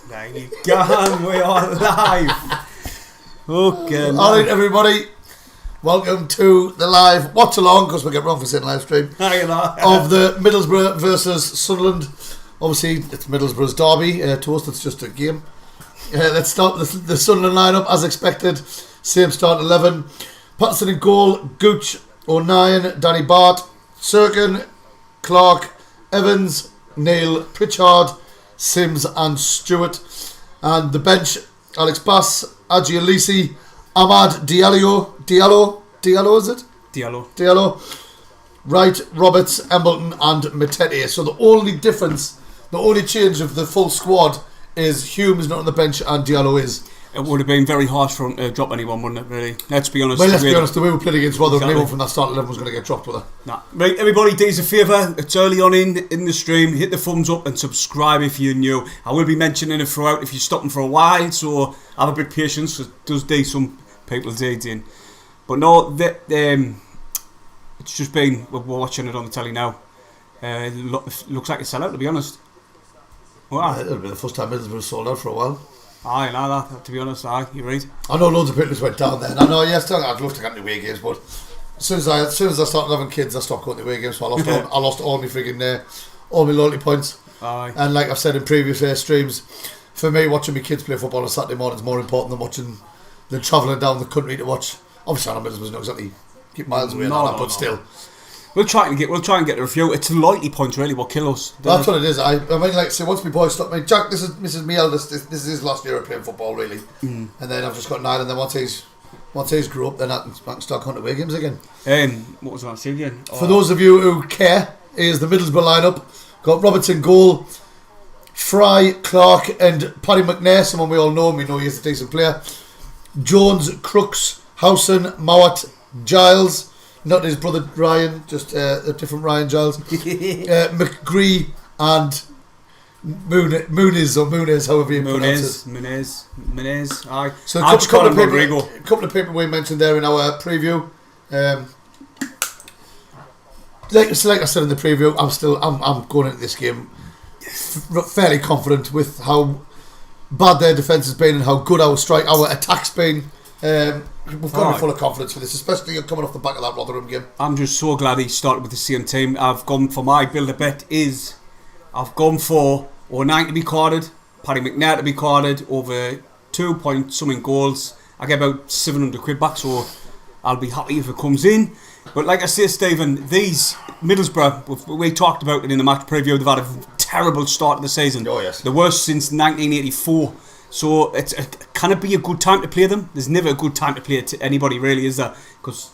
There you go, we are live. Okay. Alright, everybody. Welcome to the live watch along, because we get wrong for saying live stream, of the Middlesbrough versus Sunderland. Obviously, it's Middlesbrough's derby. To us, it's just a game. Let's start the Sunderland lineup as expected. Same start 11. Patterson in goal, Gooch, O'Nien, Danny Bart, Serkin, Clark, Evans, Neil, Pritchard, Sims and Stewart. And the bench, Alex Bass, Adji Alisi, Ahmad Diallo is it? Diallo. Wright, Roberts, Embleton and Matete. So the only change of the full squad is Hume is not on the bench and Diallo is. It would have been very harsh for him to drop anyone, wouldn't it, really? Let's be honest. Well, let's be honest, the way we played against Rotherham, anyone from that start 11 was going to get dropped with it. Nah. Right, everybody, do us a favour. It's early on in the stream. Hit the thumbs up and subscribe if you're new. I will be mentioning it throughout if you're stopping for a while, so have a bit of patience. It does do some people's aids in. But no, it's just been, we're watching it on the telly now. It looks like a sellout, to be honest. Wow. It'll be the first time Middlesbrough sold out for a while. Aye, no, that, to be honest, you're right. I know loads of people just went down there. And I know, yes, I'd love to get into away games, but as soon as I started having kids, I stopped going to away games, so I lost all my frigging, all my loyalty points. Aye. And like I've said in previous streams, for me, watching my kids play football on Saturday morning is more important than travelling down the country to watch. Obviously, I know Middlesbrough's not exactly keep miles away but still. We'll try and get a review. It's loyalty points really what kill us. That's what it is. I mean, like, say, once my boy stopped me, Jack, this is my eldest. This is his last year of playing football, really. And then I've just got 9, and then once he's grew up, then I can start going to away games again. What was I going to say again? For those of you who care, here's the Middlesbrough lineup. Got Robertson goal, Fry, Clark, and Paddy McNair. Someone we all know. We know he's a decent player. Jones, Crooks, Howson, Mowat, Giles. Not his brother Ryan, just a different Ryan Giles. McGree and Muniz, however you pronounce it. Muniz, aye. So a couple of people we mentioned there in our preview. Like I said in the preview, I'm going into this game fairly confident with how bad their defence has been and how good our attack's been. We've got to be full of confidence for this, especially coming off the back of that Rotherham game. I'm just so glad he started with the same team. I've gone for my build-a-bet I've gone for O'Nien to be carded, Paddy McNair to be carded over 2 point something goals. I get about £700 back, so I'll be happy if it comes in. But like I say, Stephen, these Middlesbrough, we talked about it in the match preview, they've had a terrible start to the season. Oh yes. The worst since 1984. So can it be a good time to play them? There's never a good time to play anybody, really, is there? Because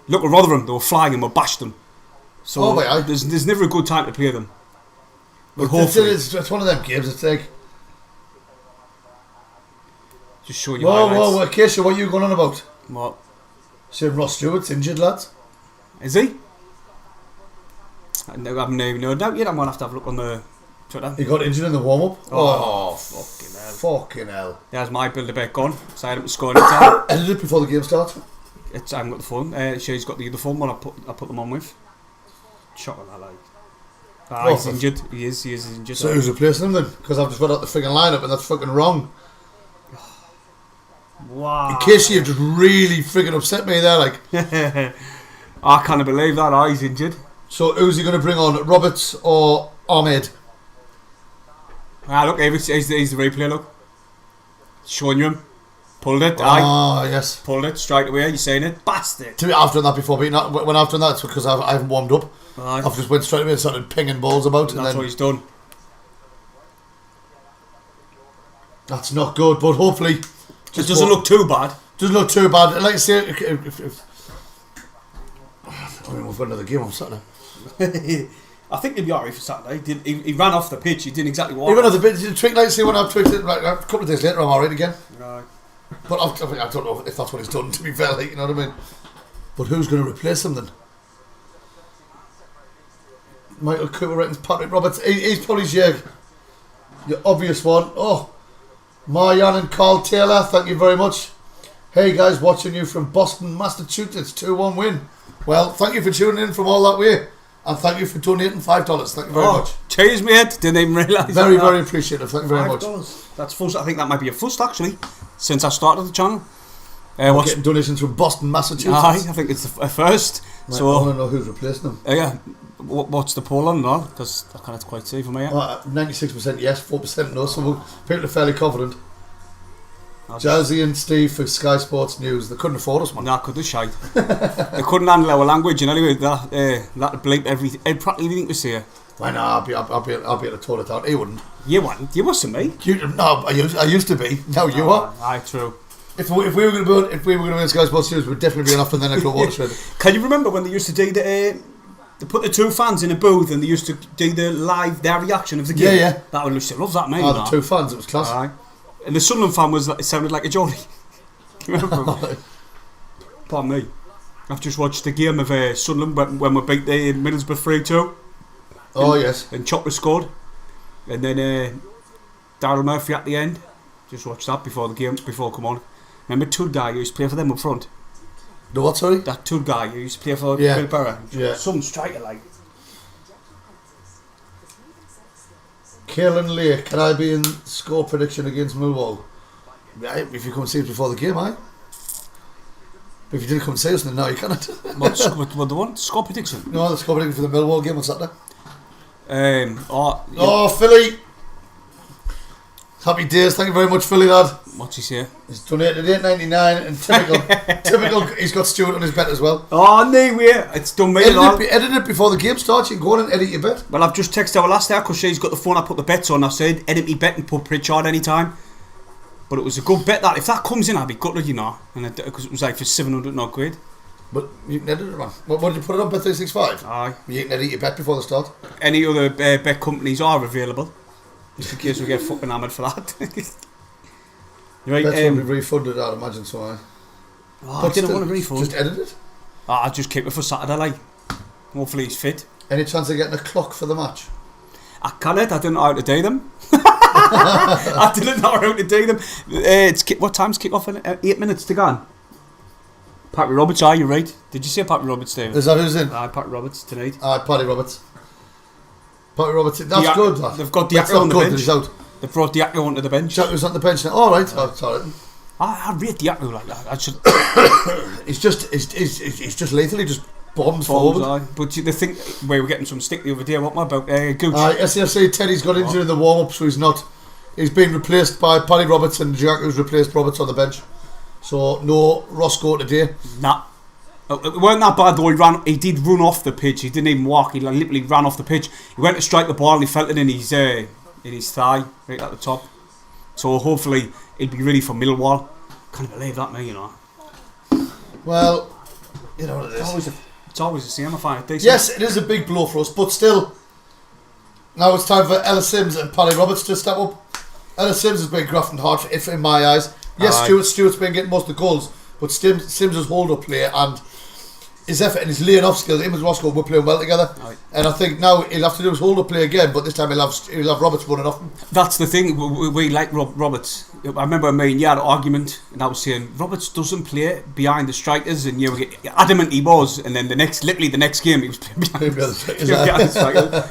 look at Rotherham, they were flying and we bashed them. So there's never a good time to play them. But hopefully, it's one of them games. It's like just showing you highlights. Whoa, Keisha, what are you going on about? What? Saying Ross Stewart's injured, lads. Is he? I haven't even no doubt yet. I'm going to have a look on the Twitter. He got injured in the warm-up? Oh, fucking hell. Fucking hell. There's my build-a-bet gone. So I had him to score in time. Ended it before the game starts? I haven't got the phone. She's got the other phone one I put them on with. Shocking, I like. He's injured. He is injured. So who's replacing him then? Because I've just got out the friggin' lineup and that's fucking wrong. Wow. In case you've just really friggin' upset me there, like. I can't believe that. He's injured. So who's he going to bring on? Roberts or Ahmed? Look, he's the replay, look. Showing you him. Pulled it, yes. Pulled it straight away, you saying it? Bastard! To me, I've done that before, but when I've done that, it's because I haven't warmed up. Aye. I've just went straight away and started pinging balls about. That's what he's done. That's not good, but hopefully... It doesn't look too bad. Doesn't look too bad. Like I say, we've got another game on Saturday. I think he'll be alright for Saturday. He ran off the pitch. He did exactly what. He ran off the pitch. Trick, like say when I've tweaked it, like, a couple of days later, I'm alright again. Right. But I don't know if that's what he's done. To be fair, like, you know what I mean. But who's going to replace him then? Michael Cooper reckons Patrick Roberts. He's probably your obvious one. Oh, Marianne and Carl Taylor. Thank you very much. Hey guys, watching you from Boston, Massachusetts. 2-1 win. Well, thank you for tuning in from all that way. And thank you for donating $5. Thank you very much. Cheers, mate. Didn't even realise. Very, very appreciative. Thank you very much. That's first. I think that might be a first actually since I started the channel. We're getting donations from Boston, Massachusetts. I think it's the first. Right, so I want to know who's replacing them. Yeah. What's the poll on now? Because I can't quite see for me. 96% yes, 4% no. So people are fairly confident. Jazzy and Steve for Sky Sports News. They couldn't afford us, man. Nah, could they shite. They couldn't handle our language, and anyway, that bleep everything. Everything we say. Why not? I'll be able to tone it down. He wouldn't. You wouldn't. You wasn't me. No, I used to be. Now you are. Aye, true. If we were going to win Sky Sports News, we'd definitely be enough, and then I'd go watershed. Can you remember when they used to do they put the two fans in a booth and they used to do their reaction of the game? Yeah. That one used to love that, mate. The two fans, it was class. Aye. And the Sunderland fan it sounded like a Geordie. You remember? Pardon me. I've just watched the game of Sunderland when we beat the Middlesbrough 3-2. Oh, yes. And Chopper scored. And then Darryl Murphy at the end. Just watched that before the game, before come on. Remember Tud guy who used to play for them up front? The what, sorry? That Tud guy who used to play for Boro. Yeah. Some striker like. CalenoJack, can I be in score prediction against Millwall? Yeah, if you come and see us before the game, aye. But if you didn't come and see us, then no, you cannot. What the one? Score prediction? No, the score prediction for the Millwall game on Saturday. Philly! Happy days, thank you very much, Philly lad. What's he say? He's donated $8.99 and typical. He's got Stuart on his bet as well. Oh no way! It's done me. Edit it before the game starts. You can go on and edit your bet. Well, I've just texted our last there because she's got the phone. I put the bets on. I said edit me bet and put Pritchard anytime. But it was a good bet that if that comes in, I'd be gutted, you know, and because it was like for 700 odd quid. But you can edit it, man. What did you put it on? Bet365. Aye. You can edit your bet before the start. Any other bet companies are available. Just in case we get fucking hammered for that. Right, bets will be refunded, I'd imagine so. I didn't want to refund. Just edit it. I'll just keep it for Saturday, like. Hopefully he's fit. Any chance of getting a clock for the match? I can't. I didn't know how to do them. I didn't know how to do them. What time's kick off? 8 minutes to go. Paddy Roberts, you're right. Did you say Paddy Roberts, David? Is that who's in? Paddy Roberts tonight. Paddy Roberts. Paddy Roberts. That's good. That. They've got Jacques on the bench. They've brought Jacques onto the bench. Jacques was on the bench now. All right. Sorry. I rate Jacques like that. I should. He's just lethally just bombs forward. But they think we were getting some stick the other day. What about Gooch? SAFC Teddy's got injured in the warm up, so he's not. He's been replaced by Paddy Roberts, and Jacques who's replaced Roberts on the bench. So no Roscoe today. Nah. It weren't that bad though. He did run off the pitch. He didn't even walk. He literally ran off the pitch. He went to strike the ball and he felt it in his thigh, right at the top. So hopefully he'll be ready for Millwall. Can't believe that, mate. You know. Well, you know what it is. It's always the same. I find it. Yes, it is a big blow for us, but still. Now it's time for Ella Sims and Paddy Roberts to step up. Ella Sims has been grafting hard in my eyes. Yes, Stuart's been getting most of the goals, but Sims' hold-up play and his effort and his laying off skills, him and Roscoe were playing well together. Aye. And I think now he'll have to do his hold-up play again, but this time he'll have Roberts running off him. That's the thing, we like Roberts. I remember me and you had an argument, and I was saying, Roberts doesn't play behind the strikers, and you were adamant he was, and then the next game he was playing behind the strikers.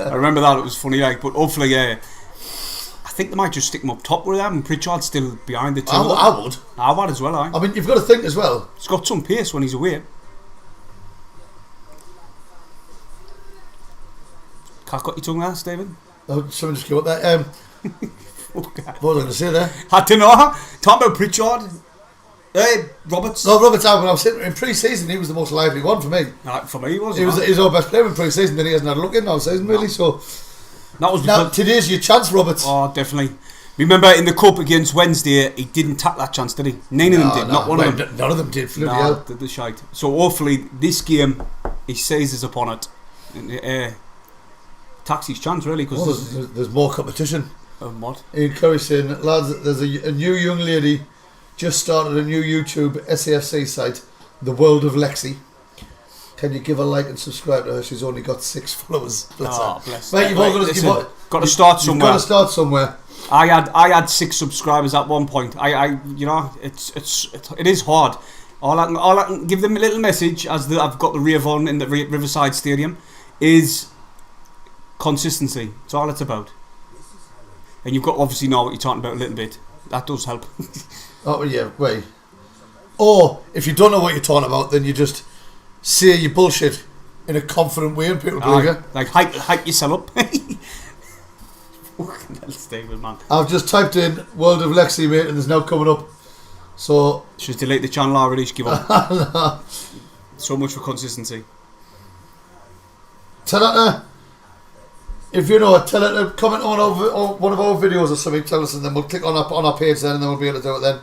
I remember that, it was funny, like, but hopefully, I think they might just stick him up top with them, and Pritchard's still behind the two. I would as well. I mean, you've got to think as well. He's got some pace when he's away. Can't cut your tongue there, Stephen. Oh, someone just came up there. What was I going to say there? I don't know. Talking about Pritchard. Roberts. No, Roberts out when I was sitting in pre-season. He was the most lively one for me. For me, he was. He was our best player in pre-season. Then he hasn't had a look in now season really. So that was now today's your chance, Roberts. Oh, definitely. Remember in the cup against Wednesday, he didn't tap that chance, did he? None of them did. Not one of them. None of them did. The shite. So hopefully this game, he seizes upon it. And, tax his chance really because there's more competition. What? Ian Curry saying, lads, there's a new young lady just started a new YouTube SAFC site, The World of Lexi. Can you give a like and subscribe to her? She's only got 6 followers. Bless her. Mate, you've got to start somewhere. You've got to start somewhere. I had 6 subscribers at one point. It is hard. All I can give them a little message as I've got the rave on in the Riverside Stadium is consistency. That's all it's about. And you've got to obviously know what you're talking about a little bit. That does help. Oh, yeah, wait. Or, if you don't know what you're talking about, then you just say your bullshit in a confident way and people believe you. Like, hype yourself up. Fucking hell, Stephen, man. I've just typed in World of Lexi, mate, and there's now coming up. So... Just delete the channel already, just give up. No. So much for consistency. Tell her to... If you know it, tell her to comment on one of our videos or something, tell us, and then we'll click on our page then, and then we'll be able to do it then.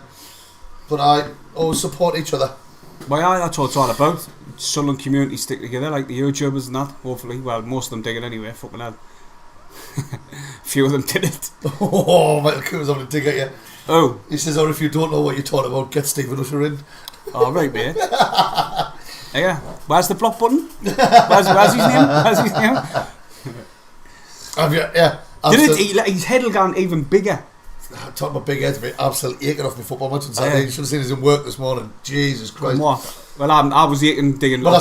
But I always support each other. Well, yeah, that's what it's all about. Sunderland community stick together, like the YouTubers and that, hopefully. Well, most of them dig it anyway, fucking hell. Few of them did it. Oh, Michael Cooper's having a dig at you. Oh. He says, or if you don't know what you're talking about, get Stephen Usher in. Oh, right, mate. Yeah. Where's the block button? Where's his name? Where's his name? Yeah. His head will go even bigger. Talking about big heads, mate. Absolutely aching off my football match on Saturday. You should have seen us in work this morning. Jesus Christ. Well, I was aching digging. Well, I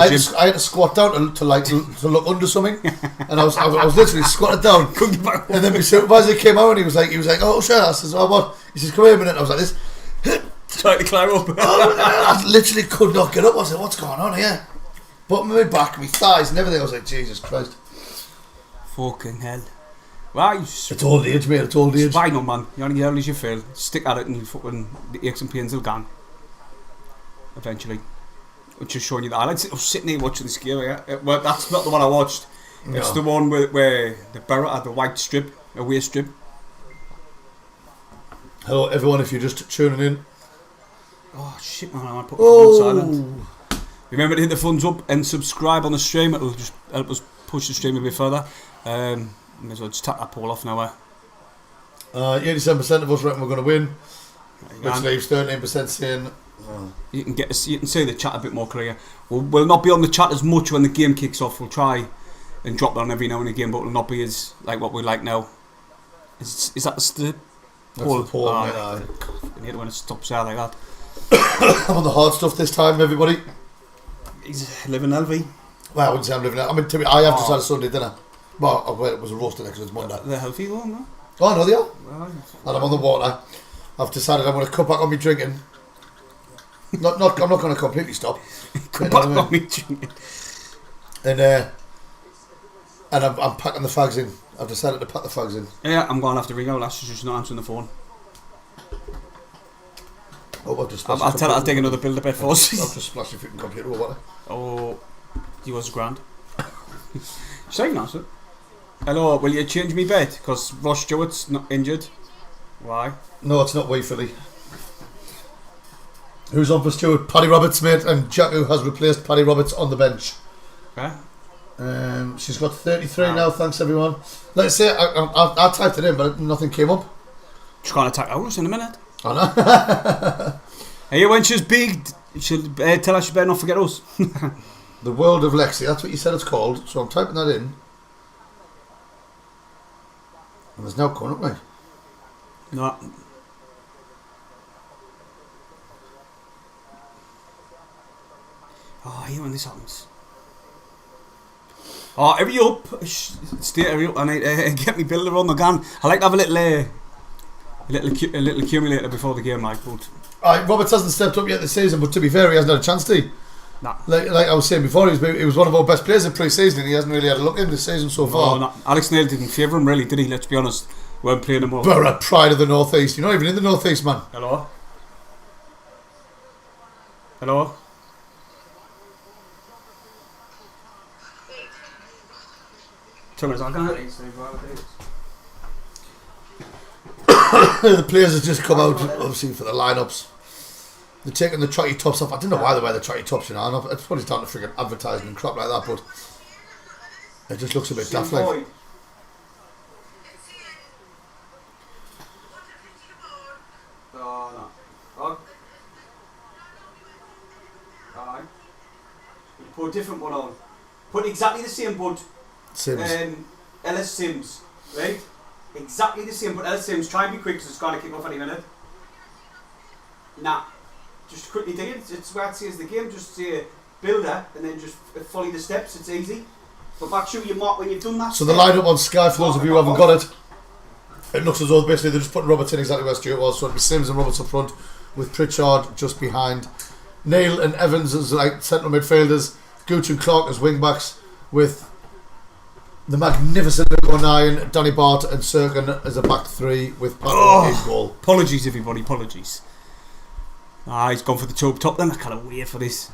had to squat down to look under something, and I was literally squatted down. And then my supervisor came out and he was like, oh shit. I says, oh what? He says, come here a minute. And I was like this. Trying to climb up. I literally could not get up. I was like, what's going on here? But my back, my thighs and everything. I was like, Jesus Christ. Fucking hell. Well, it's old age, mate. It's old age. It's fine, man. You only get as you feel. Stick at it, and you fucking the aches and pains will gone. Eventually, which is showing you that. I was sitting here watching this game. Well, that's not the one I watched. No. It's the one where the boro had the white strip, a away strip. Hello, everyone. If you're just tuning in. Oh shit, man! I put the phone silent. Remember to hit the thumbs up and subscribe on the stream. It'll just help us push the stream a bit further. May as well just tap that poll off now. 87% of us reckon we're going to win, which leaves 13% saying. You can see the chat a bit more clear. We'll not be on the chat as much when the game kicks off. We'll try and drop it on every now and again, but it'll not be as like what we like now. Is that the poll? That's the poll, mate. I hate it when it stops out like that. I'm on the hard stuff this time, everybody. He's living LV. Well, I wouldn't say I'm living it. I mean, I have just had a Sunday dinner. Well, it was a roasted because it's Monday. The healthy one, no? Oh, no, they are. Well, and I'm on the water. I've decided I'm going to cut back on my drinking. I'm not going to completely stop. Cut back on my drinking. And I'm packing the fags in. I've decided to pack the fags in. Yeah, I'm going to have to ring out. Lash is just not answering the phone. Oh, I've just I'll tell her I'll take another build a bit for us. I've just splashed your freaking computer over water. Oh, he was grand. Saying answer. Hello, will you change me bed? Because Ross Stewart's not injured. Why? No, it's not way Philly. Who's on for Stewart? Paddy Roberts, mate, and Jacques has replaced Paddy Roberts on the bench. Okay. She's got 33 now, thanks everyone. Like I say, I typed it in, but nothing came up. She's going to attack ours in a minute. I know. Hey, when she's big, she'll tell us she better not forget us. The World of Lexi, that's what you said it's called, so I'm typing that in. And there's no coming up, mate. No. Oh, I hate when this happens. Oh, hurry up. Hurry up. I need to get me builder on the gun. I like to have a little accumulator before the game, like, but... Roberts hasn't stepped up yet this season, but to be fair, he hasn't had a chance to. Nah. Like I was saying before, he was one of our best players in pre-season, and he hasn't really had a look in this season so far. No. Alex Neil didn't favour him, really, did he? Let's be honest. We weren't playing him all. Borough, pride of the North East. You're not even in the North East, man. Hello? Hello? The players have just come out, obviously, for the lineups. They're taking the trotty tops off. I don't know why they wear the trotty tops, you know. It's probably starting to freaking advertising and crap like that, but it just looks a bit daft like. Put a different one on. Put exactly the same, but Ellis Sims, right? Exactly the same, but Ellis Sims. Try and be quick because it's going to kick off any minute. Nah, just quickly do it. It's where it says the game. Just say builder and then just follow the steps. It's easy. But make sure you mark when you've done that. So the lineup on Sky, for those of you who haven't got it, it looks as though basically they're just putting Roberts in exactly where Stewart was. So it'll be Sims and Roberts up front, with Pritchard just behind. Neil and Evans as like central midfielders, Gooch and Clark as wing backs, with the magnificent O'Neill, Danny Bart and Serkin as a back three, with Pider in goal. Apologies everybody, apologies. He's gone for the top then. I can't wait for this.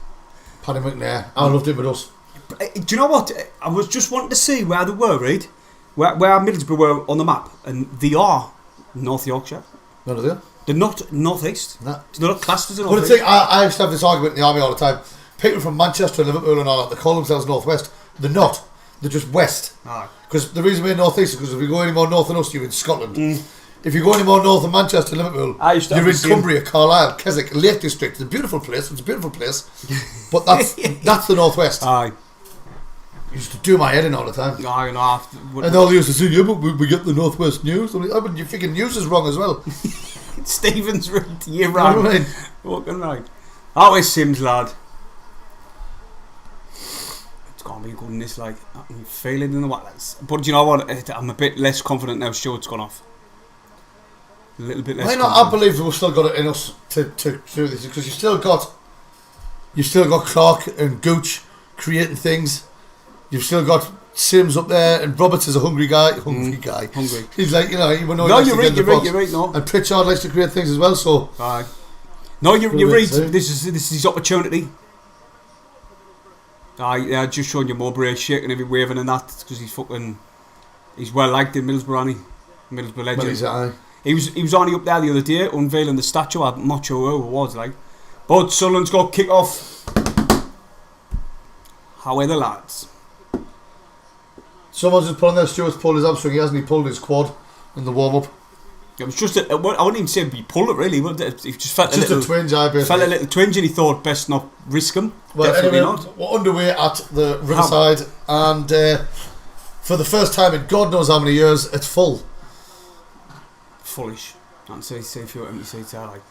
Paddy McNair, I loved him with us. Do you know what? I was just wanting to see where they were, right? Where Middlesbrough were on the map, and they are North Yorkshire. None of them. They're not North East. No. They're not classed as a North North East. East. I used to have this argument in the army all the time. People from Manchester and Liverpool and all that, they call themselves North West. They're not. They're just West. Because the reason we're North East is because if you go any more north than us, you're in Scotland. If you go any more north than Manchester and Liverpool, you're in Cumbria, Carlisle, Keswick, Lake District. It's a beautiful place. But that's the North West. Aye. I used to do my head in all the time. Aye, no. And all they used to say, yeah, but we get the North West news. I'm like, oh, but your freaking news is wrong as well. Stephen's right. You're right. You know what I mean? Fucking right. Oh, it's Sims, lad. It's going to be good in this, like, I'm feeling in the what. But do you know what? I'm a bit less confident now Stewart's gone off. A little bit less. Why not? I believe we've still got it in us to do this, because you've still got Clark and Gooch creating things. You've still got Sims up there, and Roberts is a hungry guy. Hungry. He's like, you know, even though you're right. No. And Pritchard likes to create things as well. So, no, you're right. This is his opportunity. Just showing you Mowbray shaking every waving and that, because he's well liked in Middlesbrough, isn't he? Middlesbrough legend. Well, he was only up there the other day unveiling the statue. I'm not sure who it was like. But Sunderland's got kick off. How are the lads? Someone's just pulling there. Stewart's pulled his hamstring. He hasn't pulled his quad in the warm up. It was just I wouldn't even say he pulled it really. He just felt a twinge. Felt a little twinge, and he thought best not risk him. Well, definitely anyway, not. We're underway at the Riverside, and for the first time in God knows how many years, it's full. Fullish. I can see a few empty seats there. Like,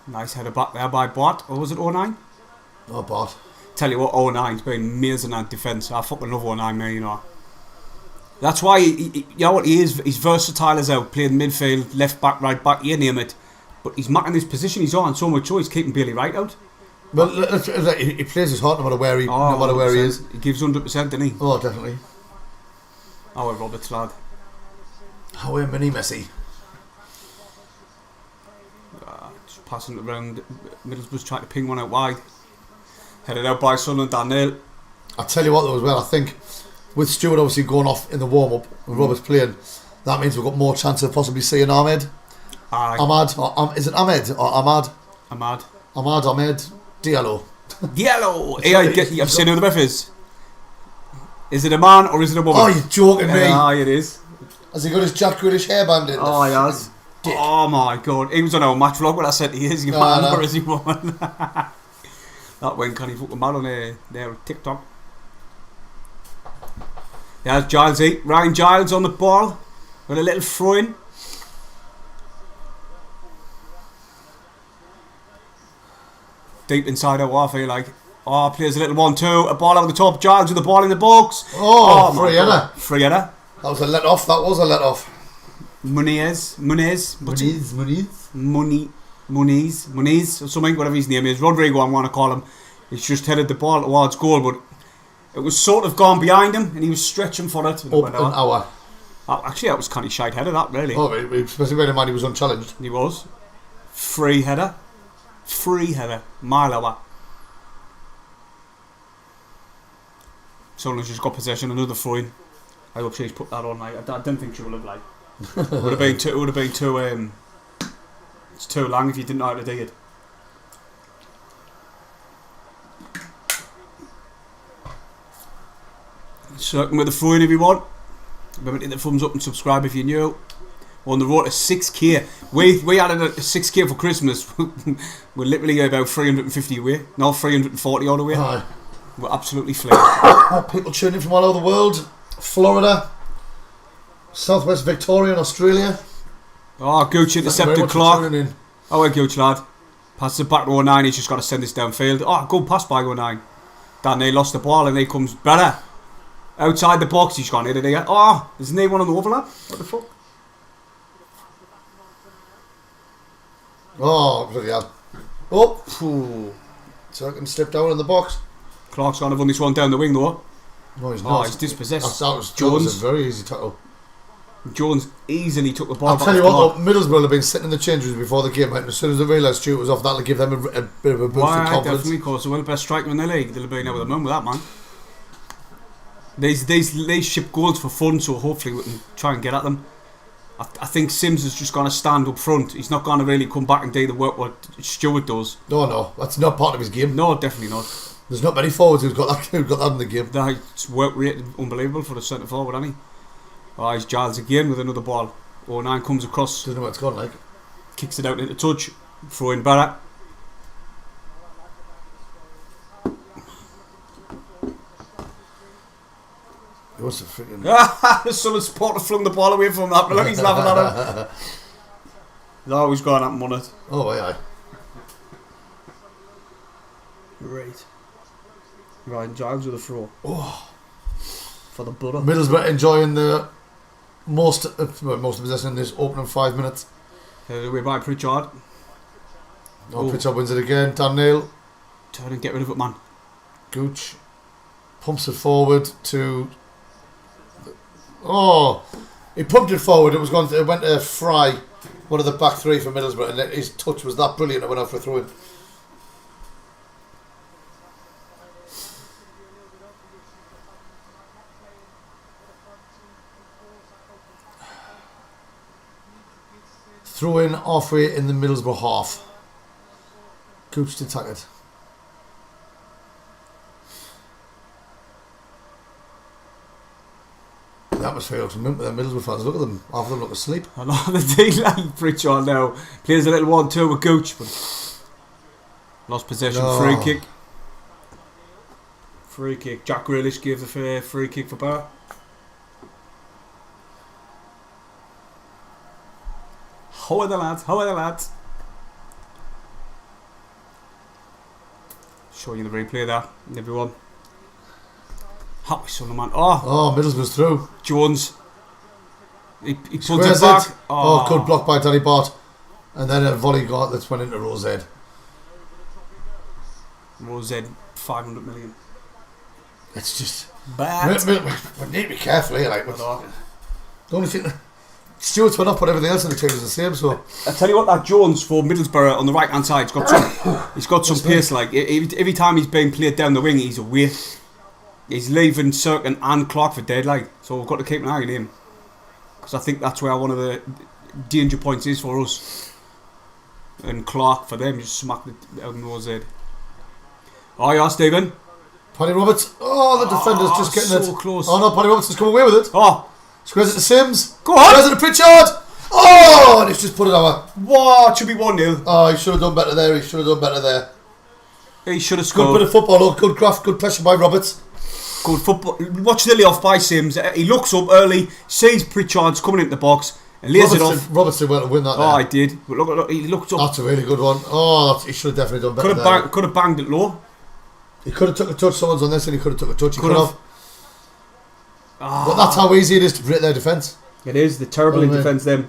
nice header back there by Bart. Or was it 09? Oh, Bart. Tell you what, 09's been amazing at defence. I fucking love 09, man. You know. That's why you know what he is. He's versatile as out, playing midfield, left back, right back, you name it. But he's marking this position he's on so much choice, keeping Bailey right out. Well, he plays his heart no matter where he is. He gives 100%, doesn't he? Oh, definitely. Our Roberts lad. How are Mini Messi? Just passing it around. Middlesbrough's trying to ping one out wide. Headed out by Sunderland, Daniel. I'll tell you what though as well, I think with Stewart obviously going off in the warm-up and Roberts playing, that means we've got more chance of possibly seeing Ahmed. Ahmad, or is it Ahmed or Ahmad? Ahmed Diallo. I've seen who the ref is. Is it a man or is it a woman? Oh, you're joking me. It is. Has he got his Jack Grealish hairband in? Oh, he has. Dick. Oh my god. He was on our match vlog when I said he is. Man or is he woman? That went kind of fucking mad on their TikTok. There's Giles. Ryan Giles on the ball with a little throw in. Deep inside out, I feel like. Oh, plays a little 1-2. A ball over the top. Giles with the ball in the box. Oh free header. Free header. That was a let off. Muniz, or something, whatever his name is. Rodrigo, I want to call him. He's just headed the ball towards goal, but it was sort of gone behind him, and he was stretching for it. Up an hour. Actually, that was kind of shite header, that really. Oh, especially when the man he was unchallenged. He was. Free header, mile hour. Someone's just got possession, another throw in. I hope she's put that on. I didn't think she would have like. It would have been too. It's too long if you didn't know how to do it. Circling with the throw in if you want. Remember to hit the thumbs up and subscribe if you're new. We're on the road to 6k. We added a 6k for Christmas. We're literally about 350 away. No, 340 all the way. Aye. We're absolutely flamed. People tuning in from all over the world. Florida, Southwest Victoria and Australia. Oh, Gooch intercepted Clark. Oh, well, Gooch lad. Passes it back to 09. He's just got to send this downfield. Oh, good pass by 09. Danny lost the ball and he comes better. Outside the box, he's gone in there. Oh, isn't there one on the overlap? What the fuck? Oh, bloody hell. Oh, so I can slip down in the box. Clark's going to run this one down the wing though. No, he's not. He's dispossessed. That was Jones. A very easy tackle. Jones easily took the ball. I'll tell you what, Middlesbrough have been sitting in the change rooms before the game, and as soon as they realised Stuart was off, that'll give them a bit of a boost in confidence. Definitely, because they're the best striker in the league. They'll be now with a moon with that, man. They ship goals for fun, so hopefully we can try and get at them. I think Sims is just going to stand up front. He's not going to really come back and do the work what Stuart does. No, that's not part of his game. No, definitely not. There's not many forwards who've got that in the game. That's work rate unbelievable for the centre forward, hasn't he? Oh, he's Giles again with another ball. 09 comes across. Doesn't know what it's gone like. Kicks it out into touch. Throw in Barrett. He wants to freaking... Someone supporter flung the ball away from that, but look, he's laughing at him. He's always going at him on it. Oh, aye. Right. Ryan Giles with a throw. Oh. For the boro. Middlesbrough enjoying the most of possession in this opening 5 minutes. Away by Pritchard. Pritchard wins it again. Dan Neil. Turn and get rid of it, man. Gooch pumps it forward to... Oh, he pumped it forward. It went to Fry, one of the back three for Middlesbrough, and his touch was that brilliant. It went out for a throw-in. Throw in halfway in the Middlesbrough half. Gooch to tack it. The atmosphere looks mint with the Middlesbrough fans. Look at them. Half of them look asleep. I know the deal like Pritchard now. Plays a little 1-2 with Gooch, but lost possession. No. Free kick. Jack Grealish gave the free kick for Barrett. How are the lads? Showing you the replay there, everyone. Happy Sunderland. Oh, Middlesbrough's through. Jones. He puts it back. Good block by Danny Bart. And then a volley that's went into Rosed. Rosed, 500 million. It's just bad. We need to be careful here. The only thing... Stewart's went up, but everything else in the team is the same. So I tell you what, that Jones for Middlesbrough on the right hand side, he's got some pace. Like every time he's being played down the wing, he's away. He's leaving Cirkin and Clark for dead. So we've got to keep an eye on him, because I think that's where one of the danger points is for us. And Clark for them just smacked it out in Rose head. Oh yeah, Stephen. Paddy Roberts. Oh, the defender's just getting so close. Oh no, Paddy Roberts has come away with it. Squares it to Sims. Go on. Squares it to Pritchard. Oh, and he's just put it over. What? Should be 1-0. Oh, he should have done better there. He should have scored. Good bit of football. Good graft. Good pressure by Roberts. Good football. Watch the lay off by Sims. He looks up early, sees Pritchard's coming into the box, and lays it off. Roberts did well to win that. Oh, I did. But look, he looked up. That's a really good one. Oh, he should have definitely done better. Could have banged it low. He could have took a touch. Someone's on this, and he could have took a touch. He could have. But that's how easy it is to break their defence. It is. The terrible in defence them.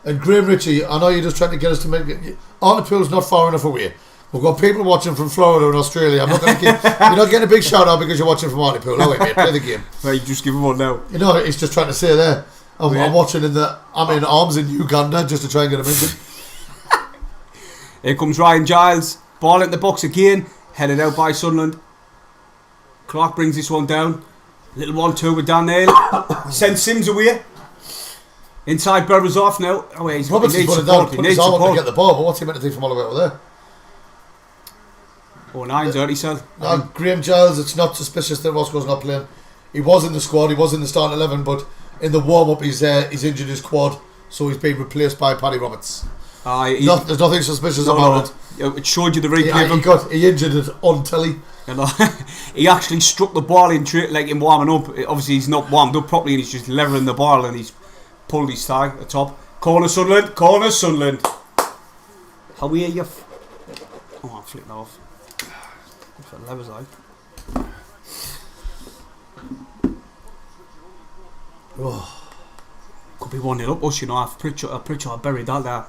And Graham Ritchie, I know you're just trying to get us to make it. Hartlepool's not far enough away. We've got people watching from Florida and Australia. I'm not going to give. You're not getting a big shout out because you're watching from Hartlepool. Oh wait, mate, play the game. Right, just give him one now. You know, he's just trying to say there. I'm watching I'm in arms in Uganda just to try and get him injured. Here comes Ryan Giles. Ball into the box again. Headed out by Sunderland. Clark brings this one down. Little 1-2 with Dan Neil. Sends Sims away. Inside Burber's off now. Oh, he's Roberts he needs put support. He needs support to get the ball, but what's he meant to do from all the way over there? Oh, 9's dirty cell. Graham Giles, it's not suspicious that Roscoe's not playing. He was in the squad, he was in the starting 11, but in the warm-up he's injured his quad, so he's been replaced by Paddy Roberts. There's nothing suspicious about it. It showed you the replay. He injured it on telly. He actually struck the ball in warming up. Obviously he's not warmed up properly and he's just levelling the ball and he's pulled his thigh at the top. Corner Sunderland. How are you? Oh, I'm flicking off. That's what levers like. Oh. Could be 1-0 up us, you know, if Pritchard buried that there.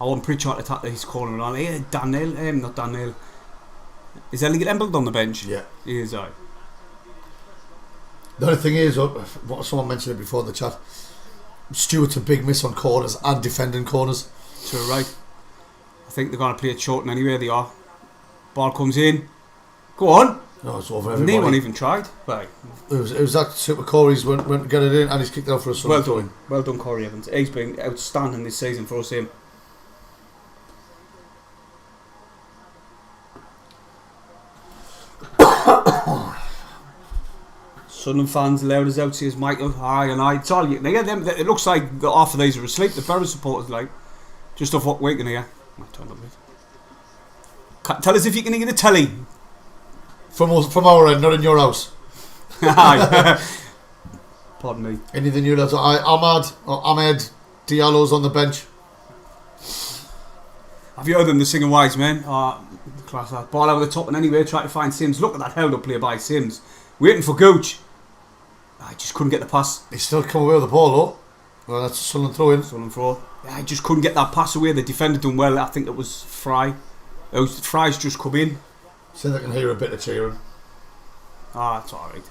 I want Pritchard to attack his corner on. Hey, Daniel, not Daniel. Is Elliot Embleton on the bench? Yeah. He is, aye. The only thing is, what someone mentioned it before in the chat, Stewart's a big miss on corners and defending corners. So right. I think they're going to play it short anyway, they are. Ball comes in. Go on. No, it's over everybody. No one even tried. Right. It was that Super Corey's went to get it in and he's kicked it out for a well done. Well done, Corey Evans. He's been outstanding this season for us, him. Sunderland fans allowed us out to see as Michael, and I. It's all you can hear them. It looks like the half of these are asleep. The Boro supporters, like, just off what we can hear. Tell us if you can hear the telly. From our end, not in your house. Pardon me. Anything you lads? Ahmed Diallo's on the bench. Have you heard them, the singing wise men? Class that. Ball over the top and anyway, try to find Sims. Look at that held up play by Sims. Waiting for Gooch. I just couldn't get the pass. He still come away with the ball though. Well, that's a Sunderland throw in. Sunderland throw. I just couldn't get that pass away. The defender done well. I think it was Fry. Fry's just come in. So they can hear a bit of cheering. That's alright.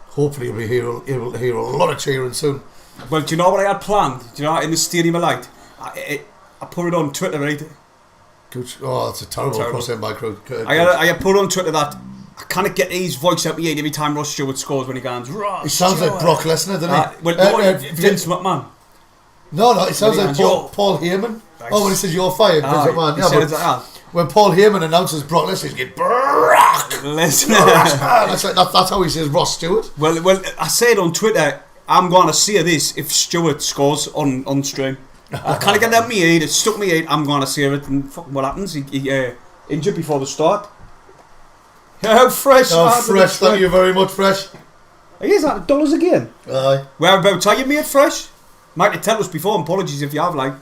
Hopefully you'll be able to hear a lot of cheering soon. Well, do you know what I had planned? Do you know, in the Stadium of Light? I put it on Twitter, right? Oh, that's a terrible cross-in by Crow. I had put on Twitter that I can't get his voice out my head every time Ross Stewart scores when he goes, Ross He sounds Stewart. like Brock Lesnar, doesn't he? Vince McMahon. No, it sounds like Paul Heyman. Nice. Oh, when he says you're fired, Vince McMahon. He Yeah, says but that. when Paul Heyman announces Brock Lesnar, he's getting Brock Lesnar. That's how he says Ross Stewart. Well, I said on Twitter, I'm going to say this if Stewart scores on stream. I can't get that in my head. It stuck in my head. I'm going to say it. And fucking what happens? He injured before the start. How fresh. Oh, fresh. Thank you very much, fresh. He is that $1 again. Aye. Whereabouts are you made fresh? Might have tell us before. Apologies if you have, like.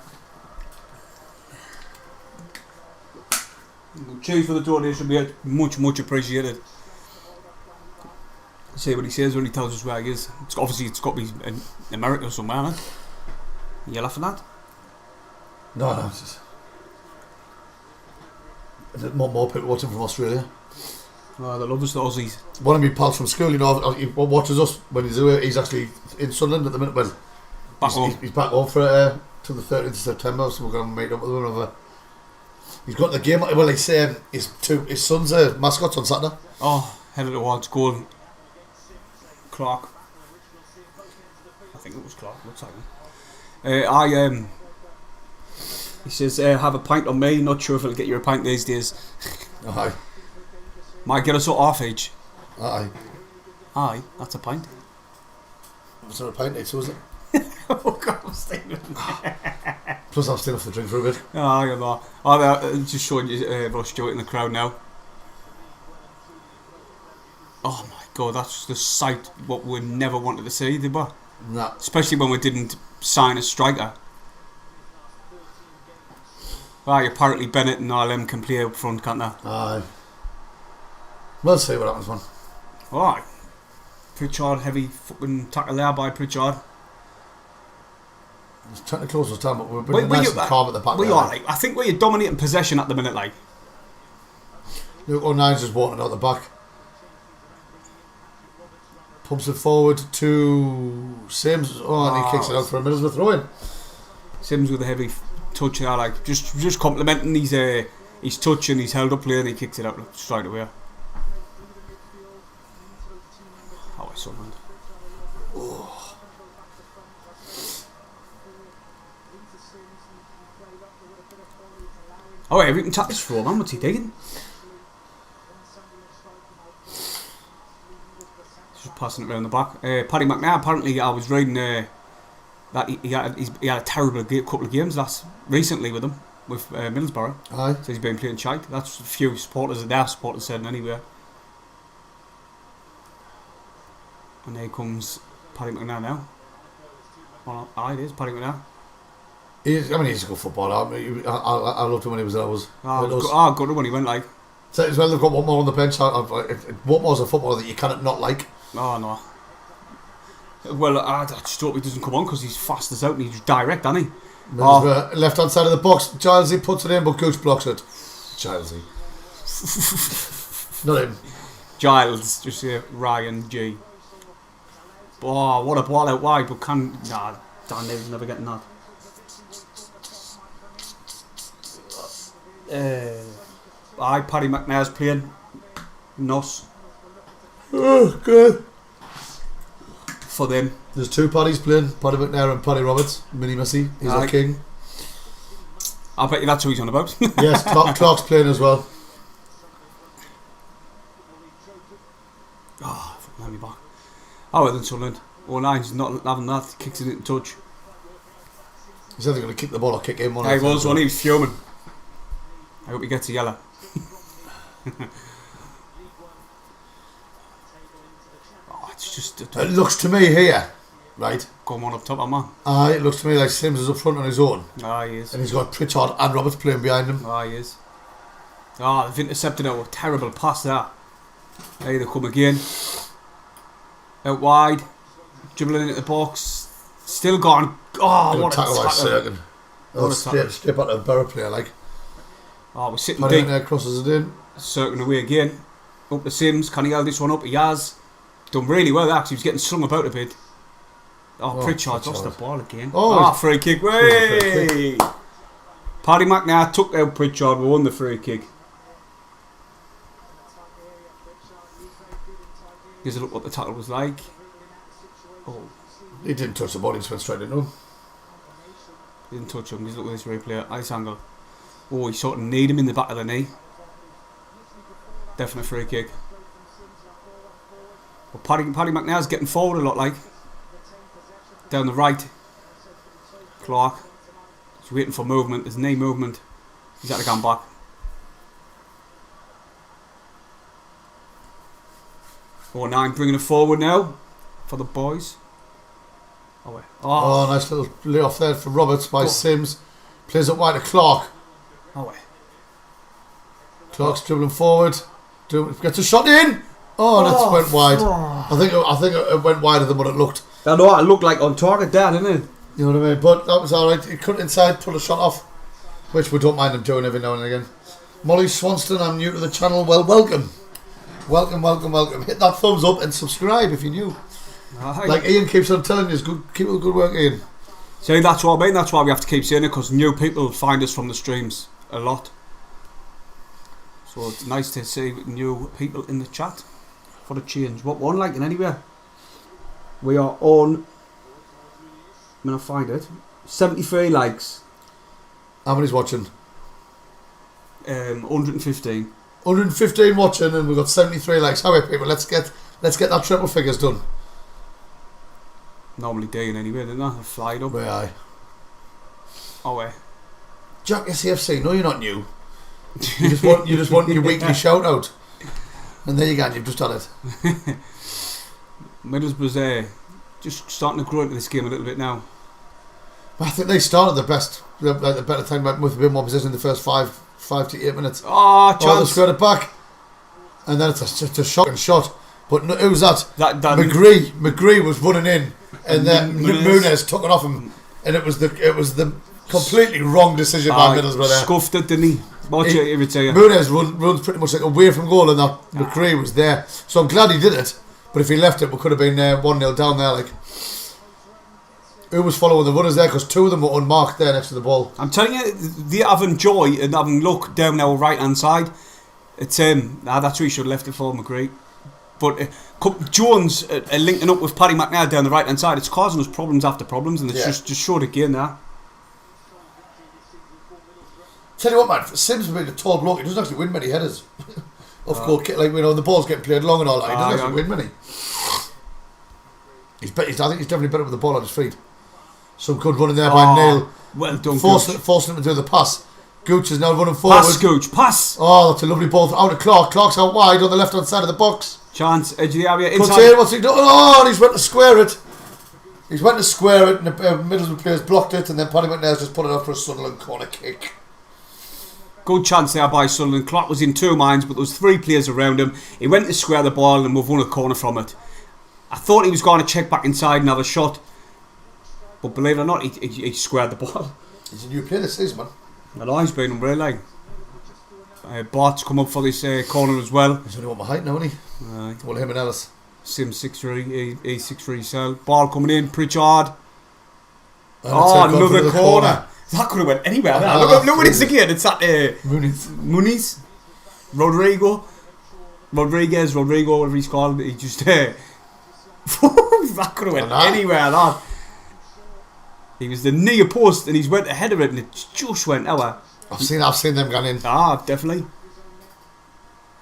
Cheers for the donation. Be much appreciated. See what he says when he tells us where he is. It's got to be in America or somewhere, isn't it? You laughing at? No, it's just more people watching from Australia. Oh, they love us, the Aussies. One of my pals from school, you know, he watches us when he's away. He's actually in Sunderland at the minute. Well, he's back home for till the 30th of September, so we're going to meet up with him over. He's got the game. Well, he's his son's mascots on Saturday. Oh, headed towards goal. Clark. I think it was Clark. Looks like him. He says, have a pint on me. Not sure if it'll get you a pint these days. Aye. Might get us at half age. Aye. Aye, that's a pint. Was there a pint next, was it? Oh God, I'm staying. Plus I'm staying off the drink for a bit. Oh, you know. I'm just showing you Ross Stewart in the crowd now. Oh my God, that's the sight what we never wanted to see, did we? Nah. Especially when we didn't sign a striker. Right, apparently Bennett and all them can play up front, can't they? Aye. We'll see what happens, man. Alright. Pritchard, heavy fucking tackle there by Pritchard. I was trying to close us down, but we're pretty nice and calm at the back. We are, like, I think we're dominating possession at the minute, like. Look, O'Nine's just walking out the back. Pumps it forward to Sims. Oh, and he kicks it out for a Middlesbrough throw-in. Sims with a heavy touch there, like, just complimenting his touch and his held up play, and he kicks it out straight away. Oh, it's Sunderland. Oh, wait, we can tap this throw, man. What's he digging? Just passing it around the back. Paddy McNair, apparently, I was reading that he had a terrible couple of games recently with him, with Middlesbrough. Aye. So he's been playing shite. That's a few supporters of their supporters said anyway. And here comes Paddy McNair now. Well, it is Paddy McNair. He's a good footballer. I loved him when he was there. Good when he went, like. So as well, they've got one more on the bench. One more's a footballer that you cannot not like. Oh no. Well, I just hope he doesn't come on because he's fast as out and he's direct, isn't he? Left hand side of the box. Gilesy puts it in, but Gooch blocks it. Gilesy. Not him. Giles, just say Ryan G. Oh, what a ball out wide, but Dan Neves never getting that. Paddy McNair's playing. Nos. Oh, good. For them. There's two Paddies playing, Paddy McNair and Paddy Roberts. Mini Missy, he's our king. I bet you that's who he's on about. Yes, Clark's playing as well. Oh, let me back. Oh, then Sunderland. 09's not having that. Kicks it in touch. He's either going to kick the ball or kick him. He was fuming. I hope he gets a yellow. It's just. It looks to me here, right? Come on up top, man. It looks to me like Sims is up front on his own. He is. And he's got Pritchard and Roberts playing behind him. He is. They've intercepted a terrible pass there. There they come again. Out wide. Dribbling into the box. Still gone. Oh, what a tackle. Straight out of a Boro player, like. We're sitting deep. There crosses it in. Circling away again. Up to Sims. Can he hold this one up? He has. Done really well, actually. He was getting slung about a bit. Pritchard lost the ball again. Free kick. Way! Paddy McNair took out Pritchard. We won the free kick. Here's a look what the tackle was like. He didn't touch the ball, he just went straight into him. He didn't touch him. Here's a look at this replay. Ice angle. He sort of kneed him in the back of the knee. Definite free kick. But Paddy McNair's getting forward a lot, like. Down the right. Clark. He's waiting for movement. There's knee movement. He's had to come back. 09 bringing it forward now for the boys. Nice little lay off there for Roberts by Sims. Plays it wide to Clark. Clark's dribbling forward. Gets a shot in. That went wide. I think it went wider than what it looked. I know, it looked like on target there, didn't it? You know what I mean? But that was alright. He cut inside, pulled a shot off, which we don't mind him doing every now and again. Molly Swanston, I'm new to the channel. Well, welcome. Welcome. Hit that thumbs up and subscribe if you're new. Like Ian keeps on telling you, keep up the good work, Ian. See, that's what I mean. That's why we have to keep saying it, because new people find us from the streams a lot. So it's nice to see new people in the chat for a change. What one like in anywhere? We are on. I'm gonna find it. 73 likes. How many's watching? 115. 115 watching, and we've got 73 likes. How are people? Let's get that triple figures done. Normally doing anyway, didn't I? Fly up. Where I? Jacques, SAFC. No, you're not new. You just want your weekly shout out, and there you go. You've just done it. Middlesbrough's just starting to grow into this game a little bit now. I think they started the better time with a bit more possession in the first 5 to 8 minutes. Chance. They squared it back, and then it's just a shocking shot. But who was that? McGree was running in, and then Muniz took it off him, and it was the completely wrong decision by Middlesbrough there. Scuffed it, didn't he? Muniz runs pretty much like away from goal, and that McGree was there. So I'm glad he did it. But if he left it, we could have been 1-0 down there. Like, who was following the runners there? Because two of them were unmarked there next to the ball. I'm telling you, they having joy and having luck down our right hand side. It's that's who he should have left it for, McGree. But Jones linking up with Paddy McNair down the right hand side. It's causing us problems after problems, and it's just showed again there. Tell you what, man, Sims being a tall bloke, he doesn't actually win many headers. Of course, like the ball's getting played long and all that. He doesn't actually win many. I think he's definitely better with the ball on his feet. Some good running there by Neil. Well done, forcing him to do the pass. Gooch is now running forward. Pass, Gooch, pass! That's a lovely ball out of Clark. Clark's out wide on the left hand side of the box. Chance, edge of the area, inside. Cuts in, what's he doing? And he's went to square it. And the Middlesbrough players blocked it, and then Paddy McNair's just put it up for a Sunderland corner kick. Good chance there by Sunderland. Clark was in two minds, but there was three players around him. He went to square the ball, and we've won a corner from it. I thought he was going to check back inside and have a shot. But believe it or not, he squared the ball. He's a new player this season, man. I know he's been unreal, like. Bart's come up for this corner as well. He's only one my height now, isn't he? Well, him and Ellis. Sim 6'3", he 6'3" cell. Ball coming in, Pritchard. Another corner. That could have went anywhere. Look at this again. It's at Muniz. Rodriguez, whatever he's called. He just that could have went anywhere. That. He was the near post and he's went ahead of it and it just went out. I've seen them gone in. Definitely.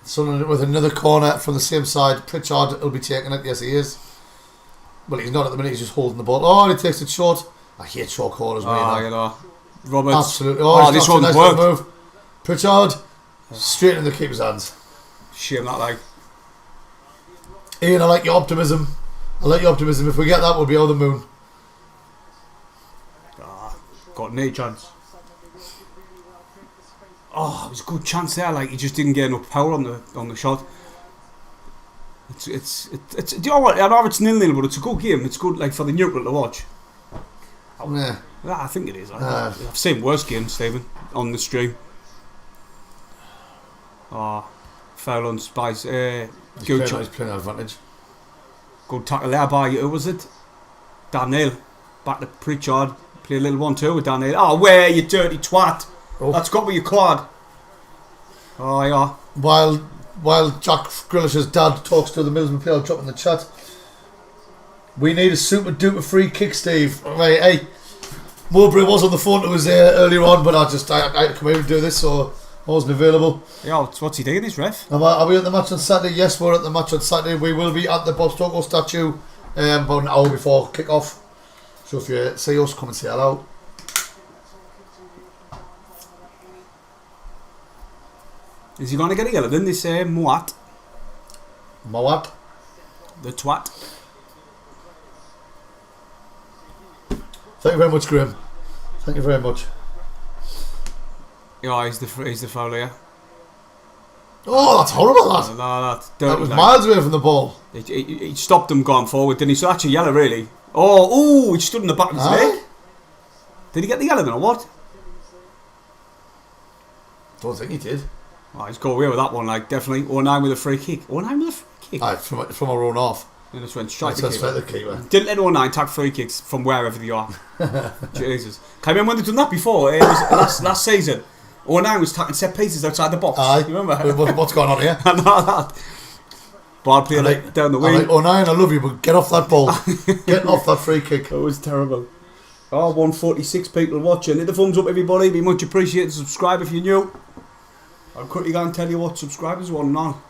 Sunderland with another corner from the same side. Pritchard will be taking it. Yes, he is. Well, he's not at the minute. He's just holding the ball. Oh, and he takes it short. I hate short corners. You know. Roberts. Absolutely. This one's nice worked. Move. Pritchard straight in the keeper's hands. Shame that, like. Ian, I like your optimism. If we get that, we'll be over the moon. Got no chance. It was a good chance there. Like he just didn't get enough power on the shot. It's do you know what? I know it's 0-0, but it's a good game. It's good, like for the neutral to watch. Yeah, I think it is. I've seen worse games, Stephen, on the stream. Foul on Spice. He's playing advantage. Good tackle there by who was it? Daniel. Back to Pritchard. Play a little 1-2 with Daniel. Where you dirty twat? That's got with your quad. Yeah. While Jack Grealish's dad talks to the Middlesbrough player, drop in the chat. We need a super duper free kick, Steve. Right, hey, Mowbray was on the phone to us earlier on, but I had to come here and do this, so I wasn't available. Yeah, what's he doing, this ref? Are we at the match on Saturday? Yes, we're at the match on Saturday. We will be at the Bob Stokoe statue about an hour before kick off. So if you see us, come and say hello. Is he going to get a yellow then, this Moat? Moat? The twat. Thank you very much, Graham. Thank you very much. Yeah, he's the fouler, yeah. Oh, that's horrible, that. That was miles away from the ball. He stopped him going forward, didn't he? So actually yellow, really. He stood in the back of his leg. Did he get the yellow then, or what? Don't think he did. He's got away with that one, like, definitely. 09 with a free kick. 09 with a free kick? Aye, from a run off. And just went straight to the keeper. Didn't let 09 take free kicks from wherever they are. Jesus. Can you remember when they've done that before? It was last season. 09 was taking set pieces outside the box. Aye. You remember? What's going on here? I know that. Ball playing down the wing. 09, I love you, but get off that ball. Get off that free kick. It was terrible. 146 people watching. Hit the thumbs up, everybody. Be much appreciated. Subscribe if you're new. I'll quickly go and tell you what subscribers want now.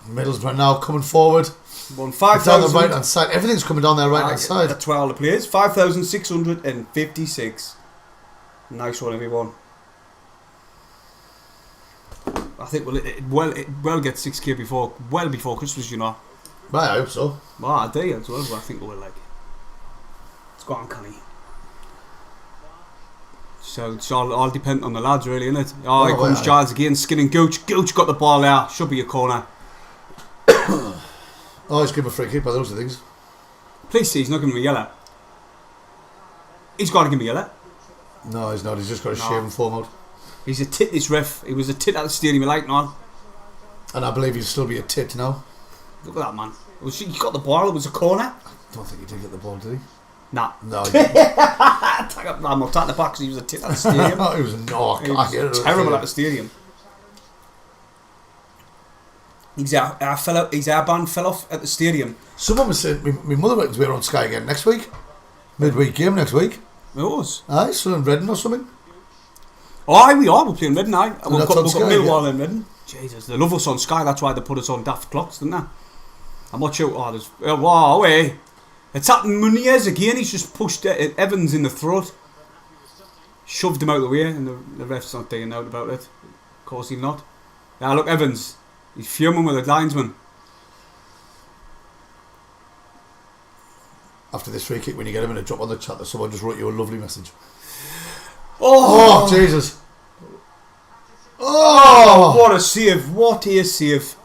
Middlesbrough now coming forward. 5,000. Down the right hand side. Everything's coming down their right hand side. That's where all the players. 5,656. Nice one, everyone. I think it will get 6k before Christmas, you know. Right, I hope so. Well, I do as well. I think it will, like. It's got uncanny. So it's all dependent on the lads, really, isn't it? Here comes Giles again, skinning Gooch. Gooch got the ball there. Should be a corner. He's giving a free kick by those things. Please see, he's not giving me a yellow. He's got to give me a yellow. No, he's not. He's just got a shave and foam out. He's a tit, this ref. He was a tit at the stadium, like now. And I believe he'll still be a tit now. Look at that, man. He got the ball. It was a corner. I don't think he did get the ball, did he? Nah. No, he didn't. I'm not taking the back because he was a tit at the stadium. He was a knock. He was terrible at the stadium. His airband fell off at the stadium. Someone was saying, my mother reckons we're on Sky again next week. Midweek game next week. It was. Aye, so in Reading or something. We are. We're playing Reading now. We've got Millwall in Reading. Jesus, they love us on Sky. That's why they put us on daft clocks, didn't they? I'm not sure. It's at Muniz again. He's just pushed Evans in the throat. Shoved him out of the way, and the ref's not digging out about it. Of course he's not. Yeah, look, Evans. He's fuming with the linesman. After this free kick, when you get him in a drop on the chat, that someone just wrote you a lovely message. Oh Jesus. Oh, what a save. What a save.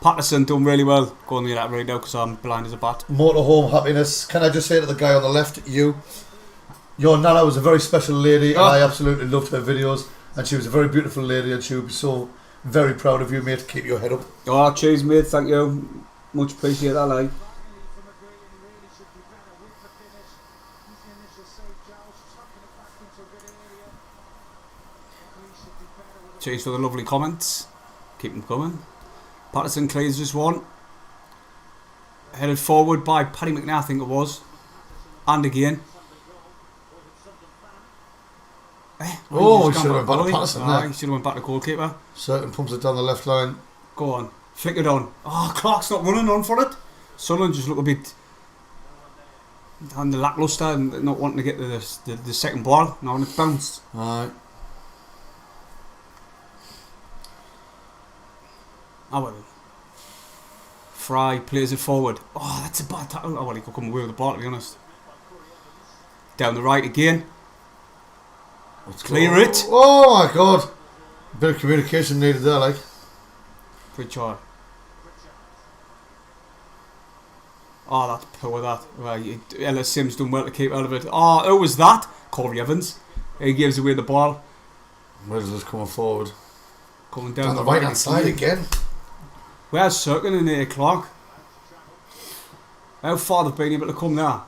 Patterson done really well going near that right now because I'm blind as a bat. Motorhome happiness. Can I just say to the guy on the left, your Nana was a very special lady, and I absolutely loved her videos, and she was a very beautiful lady, and she would be so very proud of you, mate. Keep your head up. Oh, cheers, mate. Thank you. Much appreciate that, like. Cheers for the lovely comments. Keep them coming. Patterson clears this one. Headed forward by Paddy McNair, I think it was. And again. He should have went back to Patterson. He should have went back to goalkeeper. Certain pumps it down the left line. Go on. Flick it on. Oh, Clark's not running on for it. Sunderland just look a bit lacklustre and not wanting to get the second ball. Now it's bounced. Aye. Oh well. Fry plays it forward. Oh, that's a bad tackle. Oh well, he could come away with the ball, to be honest. Down the right again. Let's clear it. Oh my god. A bit of communication needed there, like. Pritchard. Oh, that's poor, that. Right, Ellis Sims done well to keep out of it. Oh, who was that? Corey Evans. He gives away the ball. Middlesbrough's coming forward. Coming down the right hand side again. Where's Cirkin in there, Clark? How far they've been able to come there?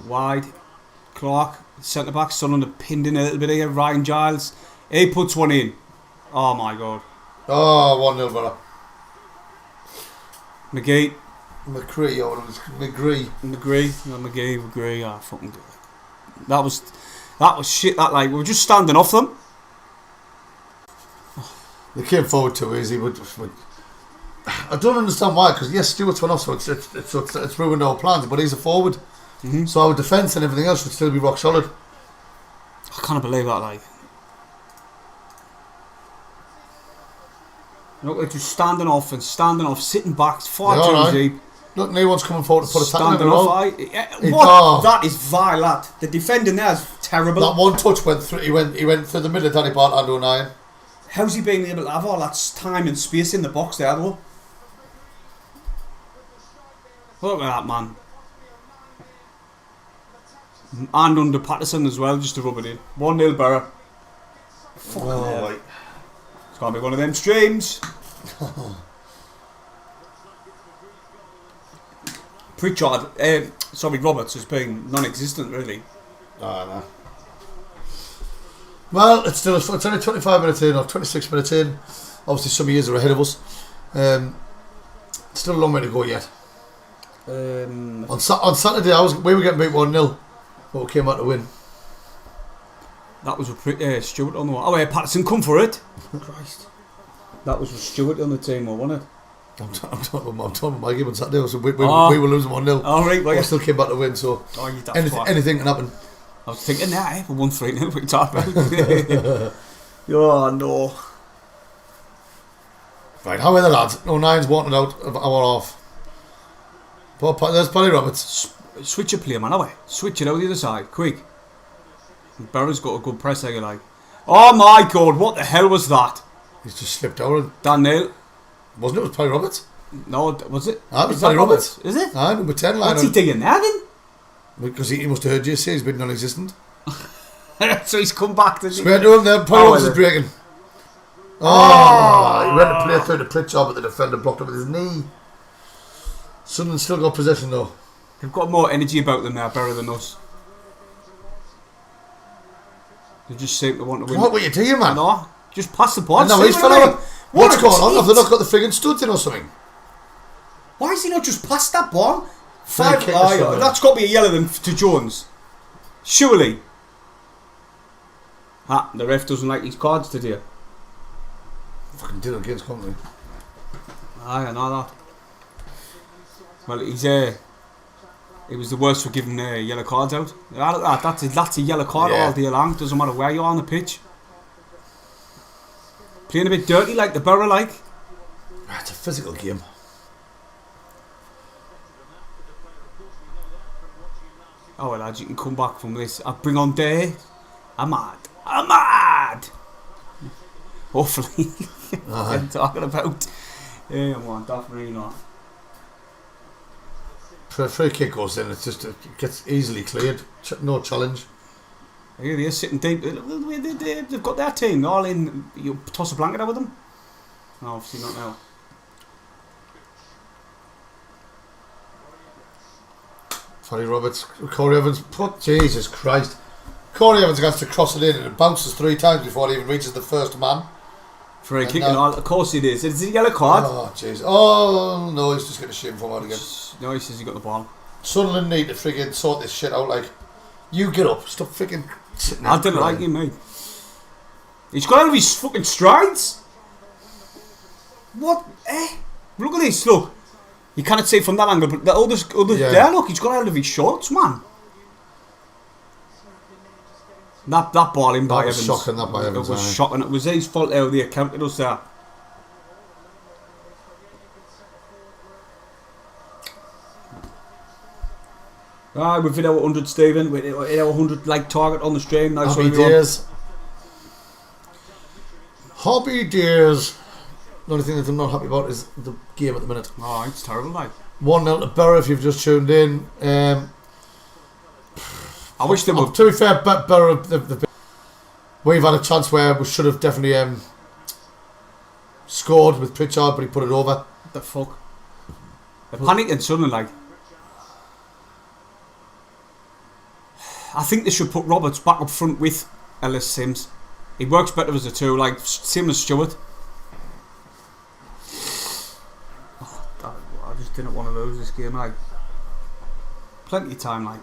Wide. Clark, centre back. Sunderland pinned in a little bit here. Ryan Giles. He puts one in. Oh my god. Oh, 1-0 better. McGee. McGree. Ah, fucking good. That was shit. That like we were just standing off them. They came forward too easy, but I don't understand why. Because yes, Stewart's went off, so it's ruined our plans. But he's a forward, so our defence and everything else should still be rock solid. I can't believe that. Like, look, they're just standing off, sitting back, far too deep. Look, no one's coming forward to put a tackle in. That is vile, lad. The defending there is terrible. That one touch went through. He went through the middle of Danny Bart and O'Neill. How's he being able to have all that time and space in the box there, though? Look at that, man. And under Patterson as well, just to rub it in. 1-0 Boro. Right. It's going to be one of them streams. Pritchard, Roberts has been non-existent, really. No. Well, it's only 25 minutes in or 26 minutes in. Obviously, some years are ahead of us. Still a long way to go yet. On Saturday, we were getting beat 1-0, but we came out to win. That was with Stewart on the one. Oh, yeah, Patterson come for it. Christ. That was with Stewart on the team, wasn't it? I'm talking about my game on Saturday, so we were losing 1-0. Oh, right, well, we still came back to win, so anything can happen. I was thinking that, for 1-3-0 we talked about. Oh, no. Right, how are the lads? No, Nine's wanted out of our half. There's Paddy Roberts. Switch your play, man, away. Switch it out the other side, quick. Barrow's got a good press, like. Oh my god, what the hell was that? He's just slipped out. Dan Neil. Wasn't it? It was Paddy Roberts? No, was it? It was Paddy Roberts. Is it? Number 10 line. What's he doing there then? Because he must have heard you say he's been non-existent. So he's come back to... Swear to him there, Paddy Roberts is breaking. He went to play through the Pritchard, but the defender blocked it with his knee. Sunderland still got possession though. They've got more energy about them now, better than us. They just seem to want to win. What were you doing, man? No, just pass the ball. No, he's following. What's going on? Have they not got the friggin' studs in or something? Why has he not just passed that ball? That's got to be a yellow then to Jones. Surely. The ref doesn't like these cards today. Fucking did it against Conlin. I know that. Well, he was the worst for giving yellow cards out. That's a yellow card all day long. Doesn't matter where you are on the pitch. Playing a bit dirty like the Boro like. It's a physical game. Oh well, lads, you can come back from this. I'll bring on Day. I'm mad. Hopefully. I'm talking about. Yeah, man, definitely not. Free kick goes in, it gets easily cleared. No challenge. Yeah, they're sitting deep. They've got their team all in. You toss a blanket out with them? No, obviously not now. Tony Roberts, Corey Evans. Jesus Christ. Corey Evans has to cross it in and it bounces 3 times before it even reaches the first man. Free kick, of course it is. It's a yellow card. Oh, jeez. Oh, no, he's just getting a shame from out again. No, he says he got the ball. Sunderland need to friggin' sort this shit out. Like, you get up, stop friggin' sitting there. I didn't like him, mate. He's got out of his fucking strides. What? Look at this, look. You can't see from that angle, but the others there, look, he's got out of his shorts, man. That ball in by Evans. That was shocking, that by Evans. It was shocking. It was his fault how they accounted us there. We've hit our 100, Stephen. We hit our 100 like target on the stream. Nice. Happy days. Happy days. The only thing that I'm not happy about is the game at the minute. Oh, it's terrible, like. 1-0 to Boro if you've just tuned in. I wish they would. To be fair, Boro, we've had a chance where we should have definitely scored with Pritchard, but he put it over. What the fuck? They're panicking suddenly, like. I think they should put Roberts back up front with Ellis Sims. He works better as a 2, like same as Stewart. I just didn't want to lose this game, like. Plenty of time, like.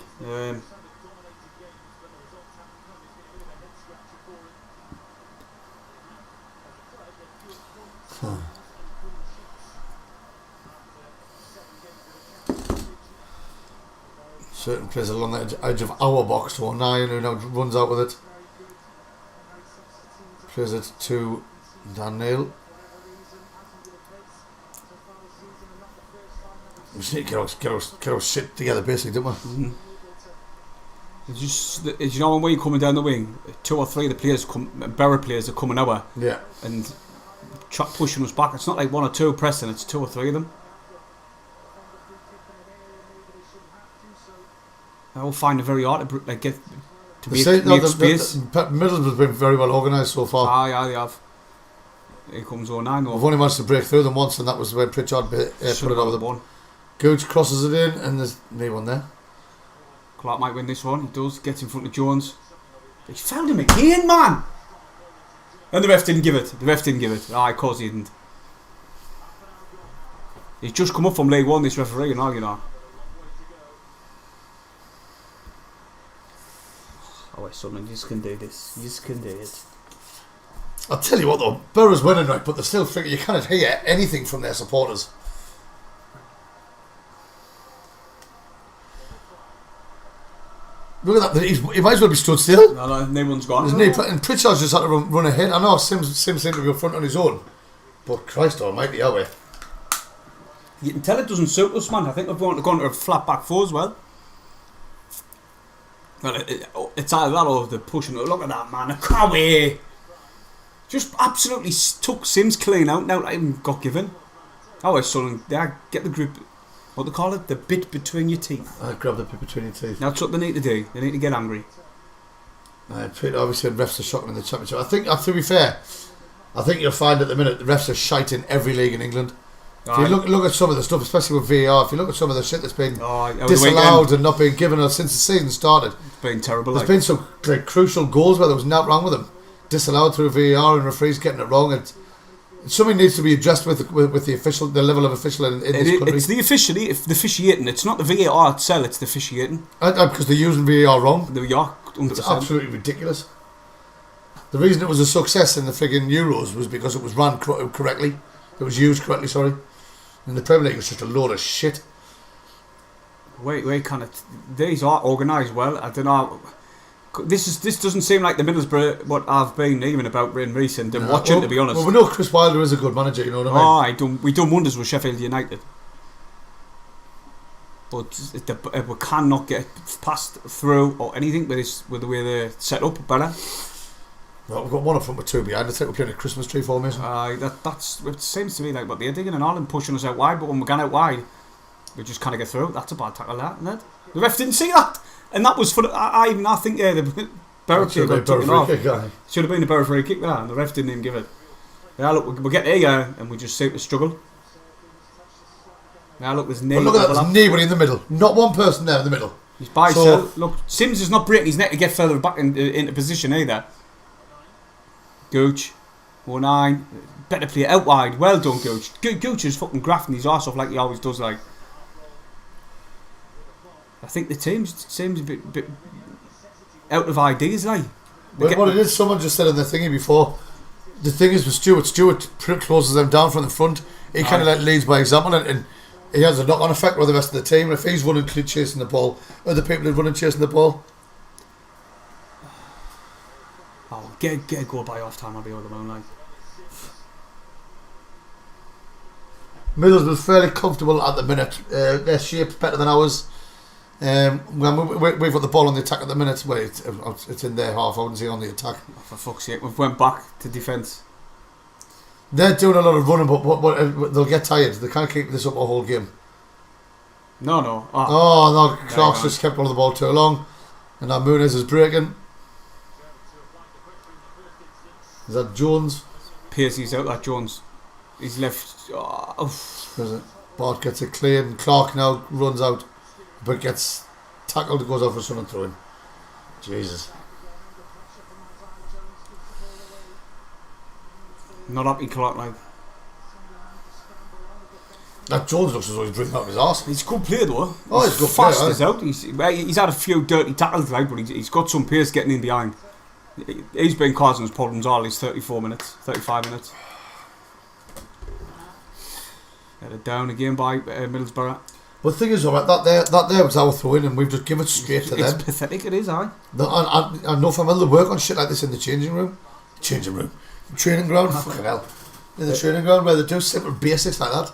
Certain players along the edge of our box to 9 who now runs out with it. Plays it to Dan Neil. We just need to get our shit together, basically, don't we? Mm-hmm. It's just, you know, when you're coming down the wing, 2 or 3 of the players, Boro players are coming over. Yeah. And pushing us back. It's not like 1 or 2 pressing, it's 2 or 3 of them. I will find it very hard to get to be space. Middlesbrough's been very well organised so far. Yeah, they have. Here comes 09. We've only managed to break through them once, and that was when Pritchard put it over the one. Gooch crosses it in, and there's no one there. Clark might win this one. He does. Gets in front of Jones. He found him again, man. And the ref didn't give it. Of course he didn't. He's just come up from League One, this referee, and all, you know. Oh, Sunderland, you just can do this. You just can do it. I'll tell you what though, Boro's winning right, but they're still figuring you can't hear anything from their supporters. Look at that, he might as well be stood still. No one's gone. Isn't he? And Pritchard's just had to run ahead. I know Sims seemed to be up front on his own, but Christ almighty, are we? You can tell it doesn't suit us, man. I think we've gone to a flat back 4 as well. Well, it's either that or the pushing. Look at that, man. Away. Just absolutely took Sims clean out. Now I even got given. Oh, son, get the grip. What they call it? The bit between your teeth. I grab the bit between your teeth. That's what they need to do. They need to get angry. Obviously, refs are shocking in the Championship. I think, to be fair, I think you'll find at the minute the refs are shite in every league in England. If you look at some of the stuff, especially with VAR, if you look at some of the shit that's been disallowed and not being given us since the season started, it's been terrible. There's been some crucial goals where there was nothing wrong with them, disallowed through VAR and referees getting it wrong. And something needs to be addressed with the official, the level of official in this country. It's the officiating. It's not the VAR itself. It's the officiating. Because they're using VAR wrong. They are. 100%. It's absolutely ridiculous. The reason it was a success in the friggin' Euros was because it was run correctly. It was used correctly. Sorry. In the Premier League, it's just a load of shit. Wait, kind of. These are organised well. I don't know. This doesn't seem like the Middlesbrough what I've been even about in recent and watching. To be honest, well, we know Chris Wilder is a good manager. You know what I mean? We done wonders with Sheffield United, but we cannot get passed through or anything with the way they're set up better. Well, we've got one up front with two behind. I think we're playing a Christmas tree formation. That's it seems to be like what they're digging and all and pushing us out wide, but when we're going out wide, we just kind of get through. That's a bad tackle, that, isn't it? The ref didn't see that, and that was for I think the Boro kick got taken off. Should have been a Boro free kick there, and the ref didn't even give it. Yeah, look, we'll get there, and we just seem to struggle. Now look, there's look at that, there's nobody in the middle. Not one person there in the middle. He's by himself. Look, Sims is not breaking his neck to get further back into position either. Gooch, 09, better play out wide. Well done, Gooch. Gooch is fucking grafting his arse off like he always does. Like, I think the team seems a bit out of ideas. Like, what it is, someone just said in the thingy before. The thing is with Stewart closes them down from the front. He kind of like leads by example, and he has a knock-on effect with the rest of the team. And if he's running chasing the ball, other people are running chasing the ball. Oh, get a goal by half time, I'll be over the moon. Like, Middlesbrough's fairly comfortable at the minute. Their shape's better than ours. We've got the ball on the attack at the minute. Well, it's in their half. I wouldn't say on the attack. Oh, for fuck's sake, we've went back to defence. They're doing a lot of running, but they'll get tired. They can't keep this up a whole game. No. Oh no, Clark's just kept on the ball too long, and now Muniz is breaking. Is that Jones? Piercy's out. That Jones. He's left. Is it? Bart gets it clear, and Clark now runs out, but gets tackled. Goes off for someone throwing. Jesus. Not happy, Clark. Like, that Jones looks as though he's drinking out of his arse. He's a good player though. Oh, he's good fast player, as out. He's had a few dirty tackles, like, but he's got some pace getting in behind. He's been causing us problems all these 35 minutes. Get it down again by Middlesbrough. But the thing is, alright, that there was our throw in, and we've just given it straight to them. It's pathetic, it is, aye. I know from other work on shit like this in the changing room, training ground, fucking hell. In the training ground where they do simple basics like that.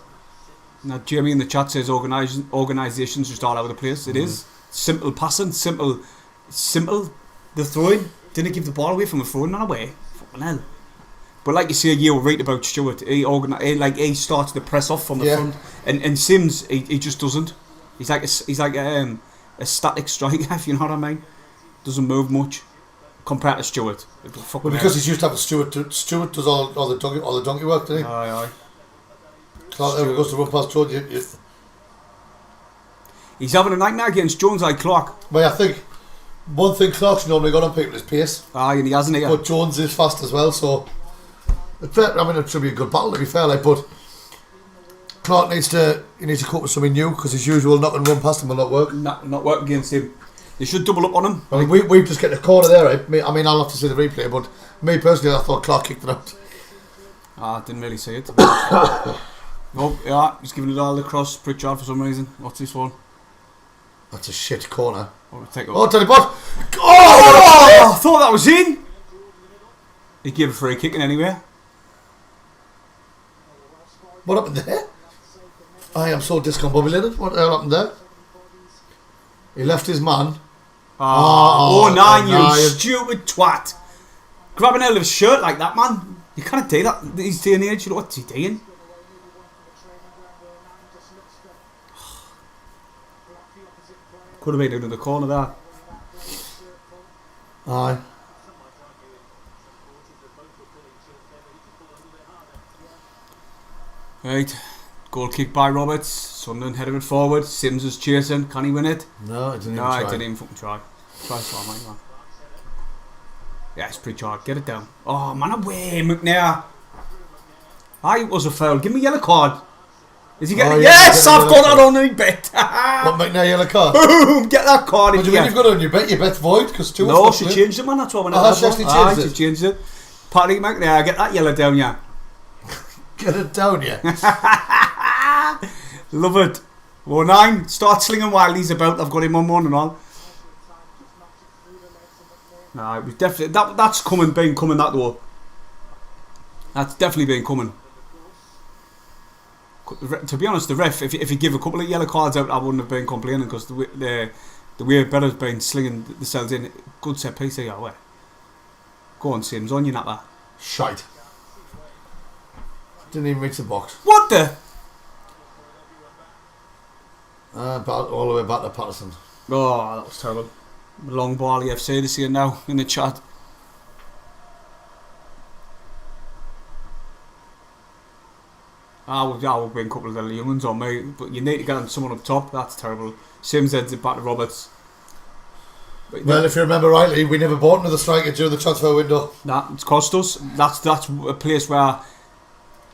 Now, Jamie in the chat says organisation's just all over the place. It is. Simple passing, simple. The throwing. Didn't give the ball away from the throwing, not away. Fucking hell. But like you say, you were right about Stewart. He starts to press off from the front, and Sims he just doesn't. He's like a static striker, if you know what I mean. Doesn't move much compared to Stewart. Well, because he's used to having Stewart does all the donkey work, doesn't he? Aye. Clark there goes to run past Jones. He's having a nightmare against Jones like Clark. Well, I think one thing Clark's normally got on people is pace. Aye, and he hasn't yet. But Jones is fast as well, so it should be a good battle to be fair. Like, but Clark needs to cope with something new because his usual knock and run past him will not work. Not work against him. They should double up on him. I mean, we just get the corner there, right? I mean, I'll have to see the replay, but me personally, I thought Clark kicked it out. I didn't really see it. Oh, yeah, he's giving it all across Pritchard for some reason. What's this one? That's a shit corner. Teddy Bot! Oh! I thought that was in! He gave a free kick in anyway. What happened there? I am so discombobulated. What the hell happened there? He left his man. 09, you stupid twat. Grabbing out of his shirt like that, man. You can't do that. He's day and age. You know what's he doing? Could have been another corner there. Aye. Right. Goal kick by Roberts. Sunderland headed it forward. Sims is chasing. Can he win it? No, he didn't even try. No, he didn't even fucking try. Try so, man. Yeah, it's pretty hard. Get it down. Oh, man, away, McNair. Aye, it was a foul. Give me a yellow card. Is he getting it? Yes, I've got that on the bet. What, McNair yellow card? Boom, get that card. What do you mean you've got it on your bet? Your bet's void? No, she changed it, man. That's what I went she actually changed it? She changed it. Paddy McNair, get that yellow down, yeah. Get it down, yeah. Love it. 09, start slinging Wiley's about. I've got him on one and all. Nah, it was definitely that's been coming that though. That's definitely been coming. To be honest, the ref, if he give a couple of yellow cards out, I wouldn't have been complaining because the way Better's been slinging the cells in. Good set piece here, yeah. Go on, Sims, on your napper. Shite. Didn't even reach the box. What the? All the way back to Patterson. Oh, that was terrible. Long ball EFC this year now in the chat. I will bring a couple of little young ones on me, but you need to get someone up top. That's terrible. Sims heads it back to Roberts. Well, if you remember rightly, we never bought another striker during the transfer window. It's cost us. That's a place where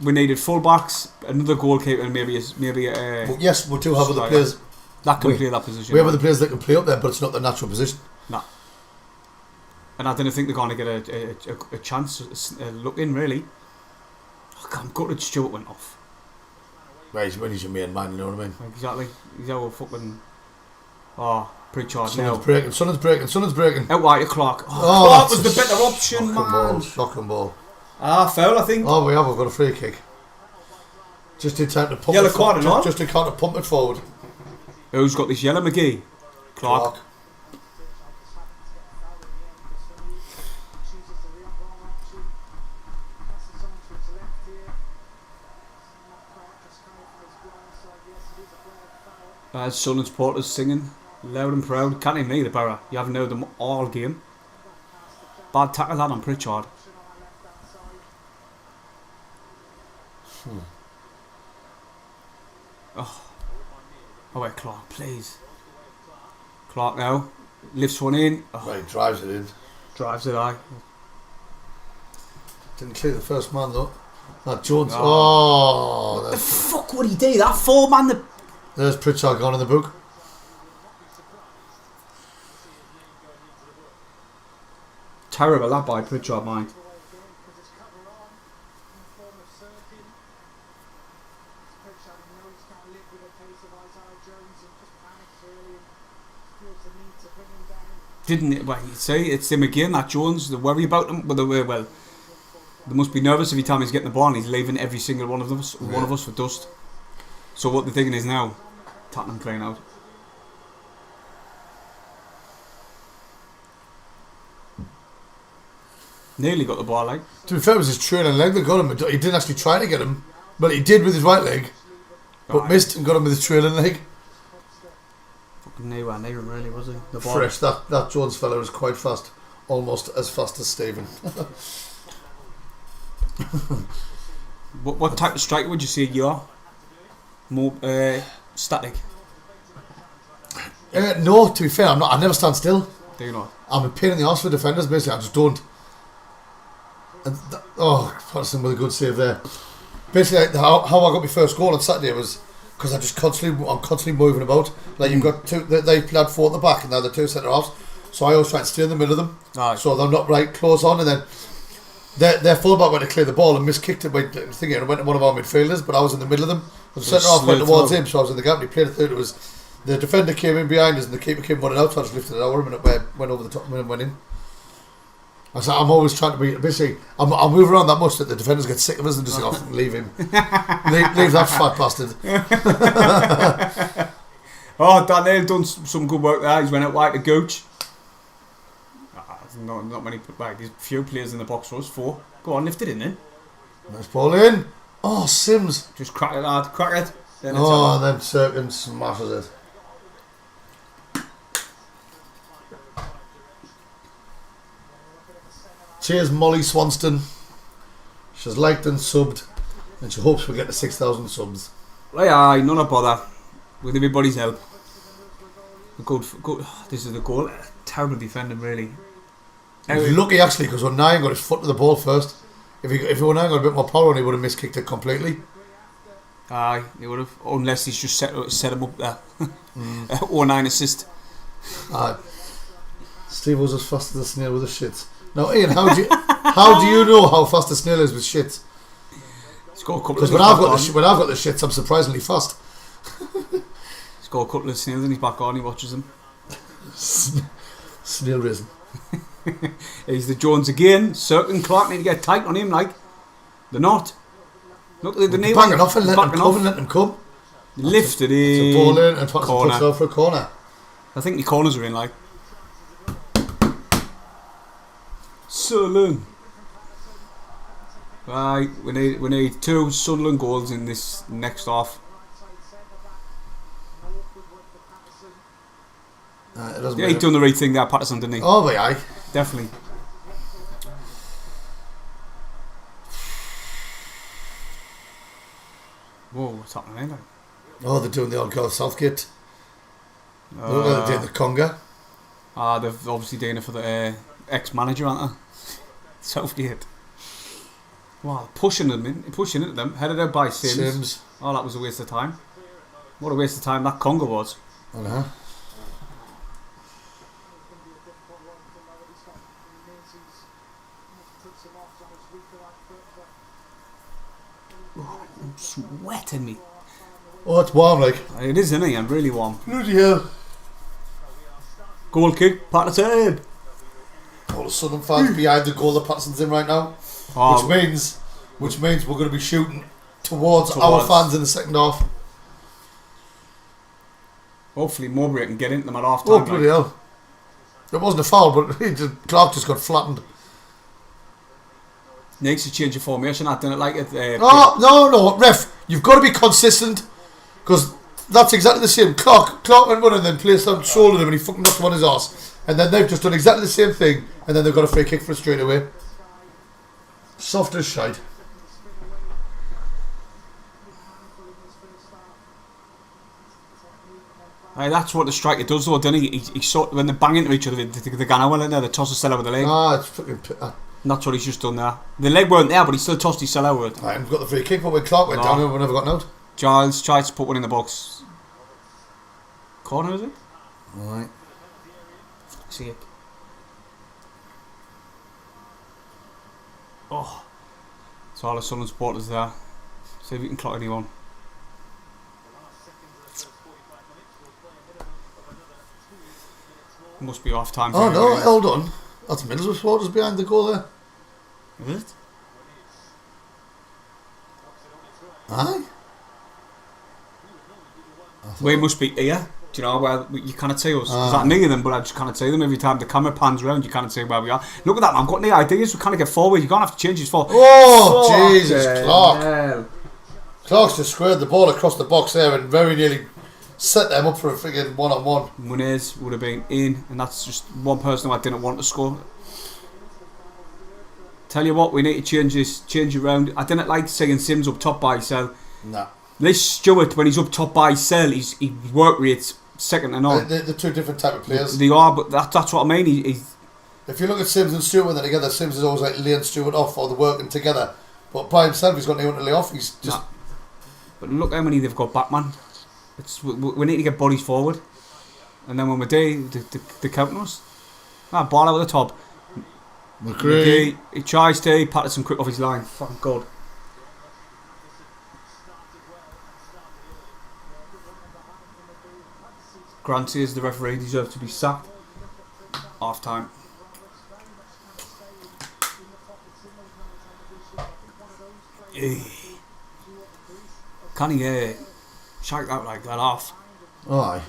we needed full-backs, another goalkeeper, and maybe yes, we do have other players that can play that position. We have other players that can play up there, but it's not their natural position. No. And I don't think they're going to get a chance, a look in, really. I'm gutted Stuart went off. Right, he's your main man, you know what I mean? Exactly. He's our fucking... Oh, Pritchard Sunderland's now. Sunderland's breaking. Out wide to Clark. Clark was the better option, man. Shocking ball. Foul, I think. Oh, we've got a free kick. Just in time to pump yellow card, just in time to pump it forward. Who's got this yellow, McGee? Clark. Sunderland supporters singing loud and proud. Can't even hear the Boro. You haven't heard them all game. Bad tackle that on Pritchard. Oh wait, Clark, please. Clark now lifts one in. Right, drives it in. Drives it high. Didn't clear the first man though. That Jones. Oh, what the fuck would he do? That 4-man. There's Pritchard gone in the book. Terrible that by Pritchard, mind. Didn't it? Well, you say it's him again, that Jones. They worry about him. Well, they must be nervous every time he's getting the ball and he's leaving every single one of us for dust. So what they're thinking is now, Tottenham playing out. Nearly got the ball, like. To be fair, it was his trailing leg that got him. He didn't actually try to get him, but he did with his right leg, but missed and got him with his trailing leg. Fucking nowhere near him, really, was he? The ball. Fresh. That Jones fella was quite fast, almost as fast as Stephen. What type of striker would you say you are? More static? No, to be fair, I'm not. I never stand still. Do you not? I'm a pain in the arse for defenders, basically. I just don't. And Patterson with a good save there. Basically, how I got my first goal on Saturday was because I'm constantly moving about. Like you've got two, they played 4 at the back, and now they're 2 centre halves. So I always try and stay in the middle of them, so they're not right close on, and then their fullback went to clear the ball and miskicked it by thinking it went to one of our midfielders, but I was in the middle of them. The centre half went towards him, so I was in the gap. And he played it through. It was the defender came in behind us, and the keeper came running out. So I just lifted it over him, and it went over the top and went in. I'm always trying to be basically. I'll move around that much that the defenders get sick of us and just go, leave him, leave that fat bastard. Daniel done some good work there. He's went out wide to Gooch. Not many. There's few players in the box for us. 4. Go on, lift it in then. Nice ball in. Oh, Sims. Just crack it hard. Crack it. Then Serkin smashes it. Cheers, Molly Swanston. She's liked and subbed, and she hopes we get to 6,000 subs. Aye, none of bother. With everybody's help. Good. This is the goal. Terrible defending, really. He's lucky actually because O'Neill got his foot to the ball first. If O'Neill got a bit more power on, he would have miskicked it completely. Aye, he would have. Unless he's just set him up there. 09 assist. Aye. Steve was as fast as a snail with the shits. Now, Ian, how do you know how fast a snail is with shits? Because when I've got the shits, I'm surprisingly fast. He's got a couple of snails in his back on. He watches them. Snail risen. He's the Jones again. Certain Clark need to get tight on him, like they're not. Look, they're backing off and let them come. Lifted in. It's a ball in and puts it out for a corner. I think the corners are in, like. Sunderland. Right, we need 2 Sunderland goals in this next half. He's done the right thing there, Patterson, didn't he? Oh, aye. Definitely. Whoa, what's happening there? Oh, they're doing the old Gareth Southgate. They're doing the conga. They've obviously doing it for the ex-manager, aren't they? Southgate. Wow, pushing at them, headed out by Sims. Oh, that was a waste of time. What a waste of time that conga was. I know. Oh, I'm sweating me. Oh, it's warm, like. It is, isn't it? I'm really warm. Bloody hell. Goal kick, Patterson. All the Sunderland fans behind the goal that Patterson's in right now. Which means we're going to be shooting towards our fans in the second half. Hopefully Mowbray can get into them at half time. Oh, bloody hell. It wasn't a foul, but Clark just got flattened. Needs to change your formation. I didn't like it. No, ref. You've got to be consistent. Because that's exactly the same. Clark went running and then placed on shoulder him and he fucking knocked him on his arse. And then they've just done exactly the same thing. And then they've got a free kick for it straight away. Soft as shite. That's what the striker does though, doesn't he? He sort when they bang into each other, they go well in there, they toss the cell over the leg. It's fucking... That's what he's just done there. The leg weren't there, but he still tossed his cell outward. Right, we've got the free kick, but when Clark went down, we never got out. Giles tried to put one in the box. Corner, is it? Alright. See it. Oh. So all the Sunderland supporters there. See if we can clock anyone. Must be off time. Oh no, hold on. That's Middlesbrough supporters behind the goal there. Is it? Aye. We must be here. Do you know where you can't see us? There's that many of them, but I just can't see them every time the camera pans around. You can't see where we are. Look at that, man. I've got any ideas. We can't get forward. You're going to have to change his forward. Oh, Jesus, Clark. Clark's just squared the ball across the box there and very nearly set them up for a friggin' one-on-one. Munez would have been in, and that's just one person who I didn't want to score. Tell you what, we need to change it round. I didn't like seeing Sims up top by himself. No. Liz Stewart, when he's up top by himself, his work rate's second to none. They're two different type of players. They are, but that's what I mean. He's if you look at Sims and Stewart when they're together, Sims is always like laying Stewart off or they're working together. But by himself, he's got no one to lay off. He's just. Nah. But look how many they've got back, man. We need to get bodies forward, and then when we do, they count us. Ball over the top. McGree. He tries to Patterson quick off his line. Fucking good. Grant is the referee, deserves to be sacked. Half time. Can he shake that like that off? Aye.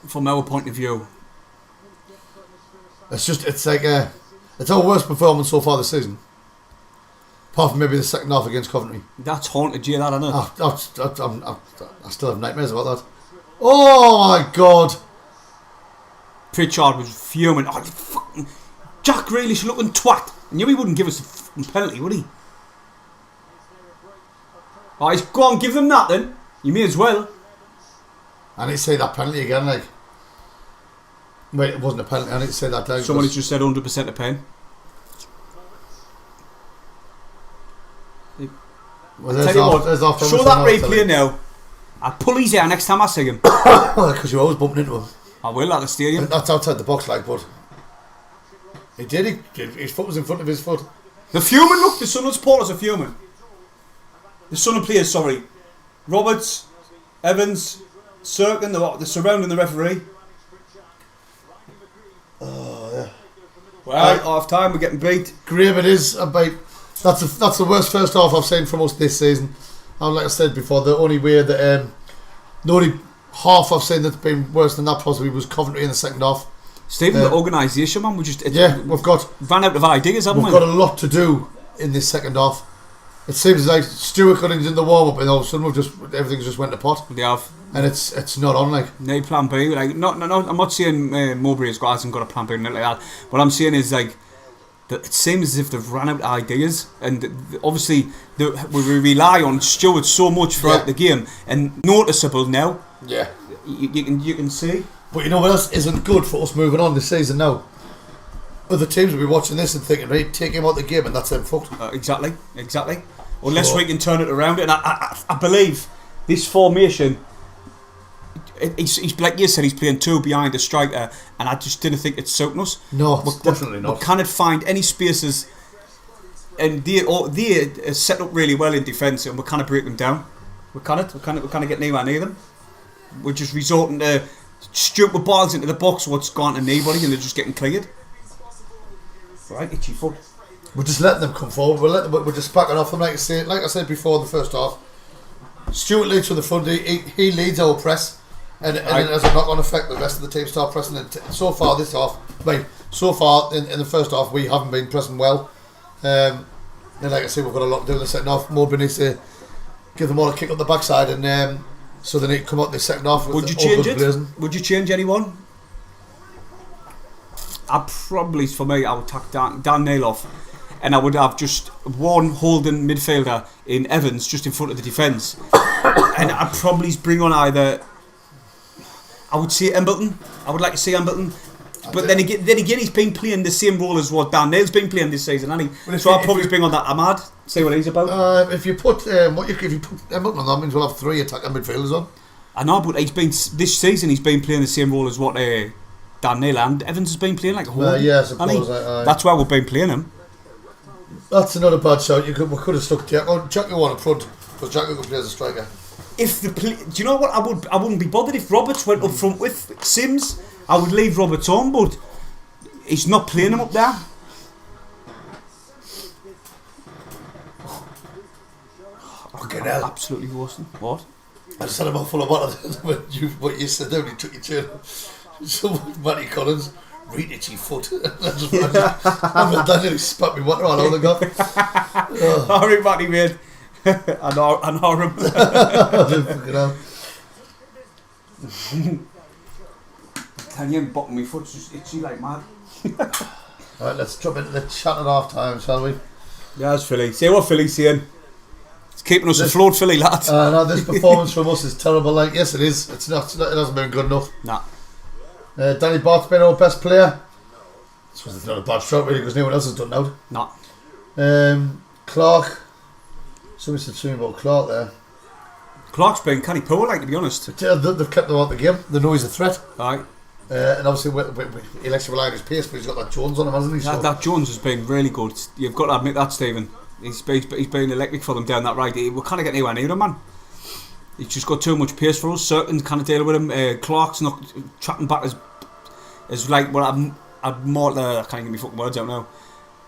From our point of view. It's like it's our worst performance so far this season. Apart from maybe the second half against Coventry. That's haunted you, that, isn't it? I still have nightmares about that. Oh my God! Pritchard was fuming. Oh, fucking Jack Grealish looking twat. I knew he wouldn't give us a fucking penalty, would he? Oh, he's go on, give them that then. You may as well. I need to say that penalty again, like. Wait, it wasn't a penalty. I need to say that down. Somebody just said 100% a pen. Well, tell you what, show that replay now. I'll pull his hair next time I see him. Because you're always bumping into him. I will at the stadium. That's outside the box, like, but he did. His foot was in front of his foot. The fuming, look, the Sunderland supporters are fuming. The Sunderland players, sorry. Roberts, Evans, Sirkin, they're surrounding the referee. Oh, yeah. Well, half time, we're getting beat. Graham, it is about. That's the worst first half I've seen from us this season. And like I said before, the only way that the only half I've seen that's been worse than that possibly was Coventry in the second half. Stephen, the organisation, man, we've ran out of ideas, haven't we? We've got a lot to do in this second half. It seems like Stuart Cunning's in the warm up, and all of a sudden everything's just went to pot. They have, and it's not on like. No plan B. Like, no. I'm not saying Mowbray hasn't got a plan B or anything like that. What I'm saying is like that it seems as if they've run out of ideas, and obviously we rely on Stuart so much throughout the game, and noticeable now. Yeah, you can see. But you know what else isn't good for us moving on this season now? Other teams will be watching this and thinking, right, take him out the game and that's them fucked. Exactly. Unless we can turn it around. And I believe this formation, he's like you said, he's playing two behind the striker, and I just didn't think it's suiting us. No, definitely not. We cannot find any spaces, and they are set up really well in defence, and we kind of break them down. We can't get anywhere near them. We're just resorting to stupid balls into the box, what's gone to anybody, and they're just getting cleared. Right, itchy foot. We're just letting them come forward. We're just backing off them, like I said before in the first half. Stuart leads from the front. He leads our press, and it has a knock-on effect. The rest of the team start pressing. And so far this half, so far in the first half, we haven't been pressing well. And like I said, we've got a lot to do in the second half. Mowbray needs to give them all a kick up the backside, and so they need to come out the second half. Would you change it? Blazing. Would you change anyone? I would tack Dan Neil off, and I would have just one holding midfielder in Evans just in front of the defence, and I'd probably bring on either. I would say Embleton. I would like to see Embleton, but then again, he's been playing the same role as what Dan Neil's been playing this season, hasn't he? Well, so I'd probably bring on that Ahmad. See what he's about. If you put Embleton on, that means we'll have 3 attacking midfielders on. I know, but this season he's been playing the same role as what Dan Neil and Evans has been playing like a whole. Yeah, I suppose. That's why we've been playing him. That's another bad shout. We could have stuck Jacques on up front, because Jacques could play as a striker. Do you know what? I wouldn't be bothered if Roberts went up front with Sims. I would leave Roberts on, but he's not playing him up there. Fucking hell! Absolutely roasting. What? I just had a mouthful of water what you said. Then you took your chair. So Matty Collins, read itchy foot. That nearly spat me water all over the gap. Alright, Matty, mate. I know him. Fucking hell. Can you bottom my foot's just itchy like mad. Alright, let's jump into the chat at half time, shall we? Yeah, it's Philly. See what Philly's saying. It's keeping us afloat, Philly, lad. No, this performance from us is terrible. Like, yes, it is. It's not. It hasn't been good enough. Nah. Danny Bart's been our best player. I suppose it's not a bad shot really, because no one else has done now. Nah. Clark. Somebody said something about Clark there. Clark's been canny poor, like, to be honest. They've kept him out of the game. They know he's a threat. Right. And obviously he likes to rely on his pace, but he's got that Jones on him, hasn't he? That Jones has been really good. You've got to admit that, Stephen. He's been electric for them down that right. We can't get anywhere near him, man. He's just got too much pace for us. Certain kind of deal with him. Clark's not tracking back as like what I'd more. I can't get my fucking words out now.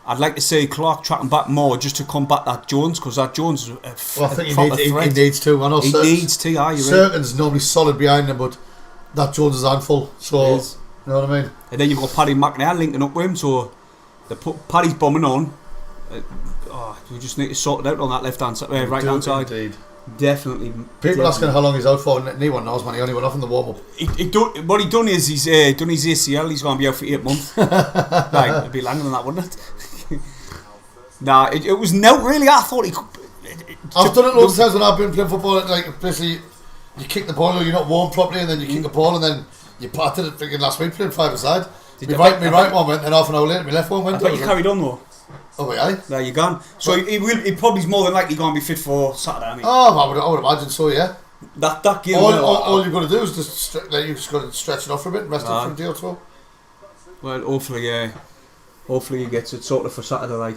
I'd like to see Clark tracking back more just to combat that Jones, because that Jones is I think he needs to. I know he needs to. Yeah, you're Certain's normally solid behind him, but that Jones is handful. So you know what I mean. And then you've got Paddy McNair linking up with him, so they put Paddy's bombing on. We just need to sort it out on that left hand side, right hand side. Indeed. Definitely. People asking how long he's out for, and no one knows, man. He only went off in the warm up. What he done is he's done his ACL. He's going to be out for 8 months. Right, it'd be longer than that, wouldn't it? Nah, it was no really. I thought he could. I've done it loads of times when I've been playing football. Like basically, you kick the ball, or you're not warm properly, and then you kick the ball, and then you patted it. Thinking last week playing 5-a-side. My right one went, and half an hour later, my left one went. I bet you carried on though. Oh yeah. There you gone. So he probably's more than likely going to be fit for Saturday. I mean. I would imagine so. Yeah. That game. All you've got to do is just you've just got to stretch it off for a bit and rest it for a day or two. Well, hopefully he gets it sorted for Saturday. Like.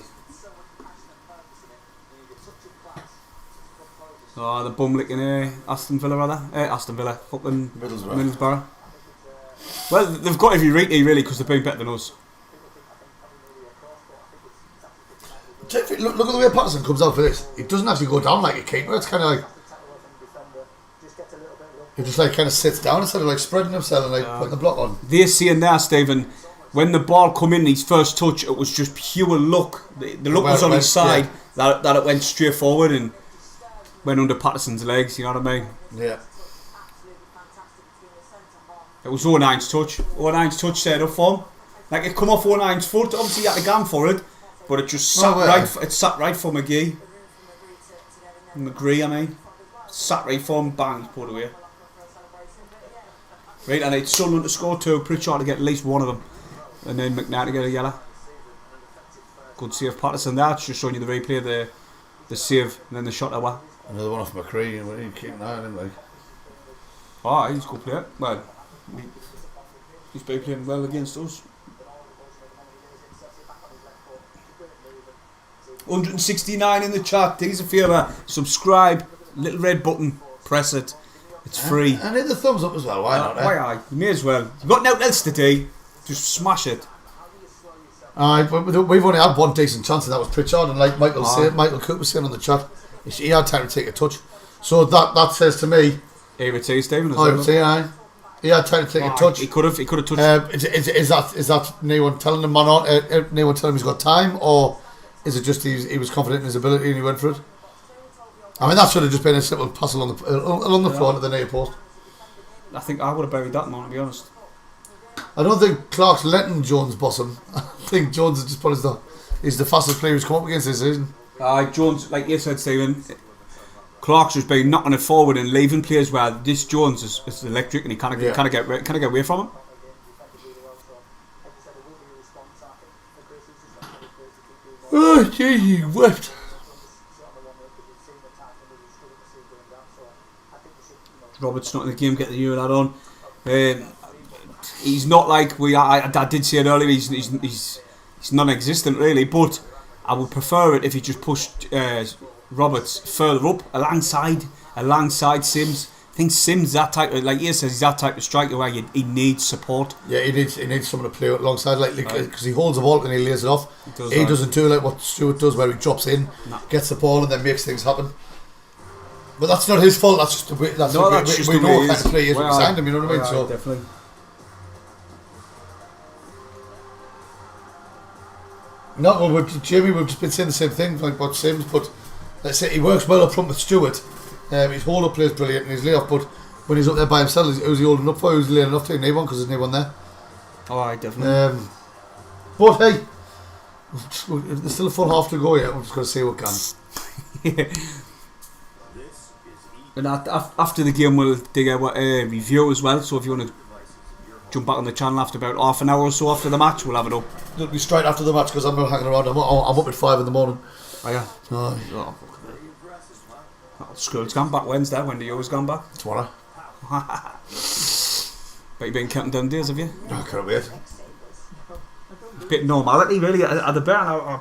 The bum licking Aston Villa, fucking Middlesbrough. Well, they've got every right really, because they've been better than us. Look at the way Patterson comes out for this. It doesn't actually go down like a keeper. It's kind of like He just like kind of sits down instead of like spreading himself and like putting the block on. They're saying there, Stephen, when the ball come in his first touch, it was just pure luck. The luck was on his side, that it went straight forward and went under Patterson's legs, you know what I mean? Yeah. It was 09's touch. 09's touch set up for him. Like it come off 09's foot. Obviously he had to go for it, but it just sat it sat right for McGree, I mean. Sat right for him, bang, he's put away. Right, and it's Sunderland to score 2, Pritchard to get at least one of them. And then McNair to get a yellow. Good save Patterson there, it's just showing you the replay of the save and then the shot away. Another one off McCree, and he keeping an eye on him like. Oh, he's a good player. Well, he's been playing well against us. 169 in the chat. Do us a favour, subscribe, little red button, press it. It's free. And hit the thumbs up as well. Why not? Why? You may as well. You've got nothing else to do. Just smash it. We've only had one decent chance, and that was Pritchard. And like Michael Cook was saying on the chat, he had time to take a touch. So that says to me. He would say, Stephen. I would say, aye. He had time to take a touch. He could have touched. Is that anyone telling him anyone telling him he's got time, or is it just he was confident in his ability and he went for it? I mean, that should have just been a simple pass along the floor to the near post. I think I would have buried that man, to be honest. I don't think Clark's letting Jones boss him. I think Jones has just put he's the fastest player who's come up against this season. Jones, like you said, Stephen, Clark's just been knocking it forward and leaving players where this Jones is electric and he can't get away from him. Oh, gee, he whipped. Robert's not in the game, get the new lad on. He's not like I did say it earlier, he's non-existent really, but I would prefer it if he just pushed Roberts further up alongside Sims. I think Sims that type of, like he says, he's that type of striker where he needs support. Yeah, he needs someone to play alongside, like because he holds the ball and he lays it off. He doesn't do like what Stewart does, where he drops in, gets the ball and then makes things happen. But that's not his fault. That's just the way. We know what kind of play he is. We signed him. You know what I mean? So definitely. No, well, Jamie, we've just been saying the same thing like about Sims, but let's say he works well up front with Stewart. His hold up play is brilliant and his layoff, but when he's up there by himself, who's he holding up for? Who's he laying enough to? Anyone, because there's no one there. Oh, definitely. But hey, there's still a full half to go yet. I'm just going to see what can. And after the game, we'll dig out a review as well. So if you want to jump back on the channel after about half an hour or so after the match, we'll have it up. It'll be straight after the match because I'm not hanging around. I'm up at 5 in the morning. Oh yeah. Oh, school's gone back Wednesday. When do you always gone back? Tomorrow. But you've been counting down days, have you? I can't wait. It's a bit of normality, really. At the bar, I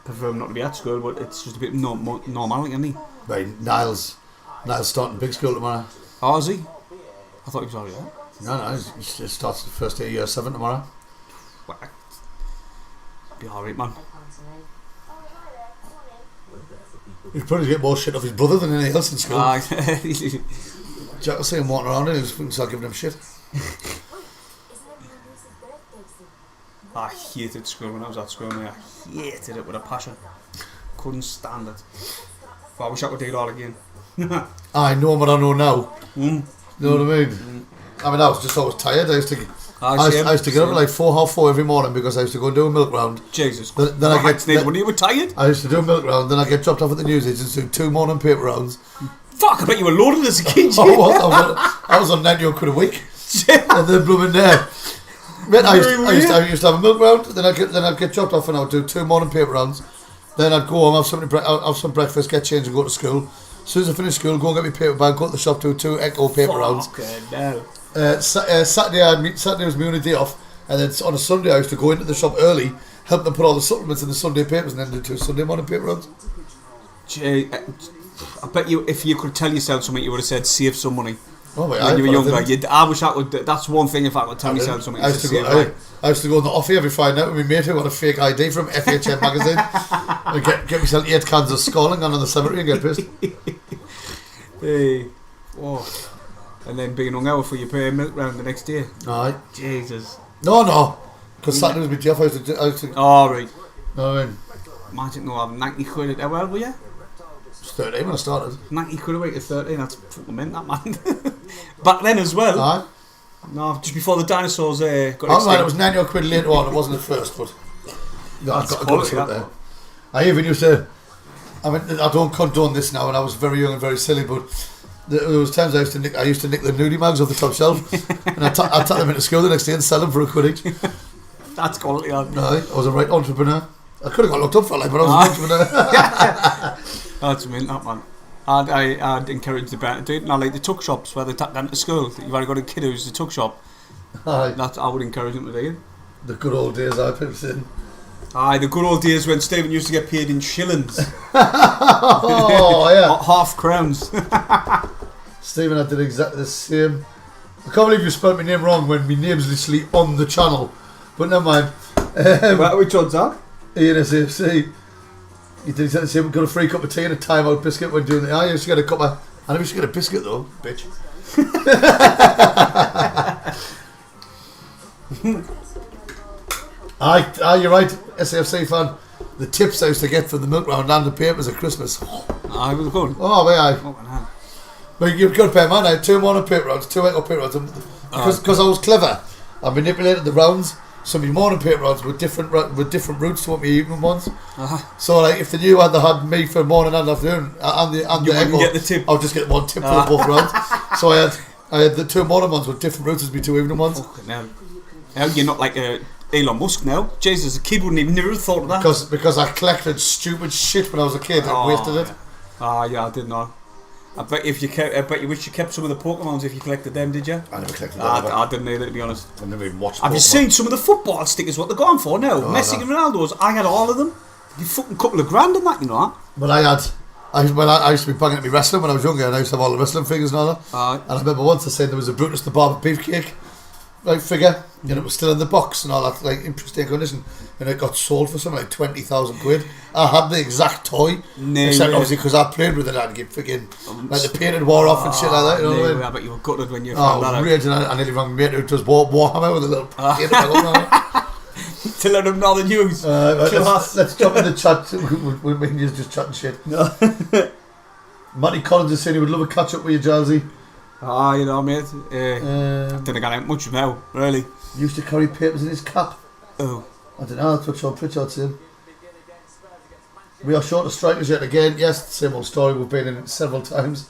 prefer him not to be at school, but it's just a bit normality, isn't he? Right, Niles starting big school tomorrow. Oh, is he? I thought he was already there. No, he starts the first day of year 7 tomorrow. Well, be alright, man. He'd probably get more shit off his brother than anything else in school. Jack will see him walking around and he'll start giving him shit. I hated school when I was at school, mate. I hated it with a passion. Couldn't stand it. But I wish I could do it all again. I know what I know now. You know what I mean? I mean, I was just always tired. I used to get up at like 4:30 every morning because I used to go and do a milk round. Jesus. Then when you were tired? I used to do a milk round, then I get dropped off at the newsagents and do 2 morning paper rounds. Fuck, I bet you were loaded as a kid. I was on £90 a week. And then blooming there. I used to have a milk round, then I'd get dropped off and I would do 2 morning paper rounds. Then I'd go home, have some breakfast, get changed and go to school. As soon as I finish school, go and get my paper bag, go to the shop, do 2 Echo paper rounds. Saturday was my only day off, and then on a Sunday I used to go into the shop early, help them put all the supplements in the Sunday papers, and then do 2 Sunday morning paper rounds. I bet you, if you could tell yourself something, you would have said save some money. Oh, mate, when you were younger, I wish I could. That's one thing. If I could tell myself something, I used to go on the offie every Friday night with my mate who had a fake ID from FHM magazine, and get myself 8 cans of Scalding on the cemetery and get pissed. Hey, and then being hung out for your pay milk round the next day. Aye. Jesus. No. Because Saturday was with Geoff. I used to Oh, right. No, I mean. Imagine having 90 quid at well, were you? I was 13 when I started. 90 quid a week at 13, that's fucking mint, that man. Back then as well. Aye. No, just before the dinosaurs got extinct. Oh, right, it was 90 quid later on. It wasn't at first, but no, I've got to go to it there. I even used to. I mean, I don't condone this now, and I was very young and very silly, but there was times I used to nick the nudie mags off the top shelf, and I'd take them into school the next day and sell them for a quid each. That's quality, aren't you? No, I was a right entrepreneur. I could have got locked up for it, but I was an entrepreneur. That's mint, that man. I'd encourage the parent to do it. Now, like the tuck shops where they take them to school, you've already got a kid who's a tuck shop. Aye. I would encourage them to do it. The good old days, I put in. Aye, the good old days when Stephen used to get paid in shillings. Oh, yeah. Half crowns. Stephen, I did exactly the same. I can't believe you spelled my name wrong when my name's literally on the channel. But never mind. Which one's that? Ian SAFC. You did exactly the same. Got a free cup of tea and a time-out biscuit when doing the... I used to get a cup of... I never used to get a biscuit though, bitch. Aye, you're right, SAFC fan. The tips I used to get from the milk round and the papers at Christmas. I was good. Oh, aye. But you've got to pay, man. I had 2 morning paper rounds, 2 8 paper rounds. Because I was clever. I manipulated the rounds. So my morning paper rounds were different routes to what my evening ones. So like if they knew they had me for morning and afternoon and the wouldn't get the tip. I would just get 1 tip for both rounds. So I had the 2 morning ones with different routes as my 2 evening ones. Now you're not like Elon Musk now. Jesus, a kid wouldn't even never thought of that. Because I collected stupid shit when I was a kid and wasted it. Yeah, I did not. I bet you wish you kept some of the Pokemons if you collected them, did you? I never collected them. I didn't either, to be honest. I never even watched. Have you seen some of the football stickers? What they're going for now? Messi and Ronaldo's. I had all of them. You fucking couple of grand in that, you know. But I used to be banging at me wrestling when I was younger, and I used to have all the wrestling figures and all that. And I remember once I said there was a Brutus the Barber beefcake figure, and it was still in the box and all that, like in pristine condition, and it got sold for something like 20,000 quid. I had the exact toy, except obviously because I played with it, I'd get freaking like the painted wore off and shit like that. You know what I mean? I bet you were gutted when you found that out. Raging, I nearly rang my mate who does Warhammer with a little to let them know the news. Let's jump in the chat. We can just chatting shit. Matty Collins is saying he would love a catch up with you, Jalsy. You know, mate. Didn't get out much now, really. He used to carry papers in his cap. Oh. I don't know, that's what Sean Pritchard said. We are short of strikers yet again. Yes, same old story, we've been in it several times.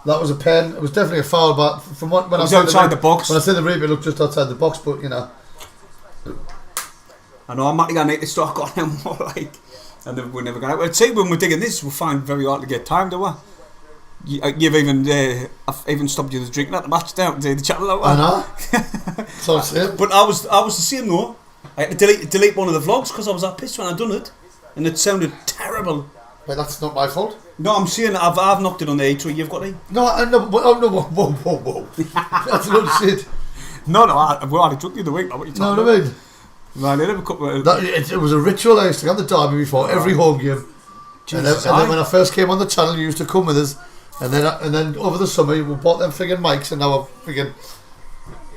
That was a pen. It was definitely a foul, but from when I said outside the box. When I said the replay looked just outside the box, but you know. I know, I'm not going to need to start going out more like. And then we're never going to. I'd say when we're digging this, we'll find very hard to get time, don't we? You've I've even stopped you drinking at the match down to the channel out. I know. So it's it. But I was the same though. I had to delete one of the vlogs because I was that pissed when I done it, and it sounded terrible. But that's not my fault. No, I'm saying I've knocked it on the A3. You've got it. No, whoa. That's not shit. No, I've already drunk the other week. What are you talking about? I mean? Man, a couple of... it was a ritual I used to have the derby before every home game. Jesus, and then when I first came on the channel, you used to come with us. And then over the summer, we bought them friggin' mics, and now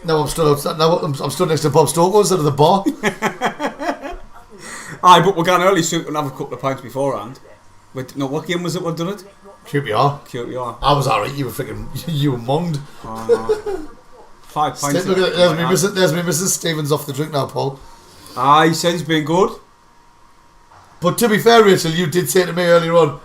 I'm stood outside. Now I'm stood next to Bob Stokoe instead of the bar. Aye, but we're going early soon and have a couple of pints beforehand. No, what game was it? What done it? QPR. I was alright. You were monged. Oh, no. 5 pints. Look at that. There's me, Mrs. Stevens off the drink now, Paul. He said he's been good. But to be fair, Rachel, you did say to me earlier on,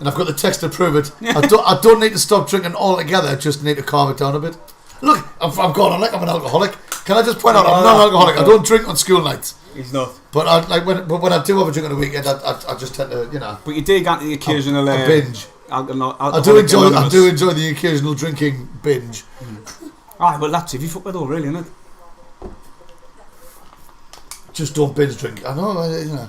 and I've got the text to prove it. I don't need to stop drinking altogether. I just need to calm it down a bit. Look, I'm going on like I'm an alcoholic. Can I just point out I'm not an alcoholic? I don't drink on school nights. He's not. But when I do have a drink on the weekend, I just tend to, you know. But you do get the occasional binge. I do enjoy the occasional drinking binge. Aye, well that's if you fuck with all, really, isn't it? Just don't binge drink. I know, you know.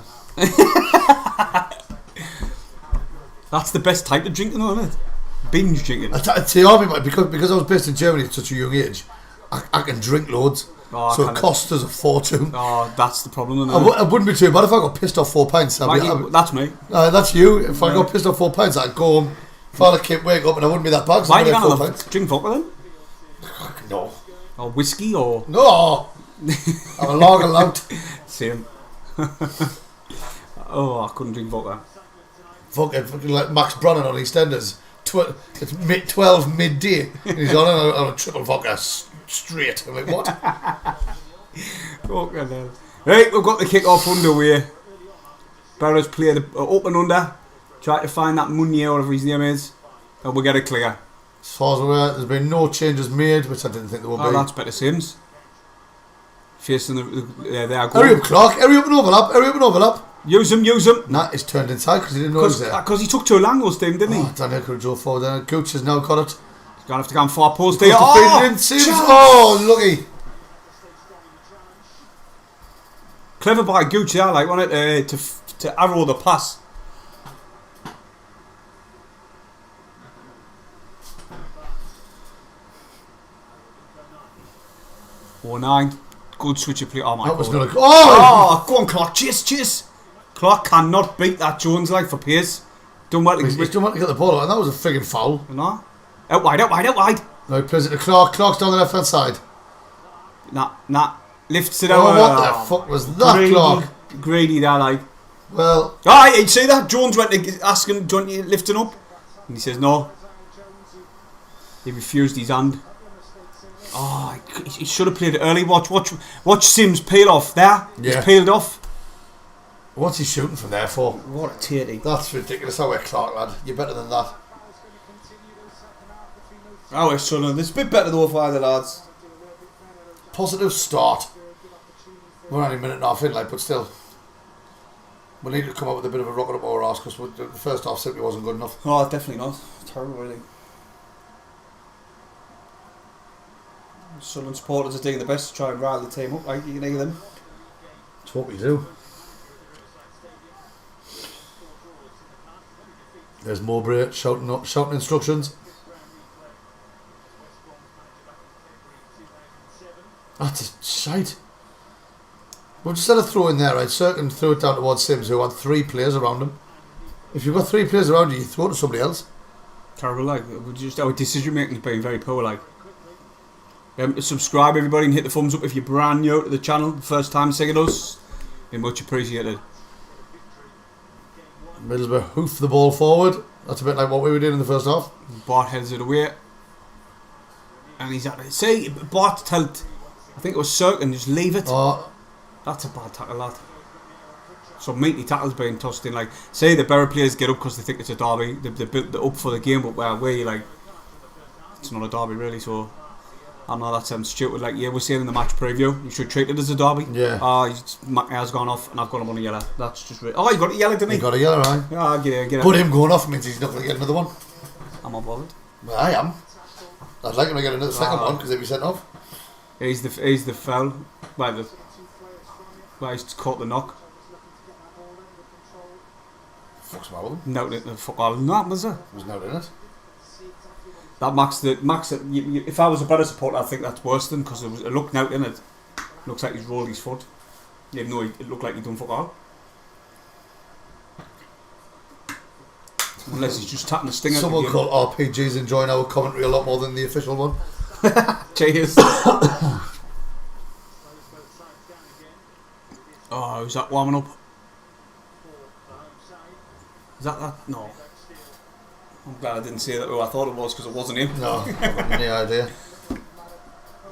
That's the best type of drinking, though, isn't it? Binge drinking. Because I was based in Germany at such a young age, I can drink loads. So it costs us a fortune. Oh, that's the problem, isn't it? It wouldn't be too bad if I got pissed off 4 pints. That's me. That's you. If I got pissed off 4 pints, I'd go home, fall a kid, wake up, and I wouldn't be that bad. Why are you going to drink vodka then? No. Or whiskey, or... No! I'm a lager lout. Same. Oh, I couldn't drink vodka. Fucking like Max Brennan on EastEnders. It's 12 midday. And he's on a triple vodka straight. I'm like, what? Fucking hell. Right, we've got the kick-off underway. Barrow's play the open under. Try to find that Munier, whatever his name is. And we'll get it clear. As far as we're aware, there's been no changes made, which I didn't think there would be. Oh, that's better Sims. Facing the there. Hurry up, Clark. Hurry up and overlap. Use him. Nah, he's turned inside because he didn't know he was there. Because he took too long those time, didn't he? Oh, Daniel could have drove forward there. Gooch has now got it. He's going to have to go on far post there. Lucky. Clever by Gooch there, like, wanted to arrow the pass. Oh, 9. Good switch of play. Oh my god. Go on, Clark. Chase. Clark cannot beat that Jones like for pace. He's done well to get the ball out, and that was a friggin' foul. No. Out wide. No, he plays it to Clark. Clark's down the left hand side. Nah. Lifts it out. Oh, what the fuck was that, Clark? Greedy there, like. Well. You'd see that? Jones went to ask him, do you want you lifting up? And he says no. He refused his hand. Oh, he should have played it early. Watch Sims peel off there. Yeah. He's peeled off. What's he shooting from there for? What a titty. That's ridiculous. How we're Clark, lad. You're better than that. Oh, it's Sunderland. It's a bit better though for the lads. Positive start. We're only a minute and a half in, like, but still. We need to come up with a bit of a rocket up our arse because the first half simply wasn't good enough. Oh, definitely not. Terrible, really. Sunderland supporters are doing the best to try and rile the team up. Like, you can hear them. That's what we do. There's Mowbray shouting instructions. That's a shite. We'll just let a throw in there, right? Cirkin threw it down towards Sims, who had 3 players around him. If you've got 3 players around you, you throw it to somebody else. Terrible, like. Our decision making is being very poor, like. Subscribe, everybody, and hit the thumbs up if you're brand new to the channel. First time seeing us. Be much appreciated. Middlesbrough hoof the ball forward. That's a bit like what we were doing in the first half. Bart heads it away. And he's at it. See, Bart told, I think it was Cirkin, just leave it. Oh. That's a bad tackle, lad. Some meaty tackles being tossed in. Like, say the Boro players get up because they think it's a derby. They're built up for the game, but where you like, it's not a derby really. So I know that sounds stupid. Like, yeah, we're saying in the match preview, you should treat it as a derby. Yeah. McNair's gone off, and I've got him on a yellow. That's just really. Oh, he got a yellow, didn't he? He got a yellow, right? Yeah, get it. But him going off means he's not going to get another one. I'm not bothered. Well, I am. I'd like him to get another second one because he'd be sent off. He's the foul. Well, he's caught the knock. Fuck's wrong with him? No, the fuck all in that, was there? There's no in it. That Max. If I was a better supporter, I think that's worse than because it looked out in it. Looks like he's rolled his foot. Even though it looked like he done fuck all. Unless he's just tapping the stinger. Someone called RPGs enjoying our commentary a lot more than the official one. Cheers. Oh, is that warming up? Is that? No. I'm glad I didn't say that who I thought it was because it wasn't him. No, I haven't any idea.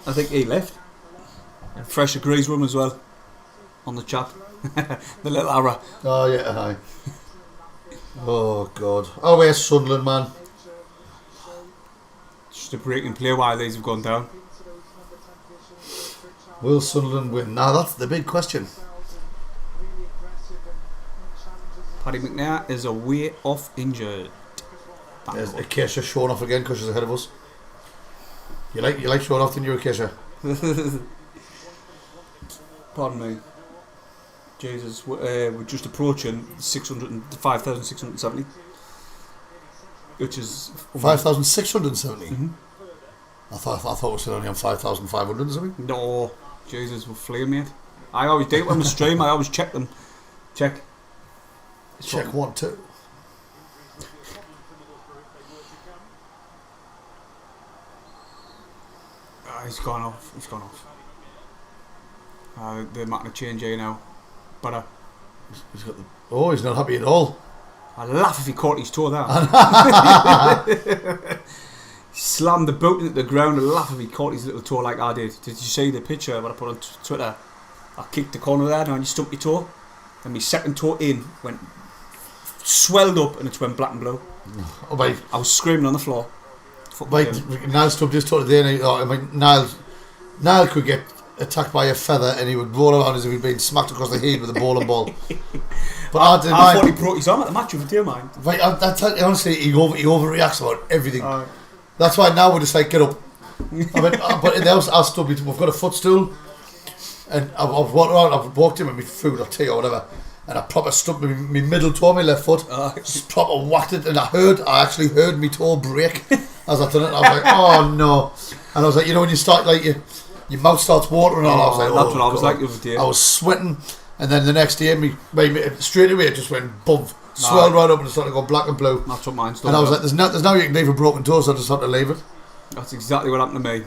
I think he left. Fresh agrees with him as well. On the chat. The little arrow. Oh, yeah, hi. Oh, God. Oh, where's Sunderland, man? Just a breaking play while these have gone down. Will Sunderland win? Now, that's the big question. Paddy McNair is away off injured. There's Acacia showing off again because she's ahead of us. You like showing off, didn't you, Acacia? Pardon me. Jesus, we're just approaching 5,670, which is 5,670. Mm-hmm. I thought we were still only on 5,500 or something. No, Jesus, we're flame, mate. I always do on the stream. I always check them. Check 1, 2. He's gone off. He's gone off. They're making a change here now. But he's not happy at all. I'd laugh if he caught his toe there. Slammed the boot into the ground. I'd laugh if he caught his little toe like I did. Did you see the picture that I put on Twitter? I kicked the corner there and you stumped your toe. And my second toe went swelled up and it went black and blue. Oh, mate. I was screaming on the floor. Mate, Niall stumped his toe today and Niall could get attacked by a feather and he would roll around as if he'd been smacked across the head with a bowling ball. But I thought he broke his arm at the match, if you do mind. Right, honestly, he overreacts about everything. That's why now we're just like, get up. I mean, but in the house, I'll still be. We've got a footstool, and I've walked around. I've walked in with my food or tea or whatever, and I proper stuck my middle toe, my left foot, just proper whacked it, and I actually heard my toe break as I done it. And I was like, oh no! And I was like, when you start like your mouth starts watering, and I was like, that's what I was like the other day. I was sweating, and then the next day, straight away it just went bump. Swelled right up and it started to go black and blue. That's what mine's done. And I was like, there's no you can leave a broken toe, so I just had to leave it. That's exactly what happened to me.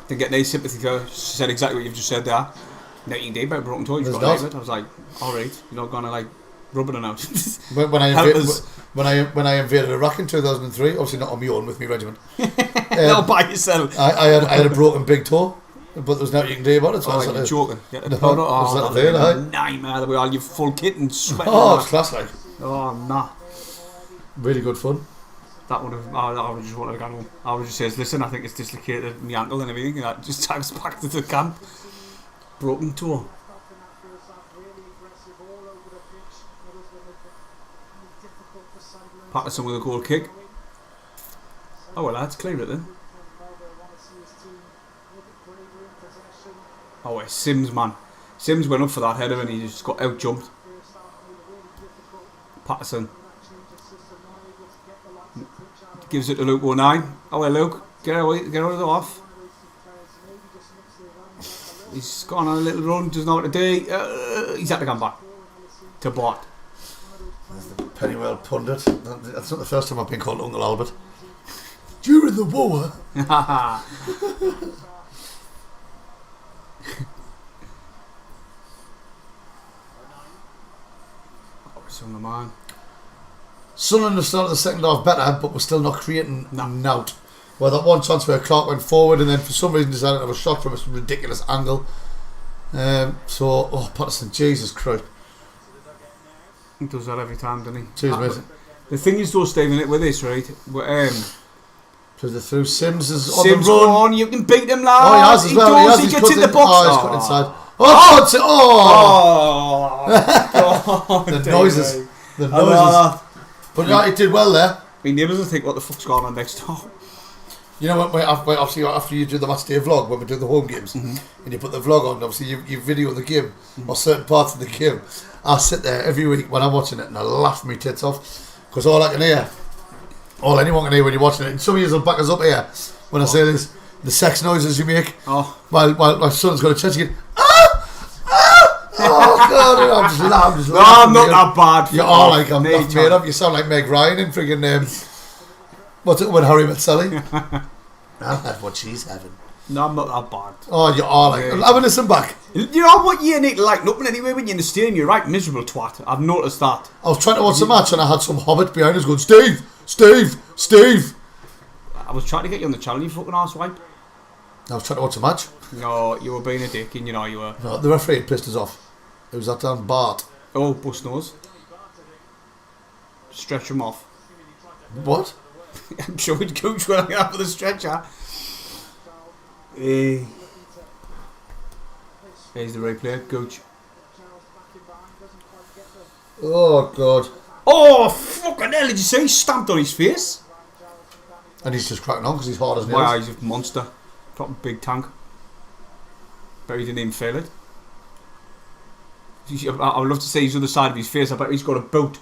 Didn't get any sympathy for her. She said exactly what you've just said there. No, you can do about a broken toe, you've got to leave it. I was like, alright, you're not going to like rub it out. when I invaded Iraq in 2003, obviously not on my own with my regiment. Not by yourself. I had a broken big toe. But there's nothing you can do about it. So you're joking. That was nightmare. The way all your full kit and sweating. Oh, it's class like. Oh, nah. Really good fun. That would have. I would just want to go home. I would just say, listen, I think it's dislocated my ankle and everything. And that just takes back to the camp. Broken toe. Patterson with a goal kick. Oh well, that's clear it then. Oh, it's Sims, man. Sims went up for that header and he just got out jumped. Patterson gives it to Luke 09. Oh, well, Luke, get out of the off. He's gone on a little run, doesn't know what to do. He's had to come back to Bart. There's the Pennywell pundit. That's not the first time I've been called Uncle Albert. During the war. Man. Sunderland have started the second half better, but we're still not creating nout. Well, that one chance where Clark went forward and then for some reason decided to have a shot from a ridiculous angle. Patterson, Jesus Christ. He does that every time, doesn't he? Cheers, mate. The thing is, though, Stephen, with this, right? Because the through Sims is on the run. You can beat him, lad. Oh, he has as well. He gets in the box. Oh, he's got inside. The noises. But yeah, it did well there. My neighbours will think, what the fuck's going on next door? You know, obviously after you do the match day vlog, when we do the home games, and you put the vlog on, obviously you video the game, or certain parts of the game, I sit there every week when I'm watching it and I laugh my tits off, because all anyone can hear when you're watching it, and some of you will back us up here when I say this, the sex noises you make, while my son's got a chest again. Oh God! I'm just laughing. No, I'm not that bad. You're all like I'm not made up. You sound like Meg Ryan in friggin' what's it when Harry met Sally? I'll have what she's having. No, I'm not that bad. Oh, you are like. Have a listen back. You know what? You need to lighten up, and anyway, when you're in the stadium, you're right miserable twat. I've noticed that. I was trying to watch the match, and I had some hobbit behind us going, Steve. I was trying to get you on the channel, you fucking arsewipe. I was trying to watch the match. No, you were being a dick, and you know you were. No, the referee had pissed us off. It was that damn Bart. Oh, bust nose. Stretch him off. What? I'm sure we'd coach when I get out for the stretcher. Here's the replay, coach. Oh God. Oh fucking hell! Did you see? He stamped on his face. And he's just cracking on because he's hard as nails. Wow, he's a monster. Proper big tank. But he didn't even feel it. I would love to see his other side of his face. I bet he's got a boot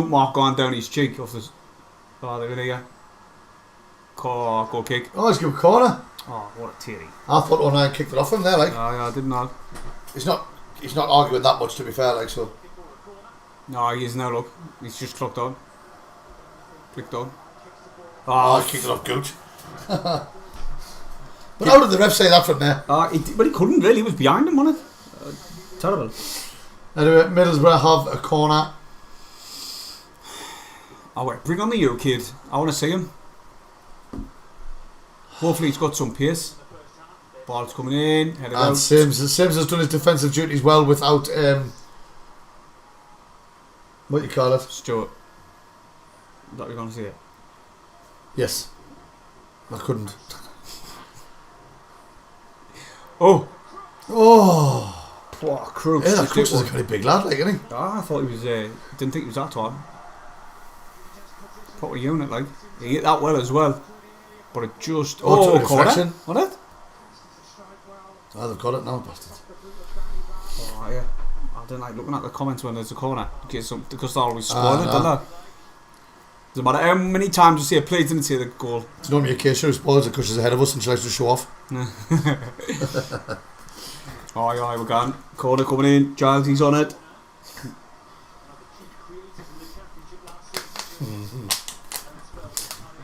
mark going down his cheek off this. Oh, there we go. Goal kick. Oh, he's given a corner. Oh, what a teary. I thought O'Neill kicked it off him there, like. Oh, yeah, I didn't know. He's not arguing that much, to be fair, like, so. No, he is now, look. He's just clicked on. Oh, he kicked it off, Gooch. But how did the ref say that from there? But he couldn't really. He was behind him, wasn't it? Terrible. Anyway, Middlesbrough have a corner. Oh wait, bring on the U kid. I want to see him. Hopefully he's got some pace. Ball's coming in. Headed out. Sims has done his defensive duties well without what do you call it? Stuart. Is that what you're going to see it? Yes. I couldn't. Oh. What Crooks. Yeah, that Crooks is a pretty big lad, like, isn't he? I thought he was. Didn't think he was that tall. Proper unit, like. He hit that well as well. But it just. Corner. Wasn't it? Oh, they've got it now, bastards. Oh, yeah. I don't like looking at the comments when there's a corner. Because they're always spoiled, don't they? Doesn't matter how many times you see a play, didn't see the goal. It's normally a case who spoils it because she's ahead of us and she likes to show off. Aye, we're gone. Corner coming in. Giles, he's on it.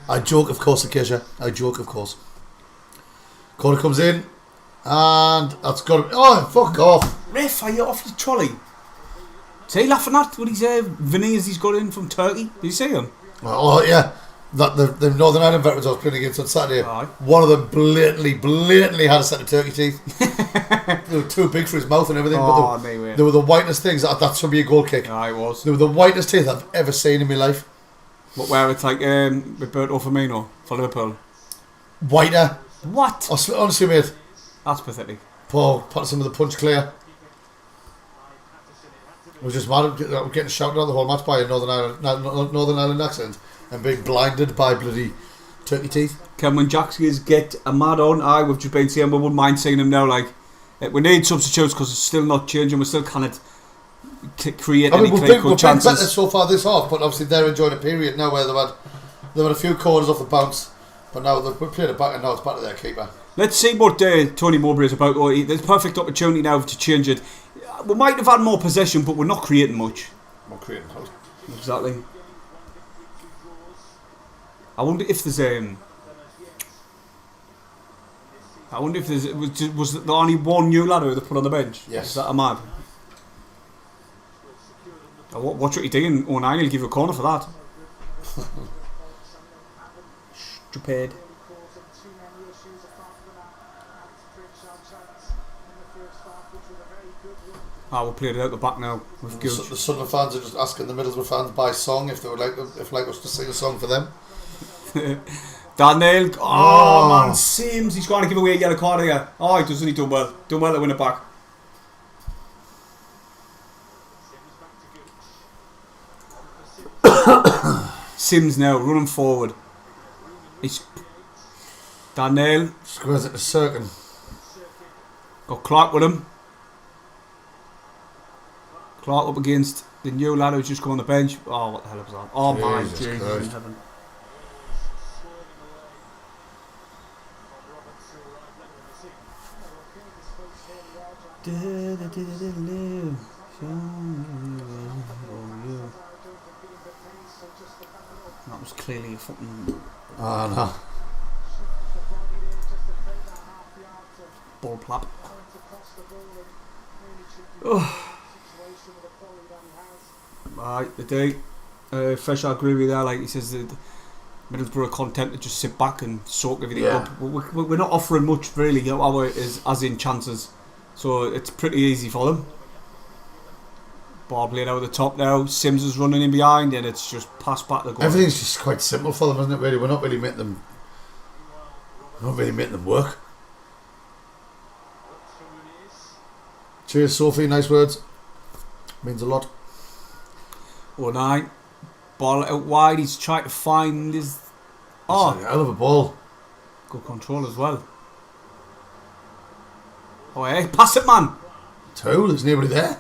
I joke, of course, Acacia. I joke, of course. Corner comes in. And that's got him. Oh, fuck off. Ref, are you off your trolley? Is he laughing at what he's veneers he's got in from Turkey? Did you see him? Oh, yeah. That the Northern Ireland veterans I was playing against on Saturday. Aye. One of them blatantly had a set of turkey teeth. They were too big for his mouth and everything. Oh, but they were the whitest things. That should be a goal kick. Aye, it was. They were the whitest teeth I've ever seen in my life. What, where it's like Roberto Firmino for Liverpool? Whiter. What? Honestly, mate. That's pathetic. Paul, put some of the punch clear. I was just mad at getting shouted at the whole match by a Northern Ireland accent and being blinded by bloody turkey teeth. Can when Jacques get a mad on, we've just been saying we wouldn't mind seeing him now. Like we need substitutes because it's still not changing. We still can't create any clinical chances. We've been better so far this half, but obviously they're enjoying a period now where they've had a few corners off the bounce, but now they've played it back and now it's back to their keeper. Let's see what Tony Mowbray is about. There's a perfect opportunity now to change it. We might have had more possession, but we're not creating much. Exactly. I wonder if there's was there only one new lad who they put on the bench? Yes. Is that a mad? Watch what you're doing. O'Neill will give you a corner for that. Stupid. We'll play it out the back now with Gooch. The Sunderland fans are just asking the Middlesbrough fans by song if they would like us to sing a song for them. Daniel, man, Sims, he's going to give away a yellow card here. Oh, he doesn't. He done well to win it back. Sims now running forward. He's Daniel squares it to Cirkin. Got Clark with him. Clark up against the new lad who's just come on the bench. Oh, what the hell was that? Oh my Jesus in heaven. That was clearly a fucking no. ball plap. Oh. Right, the day. Fresh, I agree with you there. Like he says, the Middlesbrough are content to just sit back and soak everything up. We're not offering much really, as in chances. So it's pretty easy for them. Ball played out of the top now. Sims is running in behind, and it's just pass back the goal. Everything's just quite simple for them, isn't it? Really, we're not really making them work. Cheers, Sophie. Nice words. Means a lot. 09. Ball out wide. He's trying to find his. Oh, a hell of a ball. Good control as well. Oh, hey, pass it, man. There's nobody there.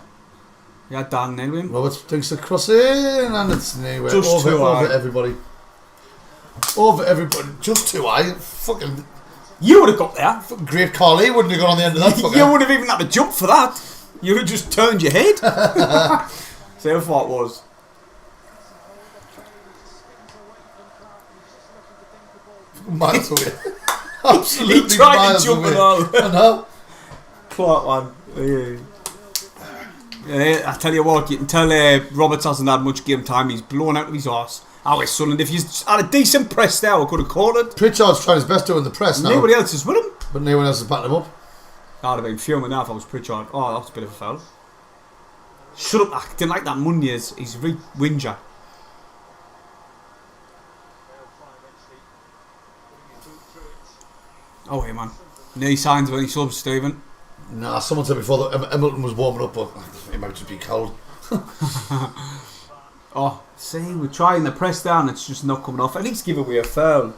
Yeah, Dan Nelwyn. Roberts thinks to cross in, and it's nowhere. Just over everybody. Over everybody. Just too high. Fucking. You would have got there. Fucking great Carly wouldn't have got on the end of that. You wouldn't have even had to jump for that. You would have just turned your head. So how far it was. Miles away. Absolutely. He tried to jump and all. I know. Clark, man. I tell you what, you can tell Roberts hasn't had much game time. He's blown out of his arse. It's Sunderland. If he's had a decent press there, we could have caught it. Pritchard's trying his best doing the press now. Nobody else is with him. But no one else is backing him up. I'd have been fuming now if I was Pritchard. Oh, that's a bit of a foul. Shut up, I didn't like that Muniz. He's a whinger. Oh, hey, man. Any signs of any subs, Stephen? Nah, someone said before that Hamilton was warming up, but he might just be cold. Oh, see, we're trying the press down, it's just not coming off. At least give away a foul.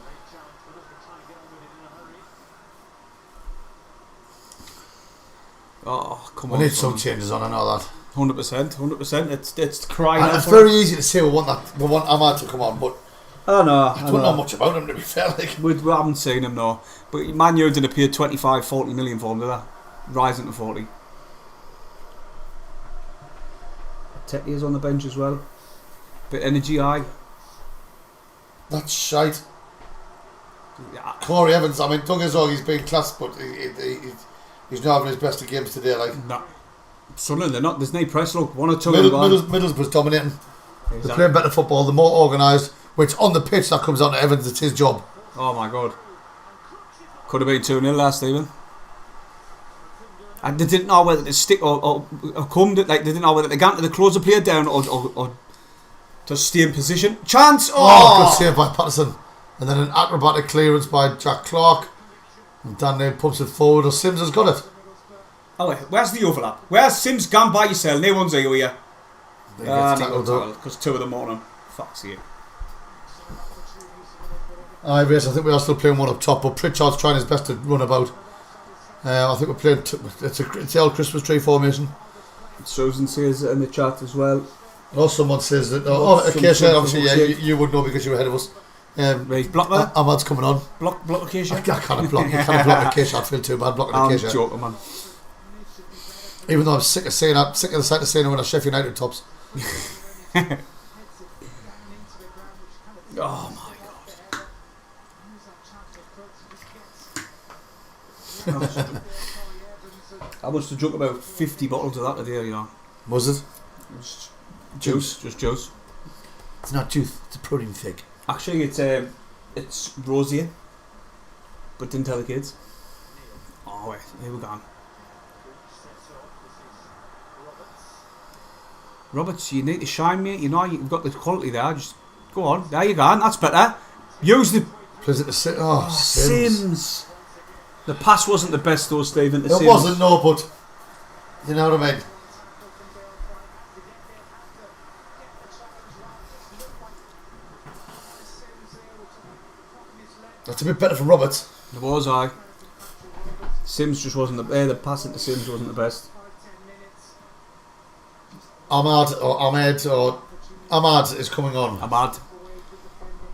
Oh, come on. We need some changes on, I know that. 100%. It's crying out. It's very easy to say we want Ahmad to come on, but I don't know much about him, to be fair. Like. We haven't seen him, no. But Man U didn't appear 25-40 million for him, did they? Rising to 40. Tetty's on the bench as well. Bit energy high. That's shite. Yeah. Corey Evans, I mean, don't get us wrong, he's been class, but he's not having his best of games today. Like. No. Sunderland, they're not. There's no press. Look, 1 or 2. Middlesbrough's dominating. Exactly. They're playing better football. They're more organised. Which on the pitch that comes on to Evans. It's his job. Oh my God. Could have been 2-0 last, Stephen. And they didn't know whether to stick or come. Like they didn't know whether to go to the closer player down or to stay in position. Chance. Oh, good save by Patterson. And then an acrobatic clearance by Jack Clark. And Dan Neil pumps it forward. Or Sims has got it. Oh wait, where's the overlap? Where's Sims gone by yourself? No one's here. Because 2 of them on him. Fuck's sake. I think we are still playing one up top, but Pritchard's trying his best to run about. I think we're playing. It's the old Christmas tree formation. Susan says it in the chat as well. Oh, someone says that. Acacia, obviously, yeah, you would know because you were ahead of us. Right, block there. Ahmad's coming on. Block Acacia. I can't block. You can't block Acacia. I feel too bad blocking Acacia. I'm joking, man. Even though I'm sick of saying that, sick of the sight of saying it when I Sheffield United tops. Oh my God. I must have drunk about 50 bottles of that today, you know. Was it? Juice, just juice. It's not juice, it's a protein fig. Actually, it's rosé, but didn't tell the kids. Oh wait, here we go. Roberts, you need to shine, mate. You know you've got the quality there. Just go on. There you go. That's better. Use the. Sims. The pass wasn't the best though, Stephen. It wasn't, no, but you know what I mean. That's a bit better for Roberts. It was, Sims just wasn't the passing to Sims wasn't the best. Ahmad is coming on. Ahmad.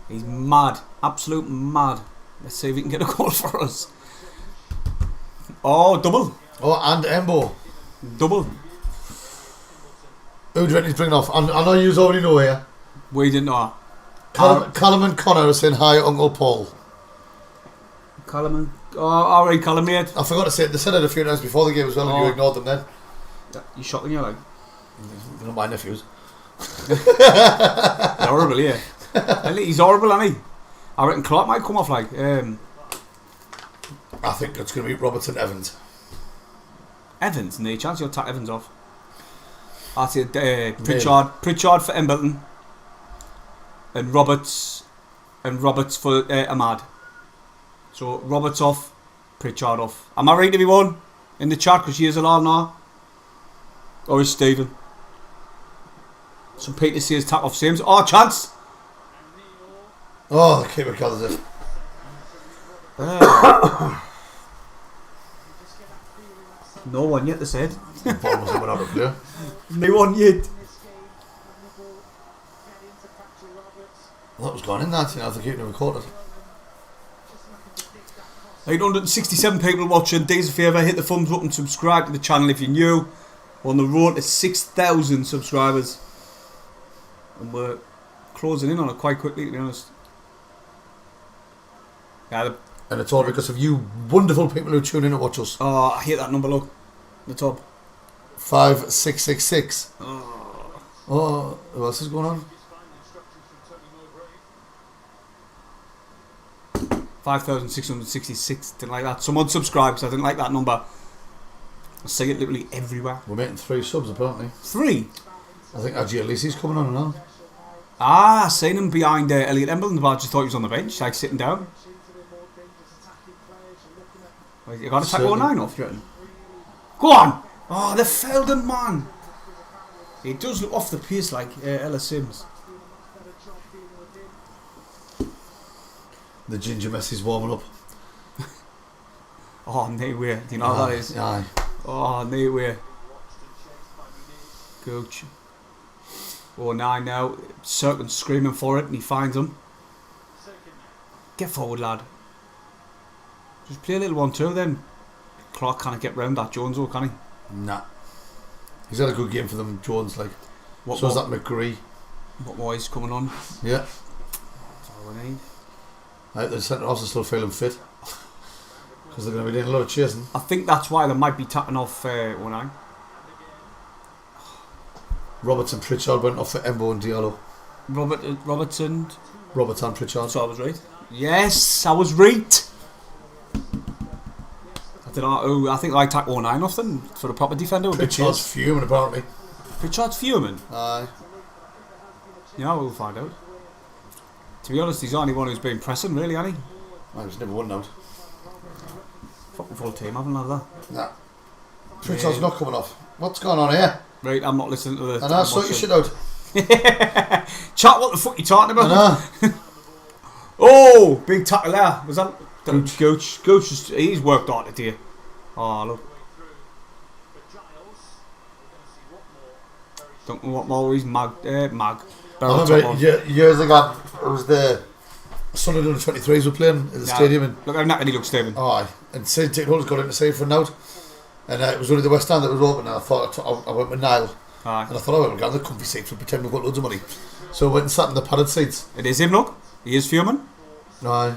He's mad. Absolute mad. Let's see if he can get a goal for us. Oh, double. Oh, and Embo. Double. Who do you reckon he's bringing off? I know you already know here. We didn't know. Callum and Connor are saying hi, Uncle Paul. Callum and... Oh, alright, Callum, mate. I forgot to say it. They said it a few times before the game as well, and you ignored them then. You shocking you, like? They're not my nephews. They're horrible, yeah. He's horrible, isn't he? I reckon Clark might come off, like... I think it's going to be Robertson Evans. Evans? No chance you'll take Evans off. I say Pritchard for Embleton. And Roberts for Ahmad. So Roberts off, Pritchard off. Am I right, everyone? In the chat, because she is allowed now. Or is Stephen? Some Peter says tap off Sims. Oh, chance! Oh, the keeper covers it. No one yet, they said. The ball wasn't went out of there. No one yet. Well, that was gone in that, you know, I think you never caught it. 867 people watching. Do us a favour, hit the thumbs up and subscribe to the channel if you're new. We're on the road to 6,000 subscribers. And we're closing in on it quite quickly, to be honest. Yeah, And it's all because of you wonderful people who tune in to watch us. Oh, I hate that number, look. The top. 5666. Oh, what else is going on? 5,666. Didn't like that. Someone subscribes. I didn't like that number. I see it literally everywhere. We're making 3 subs apparently. 3? I think Alisi's coming on now. Ah, I seen him behind Elliot Embleton, but I just thought he was on the bench, like sitting down. You got to take 09 off, you reckon? Go on! Oh, they failed him, man. He does look off the pace like Ella Sims. The ginger mess is warming up. Oh, no way. Do you know what that is? Aye. Oh, no way. Gooch. 09 now. Circling, screaming for it, and he finds him. Get forward, lad. Just play a little 1-2 then. Clark can't get round that Jones, though, can he? Nah. He's had a good game for them, Jones, like. So is that McGree. What more is coming on? Yeah. That's all we need. The centre halves are still feeling fit. Because they're going to be doing a lot of chasing. I think that's why they might be tapping off 09. Robertson Pritchard went off for Embo and Diallo. Robertson and Pritchard. So I was right. Yes, I was right. I don't know. I think I tacked 09 off then for the proper defender. Pritchard's fuming apparently. Pritchard's fuming? Aye. Yeah, we'll find out. To be honest, he's the only one who's been pressing, really, hasn't he? I was never won out. Fucking full team, haven't I? That. Nah. Pritchard's not coming off. What's going on here? Right, I'm not listening to the... And I sort your shit out. Chat, what the fuck you talking about? I know. Oh, big tackle there. Was that... Gooch. Gooch, he's worked on it here. Oh, look. Don't know what more he's mag. I remember years ago, it was the Sunderland 23s were playing at the stadium. And look how knackered he looks, Stephen. Aye. And St. Tickhol's got into save for an out. And it was only the West Stand that was open, and I thought I went with Niall. Aye. And I thought I went with the comfy seats and pretend we've got loads of money. So I went and sat in the padded seats. It is him, look. He is fuming. Aye.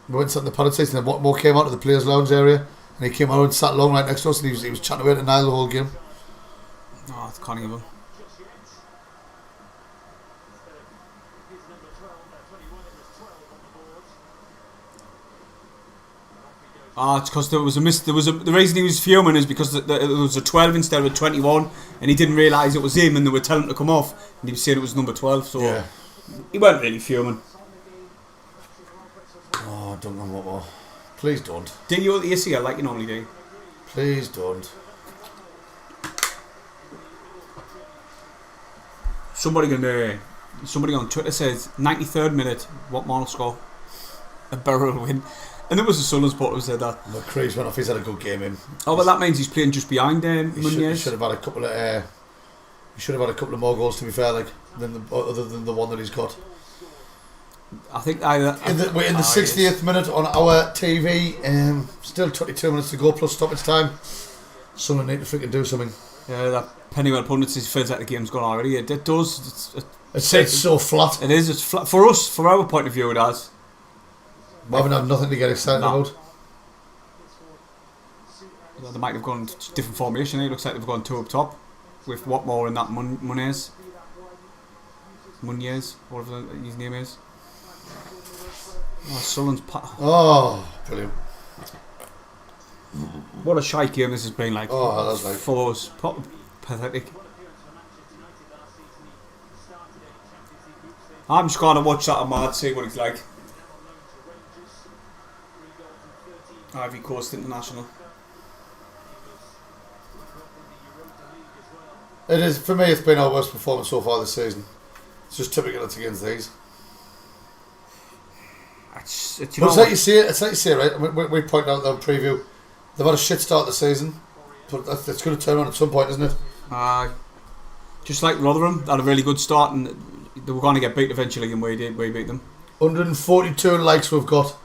We went and sat in the padded seats, and then Watmore came out to the players' lounge area, and he came out and sat along right next to us, and he was chatting away to Niall the whole game. Oh, it's canny of him. It's because there was a miss. The reason he was fuming is because there was a 12 instead of a 21, and he didn't realise it was him, and they were telling him to come off, and he was saying it was number 12. So yeah. He weren't really fuming. Oh, I don't know what more. Please don't. Do you at the ACL like you normally do? Please don't. Somebody on Twitter says 93rd minute, Watmore will score, and Boro will win. And there was a Sunderland supporter who said that. McCree's went off. He's had a good game in. Oh, well, that means he's playing just behind Munoz. He should have had a couple of. He should have had a couple of more goals, to be fair, other than the one that he's got. I think we're in the 60th minute on our TV. Still 22 minutes to go plus stoppage time. Someone need to freaking do something. Yeah, that Pennywell pundits feels like the game's gone already. It does. It's so flat. It is. It's flat for us. From our point of view, it has. We haven't had nothing to get excited about. They might have gone different formation. It looks like they've gone 2 up top with Watmore and that Munoz, whatever his name is. Oh, Sullen's brilliant! What a shite game this has been like. Oh, that's like for us, pathetic. I'm just going to watch that on Mad, see what it's like. Ivory Coast International. It is, for me, it's been our worst performance so far this season. It's just typical it's against these. It's like you say, right? We pointed out in the preview, they've had a shit start the season, but it's going to turn on at some point, isn't it? Just like Rotherham, they had a really good start and they were going to get beat eventually, and we beat them. 142 likes we've got.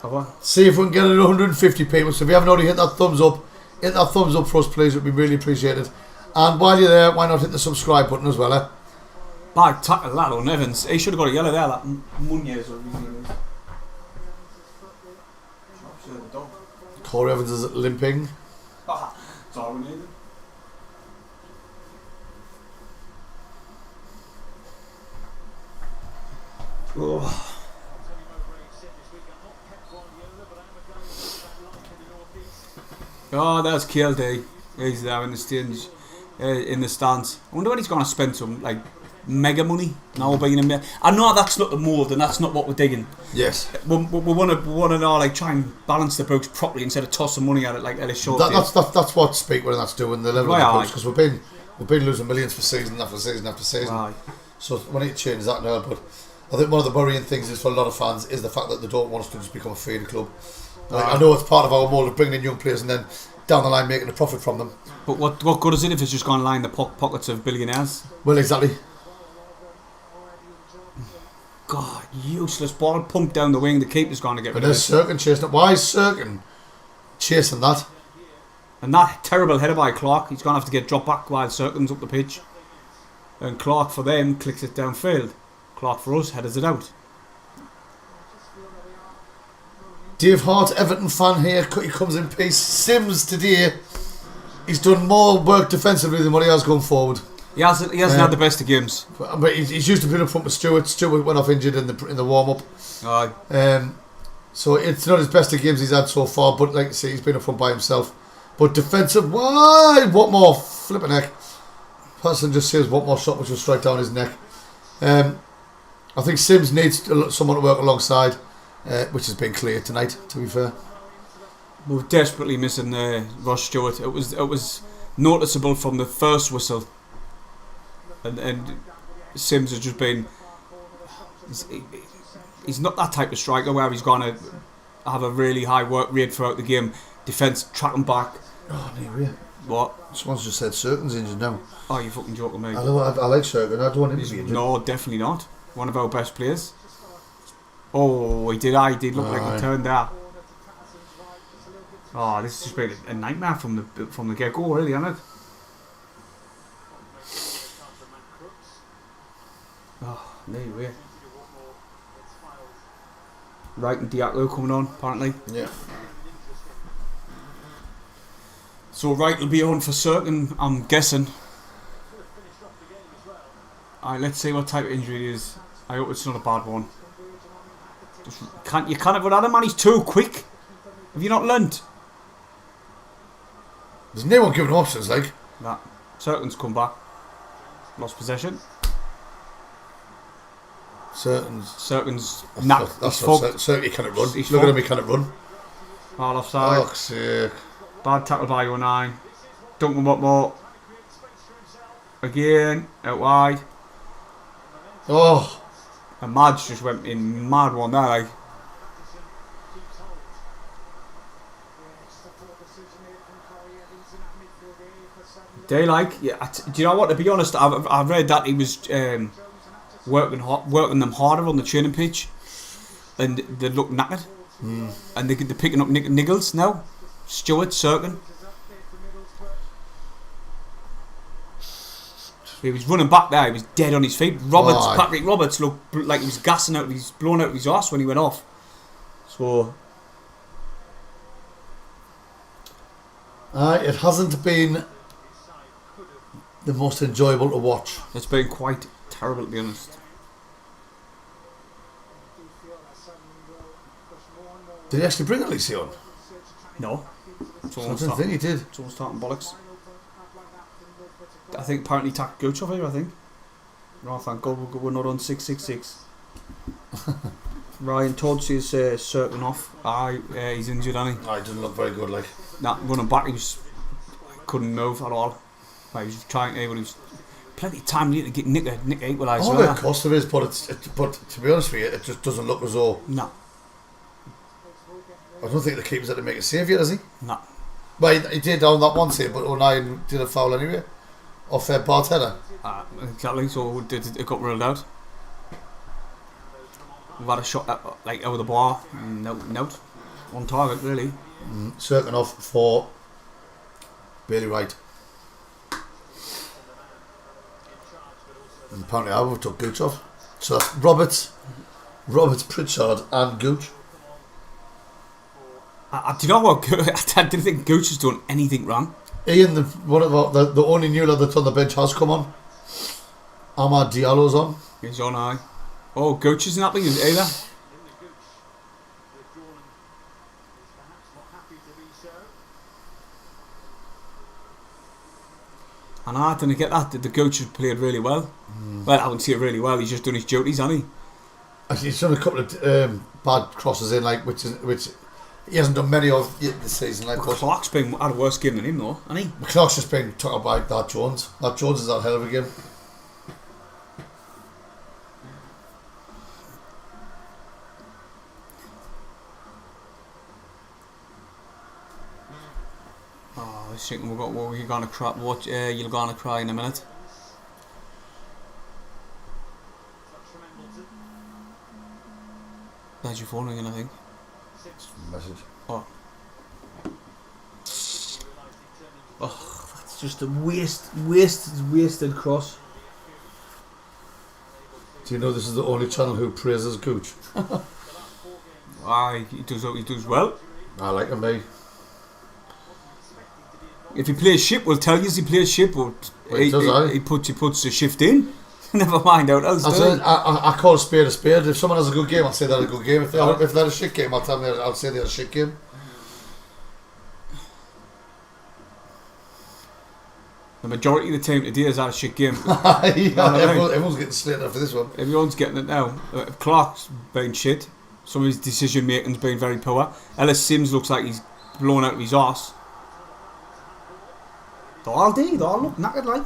Have See if we can get it 150 people. So if you haven't already hit that thumbs up for us, please. It would be really appreciated. And while you're there, why not hit the subscribe button as well, eh? Bad tackle that on Evans. He should have got a yellow there, like Munoz or anything. Corey Evans is limping. That's all we needed. Oh. Oh, that's Kelly. He's there in the stands. I wonder when he's going to spend some like mega money now being in there. I know that's not the mould and that's not what we're digging. Yes, we want to now like try and balance the books properly instead of tossing money at it like at a short. That's what Speakwell and that's doing the level of the books, because we've been losing millions for season after season after season. Right. So we need to change that now. But I think one of the worrying things is for a lot of fans is the fact that they don't want us to just become a feeder club. Like, I know it's part of our mould of bringing in young players and then down the line making a profit from them. But what good is it if it's just going to line the pockets of billionaires? Well, exactly. God, useless ball pumped down the wing. The keeper's going to get rid of it. But there's Serkin chasing it. Why is Serkin chasing that? And that terrible header by Clark. He's going to have to get dropped back while Serkin's up the pitch. And Clark for them clicks it downfield. Clark for us headers it out. Dave Hart, Everton fan here. He comes in peace. Sims today, he's done more work defensively than what he has going forward. He hasn't had the best of games. But he's used to being up front with Stewart. Stewart went off injured in the warm up. So it's not his best of games he's had so far. But like I say, he's been up front by himself. But defensive, why? What more? Flipping neck. Person just says what more shot, which will straight down his neck. I think Sims needs someone to work alongside. Which has been clear tonight, to be fair. We're desperately missing Ross Stewart. It was noticeable from the first whistle, and Sims has just been. He's not that type of striker where he's going to have a really high work rate throughout the game. Defence, track him back. Oh, no, yeah. What? Someone's just said Serkin's injured now. Oh, you fucking joking me. I like Serkin. I don't want him to be injured. No, definitely not. One of our best players. Oh, he did look like he turned out. Oh, this has just been a nightmare from the get-go, really, hasn't it? Oh, there you are. Right, and Diallo coming on, apparently. Yeah. So Wright will be on for Serkin, I'm guessing. Alright, let's see what type of injury it is. I hope it's not a bad one. You can't have run at him, man. He's too quick. Have you not learnt? There's no one giving him options, like. Nah. Serkin's come back. Lost possession. Serkin's knack. That's fucked. Serkin cannot run. Look at him, he cannot run. All offside. Oh, sick. Bad tackle by 09. Duncan Watmore. Again, out wide. Oh. And Madge just went in mad one there, like. They like, yeah. Do you know what? To be honest, I've read that he was working them harder on the training pitch, and they look knackered, and they're picking up niggles now. Stewart, Serkin. He was running back there. He was dead on his feet. Patrick Roberts looked like he was gassing out. He's blown out of his arse when he went off. So, it hasn't been the most enjoyable to watch. It's been quite terrible, to be honest. Did he actually bring Alison on? No. I don't think he did. It's all starting bollocks. I think apparently tacked Gooch off here, I think. Oh, thank God we're not on 666. Ryan Todd sees Serkin off. He's injured, hasn't he? He doesn't look very good, like. Nah, running back, couldn't move at all. He was trying to, but he was plenty of time to get Nick equalise. Oh, of course there is, but to be honest with you, it just doesn't look as though. No. I don't think the keeper's had to make a save yet, has he? No. Well, he did on that one save, but O'Neill did a foul anyway. Off Bart header. Exactly, so it got ruled out. We've had a shot out of the bar. No. On target, really. Serkin off for Bailey Wright. And apparently I took Gooch off. So that's Roberts, Pritchard and Gooch. Do you know what? I didn't think Gooch has done anything wrong. Ian, the only new lad that's on the bench has come on. Amad Diallo's on. He's on, aye. Oh, Gooch isn't happening either. And I didn't get that. The Gooch has played really well. Well, I wouldn't say really well. He's just done his duties, hasn't he? Actually, he's done a couple of bad crosses in, like which he hasn't done many of this season. Like, Clark's been had a worse game than him, though, hasn't he? Clark's just been talking about that Jones. That Jones is that hell of a game. I was thinking what you're gonna cry. What you're gonna cry in a minute. There's your phone ringing, I think. Message. Oh, that's just a wasted cross. Do you know this is the only channel who praises Gooch? Aye, he does well. I like him, mate. If he plays shit, we'll tell you he plays shit, but he puts the shift in. Never mind how else. I call a spade a spade. If someone has a good game, I'll say they're a good game. If they had a shit game, I'll say they had a shit game. The majority of the team today has had a shit game. Everyone's getting slated for this one. Everyone's getting it now. Clark's been shit. Some of his decision making's been very poor. Ellis Sims looks like he's blown out of his arse. They all look knackered like.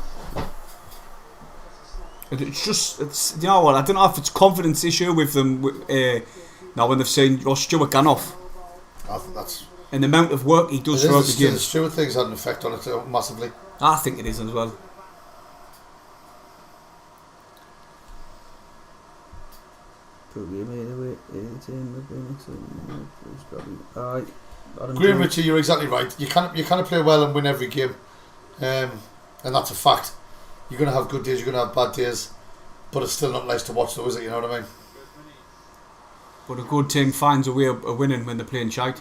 It's you know what, I don't know if it's confidence issue with them now when they've seen Stuart Ganoff. I think that's... And the amount of work he does throughout the game. The Stuart thing's had an effect on it massively. I think it is as well. Graham Ritchie, you're exactly right. You can't play well and win every game. And that's a fact. You're going to have good days, you're going to have bad days, but it's still not nice to watch though, is it? You know what I mean? But a good team finds a way of winning when they're playing shite.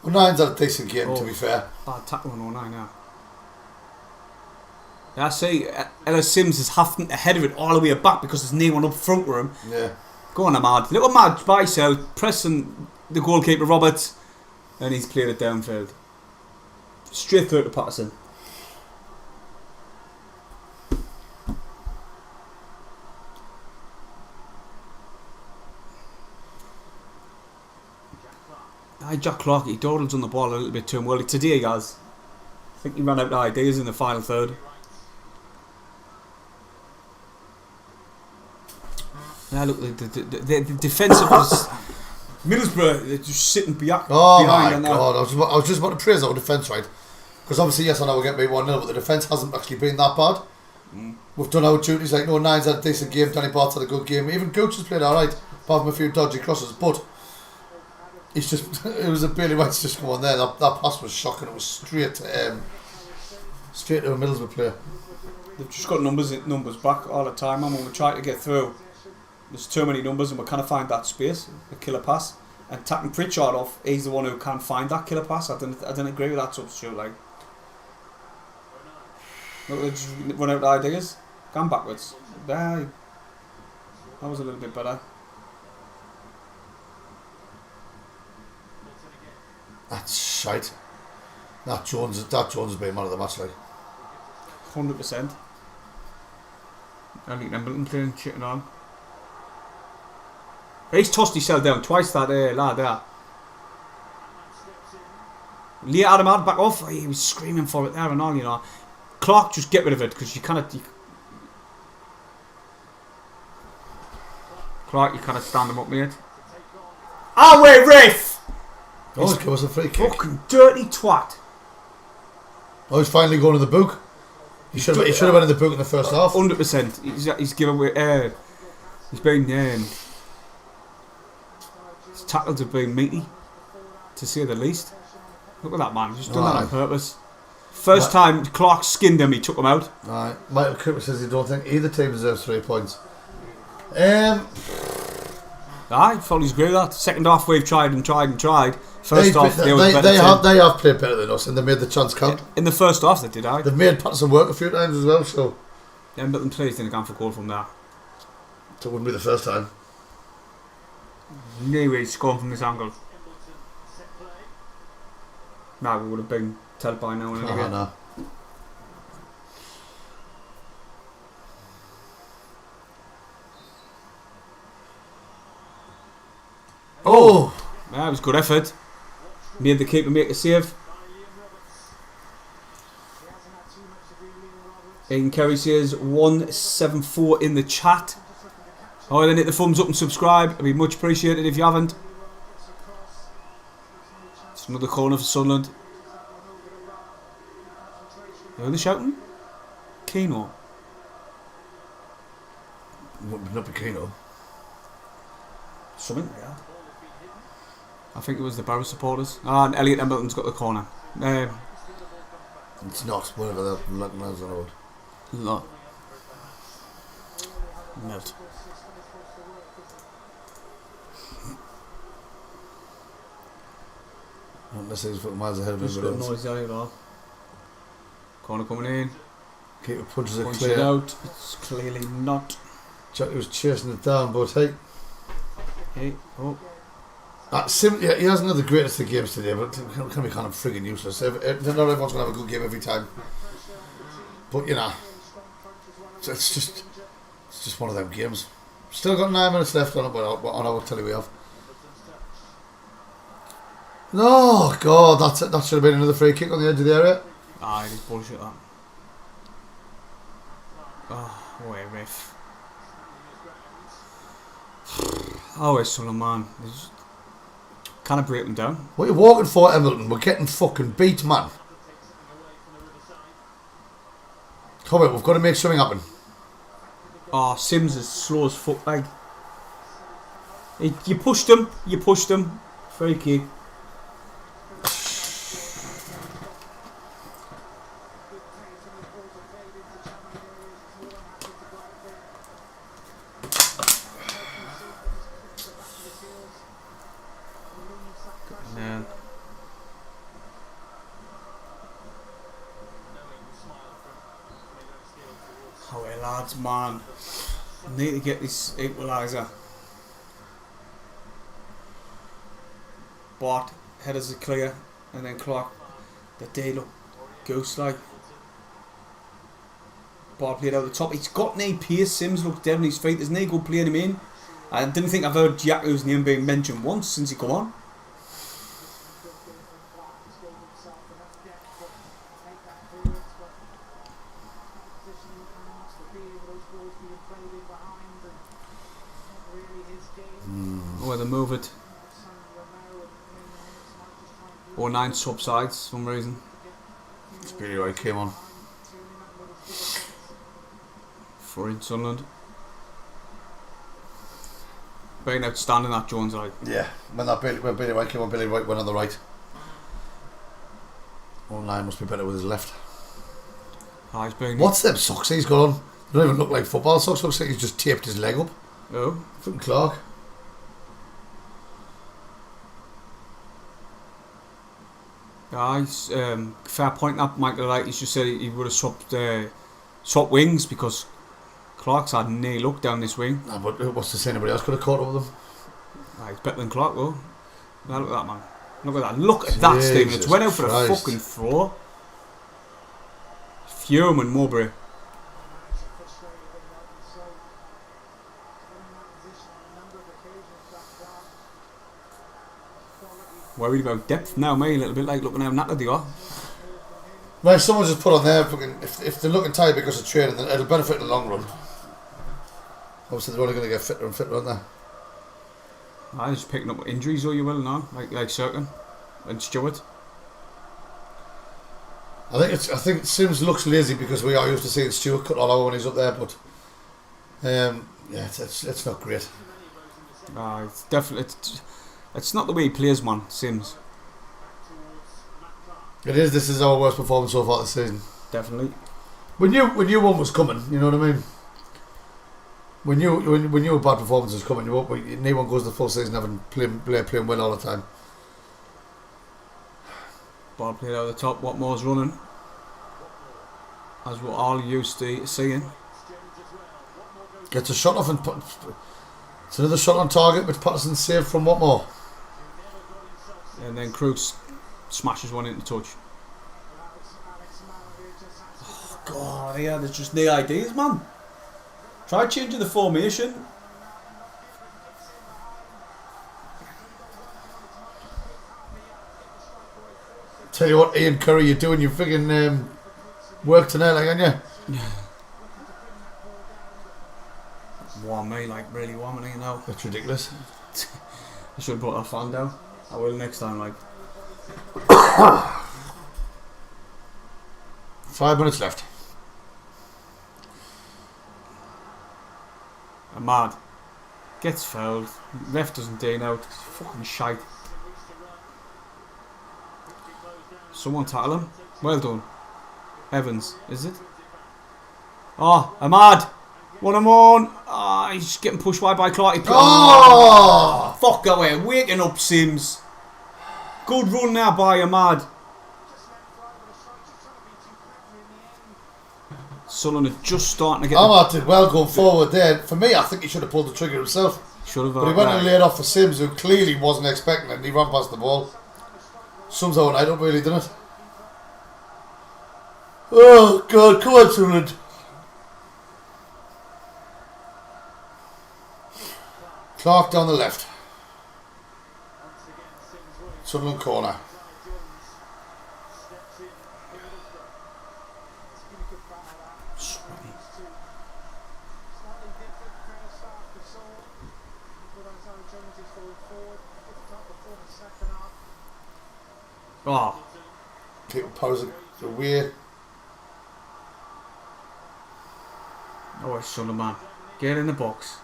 Well, Nine's had a decent game, to be fair. Bad tackle on 09 now. Yeah, I see Ellis Sims is ahead of it all the way back because there's no one up front with him. Yeah. Go on, Ahmad. Little mad Bicel pressing the goalkeeper Roberts, and he's played it downfield. Straight through to Patterson. Jack Clark, he dawdles on the ball a little bit too well. Today he has. I think he ran out of ideas in the final third. Yeah, look, the defensive was Middlesbrough. They're just sitting behind. Oh my God! I was just about to praise our defence, right? Because obviously, yes, I know we're getting beat 1-0, but the defence hasn't actually been that bad. We've done our duties. Like, Nine's had a decent game. Danny Bart's had a good game. Even Gooch has played all right, apart from a few dodgy crosses, but. It's just, it was a Bailey White's just come on there. That pass was shocking. It was straight to a Middlesbrough player. They've just got numbers back all the time, and when we try to get through, there's too many numbers, and we can't find that space, the killer pass. And tapping Pritchard off, he's the one who can't find that killer pass. I didn't agree with that substitute. Like, look, they just run out of ideas, gone backwards. There, that was a little bit better. That's shite. That Jones has been man of the match, like 100%. I think Embleton playing shitting on. He's tossed himself down twice, that lad there. Leanard back off. He was screaming for it there and all, you know. Clark, just get rid of it because you cannot. Clark, you cannot stand him up, mate. Away, ref! Oh, it was a free kick. Fucking dirty twat. Oh, he's finally going to the book. He should have been in the book in the first half. 100%. He's given away. He's been. His tackles have been meaty, to say the least. Look at that man. He's just done that on purpose. First time Clark skinned him, he took him out. Right. Michael Cooper says he don't think either team deserves 3 points. Aye, Foley's great at that. Second half we've tried. First half they have played better than us and they made the chance count. In the first half they did, aye. They've made Patterson work a few times as well, so. Yeah, Milton plays didn't go for goal from there. So it wouldn't be the first time. Anyway, scoring from this angle. Nah, we would have been told by now. No. Oh! Yeah, it was good effort. Made the keeper make a save. Ian Kerry says 174 in the chat. Oh, then hit the thumbs up and subscribe. It'd be much appreciated if you haven't. It's another corner for Sunderland. Who are they shouting? Keno. Would not be Keno. Something, yeah. I think it was the Boro supporters. And Elliot Embleton's got the corner. It's not, whatever that miles on the road. No. Melt. Unless he's miles ahead of everybody else. Noise there, though. Corner coming in. Keeper punches it clear. It out. It's clearly not. Jacques was chasing it down, but hey. Hey, oh. Yeah, he hasn't had the greatest of games today, but it can be kind of frigging useless. Not everyone's going to have a good game every time. But, you know, it's just one of them games. Still got 9 minutes left on it, but on our telly we have. No, God, that should have been another free kick on the edge of the area. Ah, it is bullshit, that. Oh, what a ref. Oh, it's Sunderland, man. Kind of break them down. What are you walking for, Hamilton? We're getting fucking beat, man. Come on, we've got to make something happen. Oh, Sims is slow as fuck, like. You pushed him. Free kick. Man, I need to get this equaliser. But headers are clear, and then Clark, the day look ghost like. Ball played out the top. He's got no pace. Sims looked dead on his feet. There's no good playing him in. I didn't think I've heard Jacques' name being mentioned once since he come on. Move it. Or 9 subsides for some reason. It's pretty right, came on. For Sunderland. Being outstanding that Jones like. Yeah, when Billy White came on, Billy White went on the right. 9 must be better with his left. What's them socks he's got on? They don't even look like football socks. Looks like he's just taped his leg up. Oh. From Clark. Guys, fair point that Michael Wright. He just said he would have swapped wings because Clark's had no luck down this wing. Nah, but what's to say anybody else could have caught up with him? He's better than Clark though. Now look at that, man. Look at that. Look at that, Stephen. It's went out for a fucking throw. Fuming Mowbray. Worried about depth now, mate. A little bit like looking how knackered they are. Right, someone just put on there, if they're looking tired because of training, then it'll benefit in the long run. Obviously, they're only going to get fitter and fitter, aren't they? I'm just picking up injuries, or you will now, like Serkin and Stewart. I think Sims looks lazy because we are used to seeing Stewart cut all over when he's up there, but yeah, it's not great. It's definitely. It's not the way he plays, man, Sims. It is. This is our worst performance so far this season. Definitely. We knew one was coming. You know what I mean? When your bad performances coming you up, no one goes the full season having playing well all the time. Ball played out of the top. Watmore's running, as we're all used to seeing. Gets a shot off and it's another shot on target, which Patterson saved from Watmore. And then Crooks smashes one into touch. Oh God, yeah, there's just no ideas, man. Try changing the formation. Tell you what, Ian Curry, you're doing your friggin' work tonight, like, aren't you? Warm me, like really warm me, you know. That's ridiculous. I should have brought that fan down. I will next time, like. 5 minutes left. Ahmad gets fouled. Ref doesn't do now. It's fucking shite. Someone tackle him. Well done. Evans, is it? Oh, Ahmad! 1-on-1. Ah, he's getting pushed wide by Clark. Oh! Fuck away. Waking up Sims. Good run now by Ahmad. Sunderland are just starting to get... Ahmad did well going forward there. For me, I think he should have pulled the trigger himself. Should have. But he went and laid off for Sims, who clearly wasn't expecting it, and he ran past the ball. Somehow I don't really done it. Oh God, come on, Sunderland. Clark down the left. Sunderland corner. Oh. People posing away. Oh, it's Sunderland. Get in the box.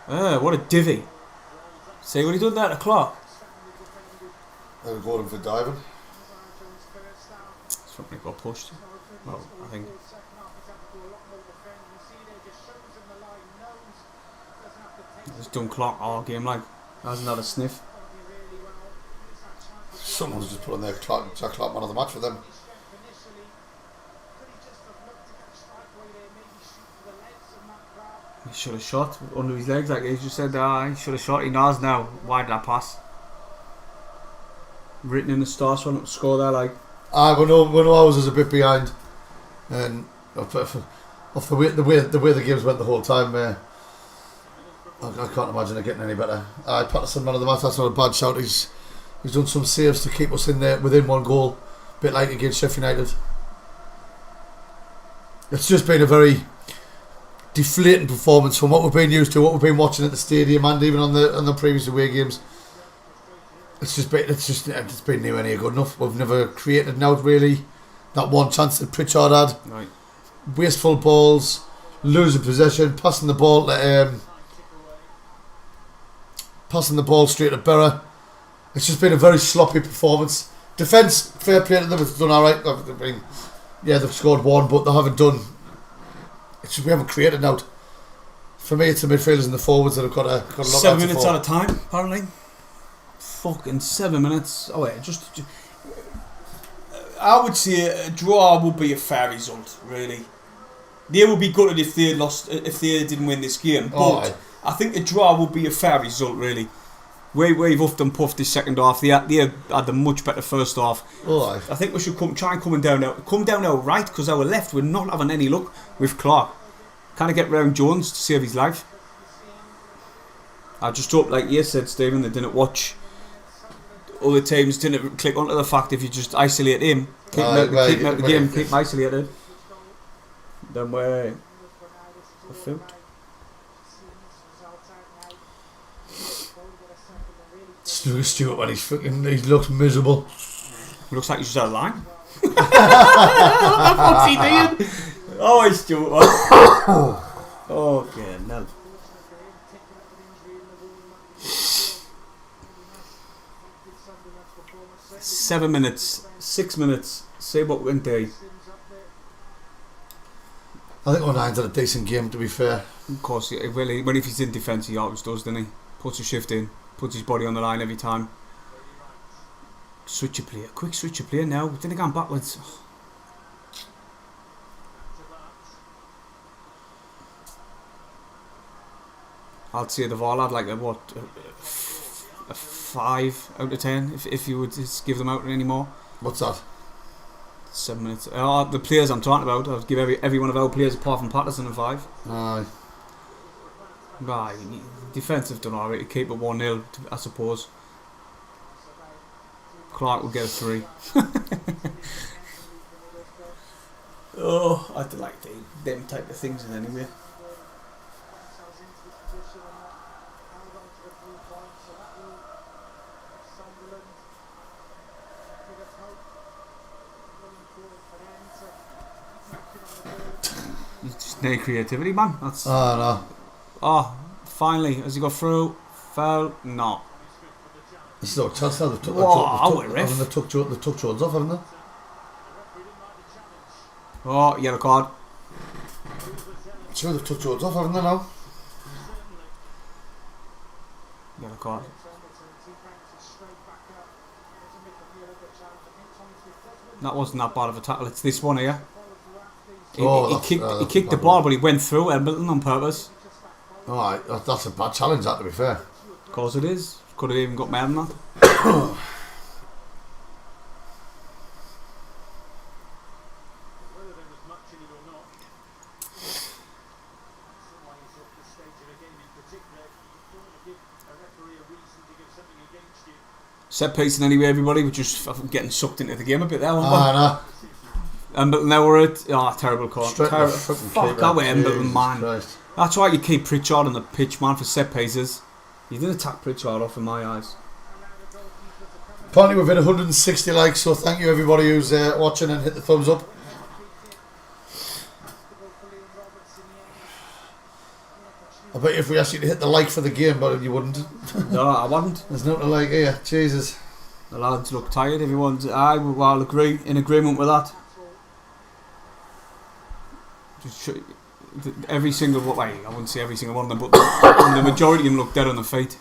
What a divvy. See what he done there to Clark? They were going for diving. Something got pushed. Well, I think. It's done Clark all game, like. Hasn't had a sniff. Someone's just put on their Jack Clark man of the match for them. He should have shot under his legs, like he just said. He should have shot. He knows now. Why did that pass? Written in the stars for him to score there, like. We know ours was a bit behind, and off the way the games went the whole time. I can't imagine it getting any better. Patterson man of the match. That's not a bad shout. He's done some saves to keep us in there within one goal, a bit like against Sheffield United. It's just been a very deflating performance from what we've been used to, what we've been watching at the stadium, and even on the previous away games. It's been nowhere near good enough. We've never created an out really. That one chance that Pritchard had, right. Wasteful balls, losing possession, passing the ball straight to Boro. It's just been a very sloppy performance. Defence, fair play to them, it's done alright. They've scored one, but they haven't done. We haven't created an out. For me, it's the midfielders and the forwards that have got a lot. 7 minutes at a time, apparently. Fucking 7 minutes. Oh wait, just I would say a draw would be a fair result, really. They would be gutted if they lost, if they didn't win this game. But I think a draw would be a fair result, really. We've huffed and puffed this second half. They had the much better first half. I think we should try and come down now right, because our left, we're not having any luck with Clark. Kind of get round Jones to save his life. I just hope, like you said, Stephen, they didn't watch. Other teams didn't click onto the fact if you just isolate him, keep him out the game, keep him isolated, then we're filmed. Stuart, when he looks miserable. Looks like he's just out of line. What's he doing? Oh, it's Stuart. Okay, no. 7 minutes, 6 minutes. See what we can do. I think O'Nine's had a decent game, to be fair. Of course, really, when if he's in defence, he always does, doesn't he? Puts a shift in, puts his body on the line every time. Switch a player, quick switch a player now. Then again backwards. I'd say the VAR had like a 5 out of 10 if you would just give them out anymore. What's that? 7 minutes. The players I'm talking about, I'd give every one of our players apart from Patterson a 5. Aye. Right, defensive done alright to keep it 1-0, I suppose. Clark will get a 3. Oh, I don't like them type of things in anyway. Just no creativity, man. That's. Oh no. Oh, finally, has he got through? Foul? No. There's no chance now. They've took Jones off, haven't they? Oh, yellow card. Sure, they've took Jones off, haven't they now? Yellow card. That wasn't that bad of a tackle. It's this one here. He kicked the ball, but he went through Edmonton on purpose. Alright, that's a bad challenge, that, to be fair. Of course it is. Could have even got more than that. Set piece in anyway, everybody. We're just getting sucked into the game a bit there. No. But now we're at terrible call. Fuck that way, Embleton, man. Christ. That's why you keep Pritchard on the pitch, man, for set pieces. You didn't attack Pritchard off in my eyes. Apparently we've hit 160 likes, so thank you everybody who's watching, and hit the thumbs up. I bet you if we asked you to hit the like for the game, but you wouldn't. No, I wouldn't. There's no to like here. Jesus. The lads look tired. Everyone's. I'll agree in agreement with that. Just every single way. I wouldn't say every single one of them, but the majority of them look dead on the feet.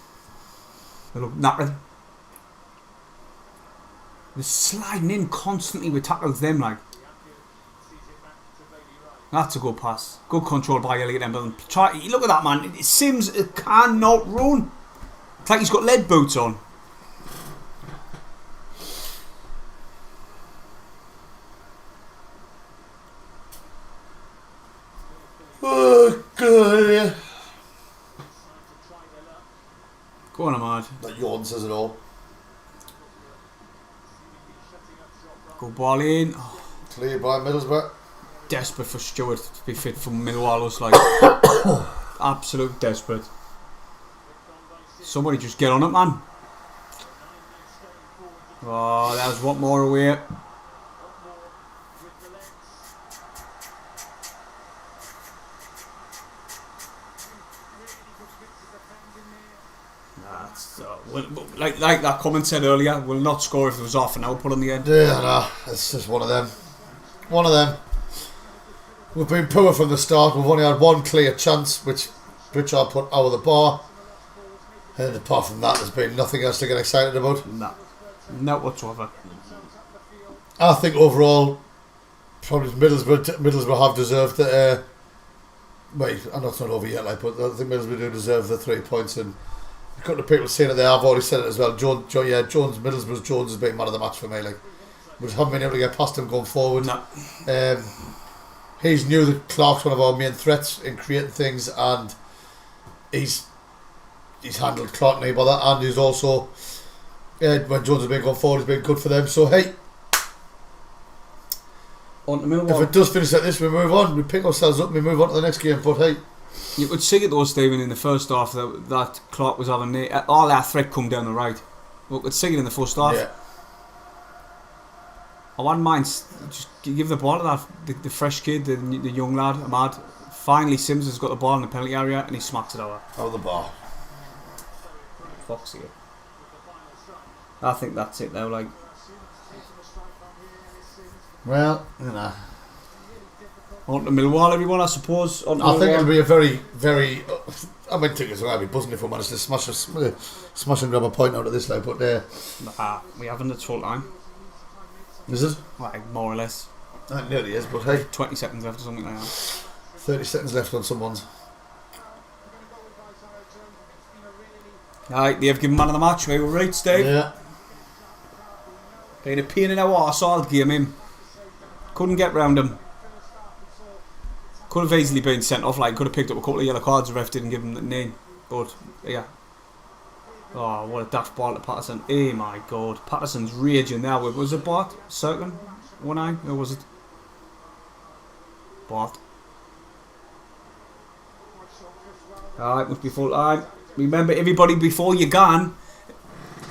They look knackered. They're sliding in constantly with tackles. Them like. That's a good pass. Good control by Heley then. Look at that, man. Sims cannot run. It's like he's got lead boots on. Oh, good. Go on, Ahmad. That yawn says it all. Good ball in. Oh. Clear by Middlesbrough. Desperate for Stewart to be fit for Millwall. Like absolute desperate. Somebody just get on it, man. Oh, there's one more away. Like that comment said earlier, we'll not score if there was half an output on the end. Yeah, no, it's just one of them. One of them. We've been poor from the start. We've only had one clear chance, which Pritchard put out of the bar. And apart from that, there's been nothing else to get excited about. No, not whatsoever. I think overall, probably Middlesbrough have deserved the. Wait, I know it's not over yet, but I think Middlesbrough do deserve the 3 points. And a couple of people saying it there. I've already said it as well. Middlesbrough's Jones has been man of the match for me. Like, we just haven't been able to get past him going forward. No. He's knew that Clark's one of our main threats in creating things, and he's handled Clark and about that, and he's also when Jones has been going forward, he's been good for them. So hey, on to Millwall. If it does finish like this, we move on. We pick ourselves up and we move on to the next game. But hey, you could see it though, Stephen, in the first half that Clark was having all our threat come down the right. We could see it in the first half. Yeah. I wouldn't mind just give the ball to that the fresh kid, the young lad, Ahmad. Finally, Sims has got the ball in the penalty area and he smacks it out of the bar. Foxy. I think that's it now. Like, well, you know. On to Millwall, everyone, I suppose. I think it'll be a very, very. I mean, think it's going to be buzzing if we manage to smash and grab a point out of this, like, but we haven't at full time. Is it? Like, more or less. It nearly is, but hey. 20 seconds left or something like that. 30 seconds left on someone's. Alright, they've given man of the match. We were right, Steve. Yeah. Been a pain in our arse all game, him. Couldn't get round him. Could have easily been sent off, like, could have picked up a couple of yellow cards, the ref didn't give him the name. But, yeah. Oh, what a daft ball to Patterson. Oh my god. Patterson's raging now. Was it Bart? Circling? 1-9? Or was it? Bart. Alright, must be full time. Remember, everybody, before you gone,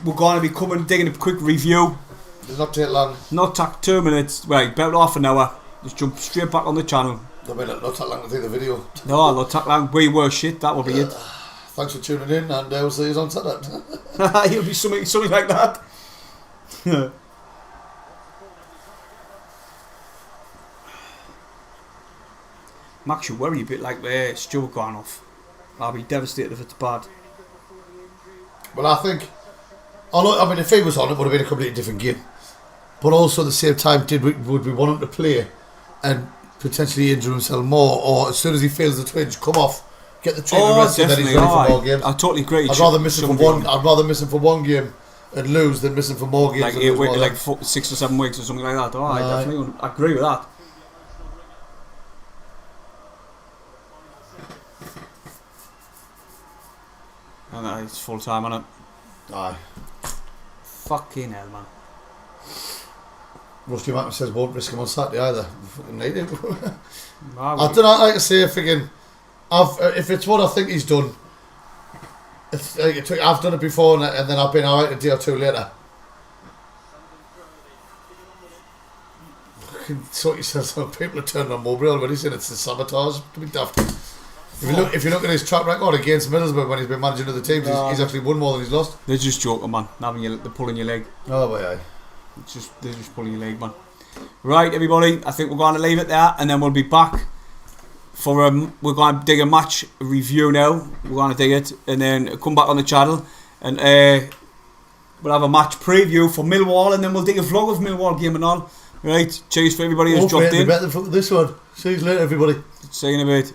we're going to be coming and digging a quick review. Does not take long. Not take 2 minutes. Right, about half an hour. Just jump straight back on the channel. I mean, not that long to take the video. No, not that long. We were shit. That will be it. Thanks for tuning in, and we'll see you on Saturday. It'll be something like that. I'm actually worried a bit like where Stuart gone off. I'll be devastated if it's bad. Well, I think, I mean, if he was on, it would have been a completely different game. But also at the same time, would we want him to play and potentially injure himself more, or as soon as he feels the twinge, come off, get the treatment rest, and then he's ready for more games. I totally agree. I'd rather miss him for one game and lose than miss him for more games. Like 6 or 7 weeks or something like that. I definitely agree with that. And it's full time on it. Aye. Fucking hell, man. Rusty Mack says won't risk him on Saturday either. Fucking need him. I don't know, like I say, thinking, if it's what I think he's done, I've done it before and then I've been alright a day or two later. Fucking sort yourself out. People are turning on Mowbray already saying it's the sabotage. To be daft. If you look at his track record against Middlesbrough when he's been managing other teams, he's actually won more than he's lost. They're just joking, man. They're pulling your leg. Oh, well, yeah. They're just pulling your leg, man. Right, everybody. I think we're going to leave it there, and then we'll be back for we're going to dig a match review now. We're going to dig it, and then come back on the channel, and we'll have a match preview for Millwall, and then we'll dig a vlog of Millwall game and all. Right. Cheers for everybody who's dropped in. Better than this one. See you later, everybody. See you in a bit.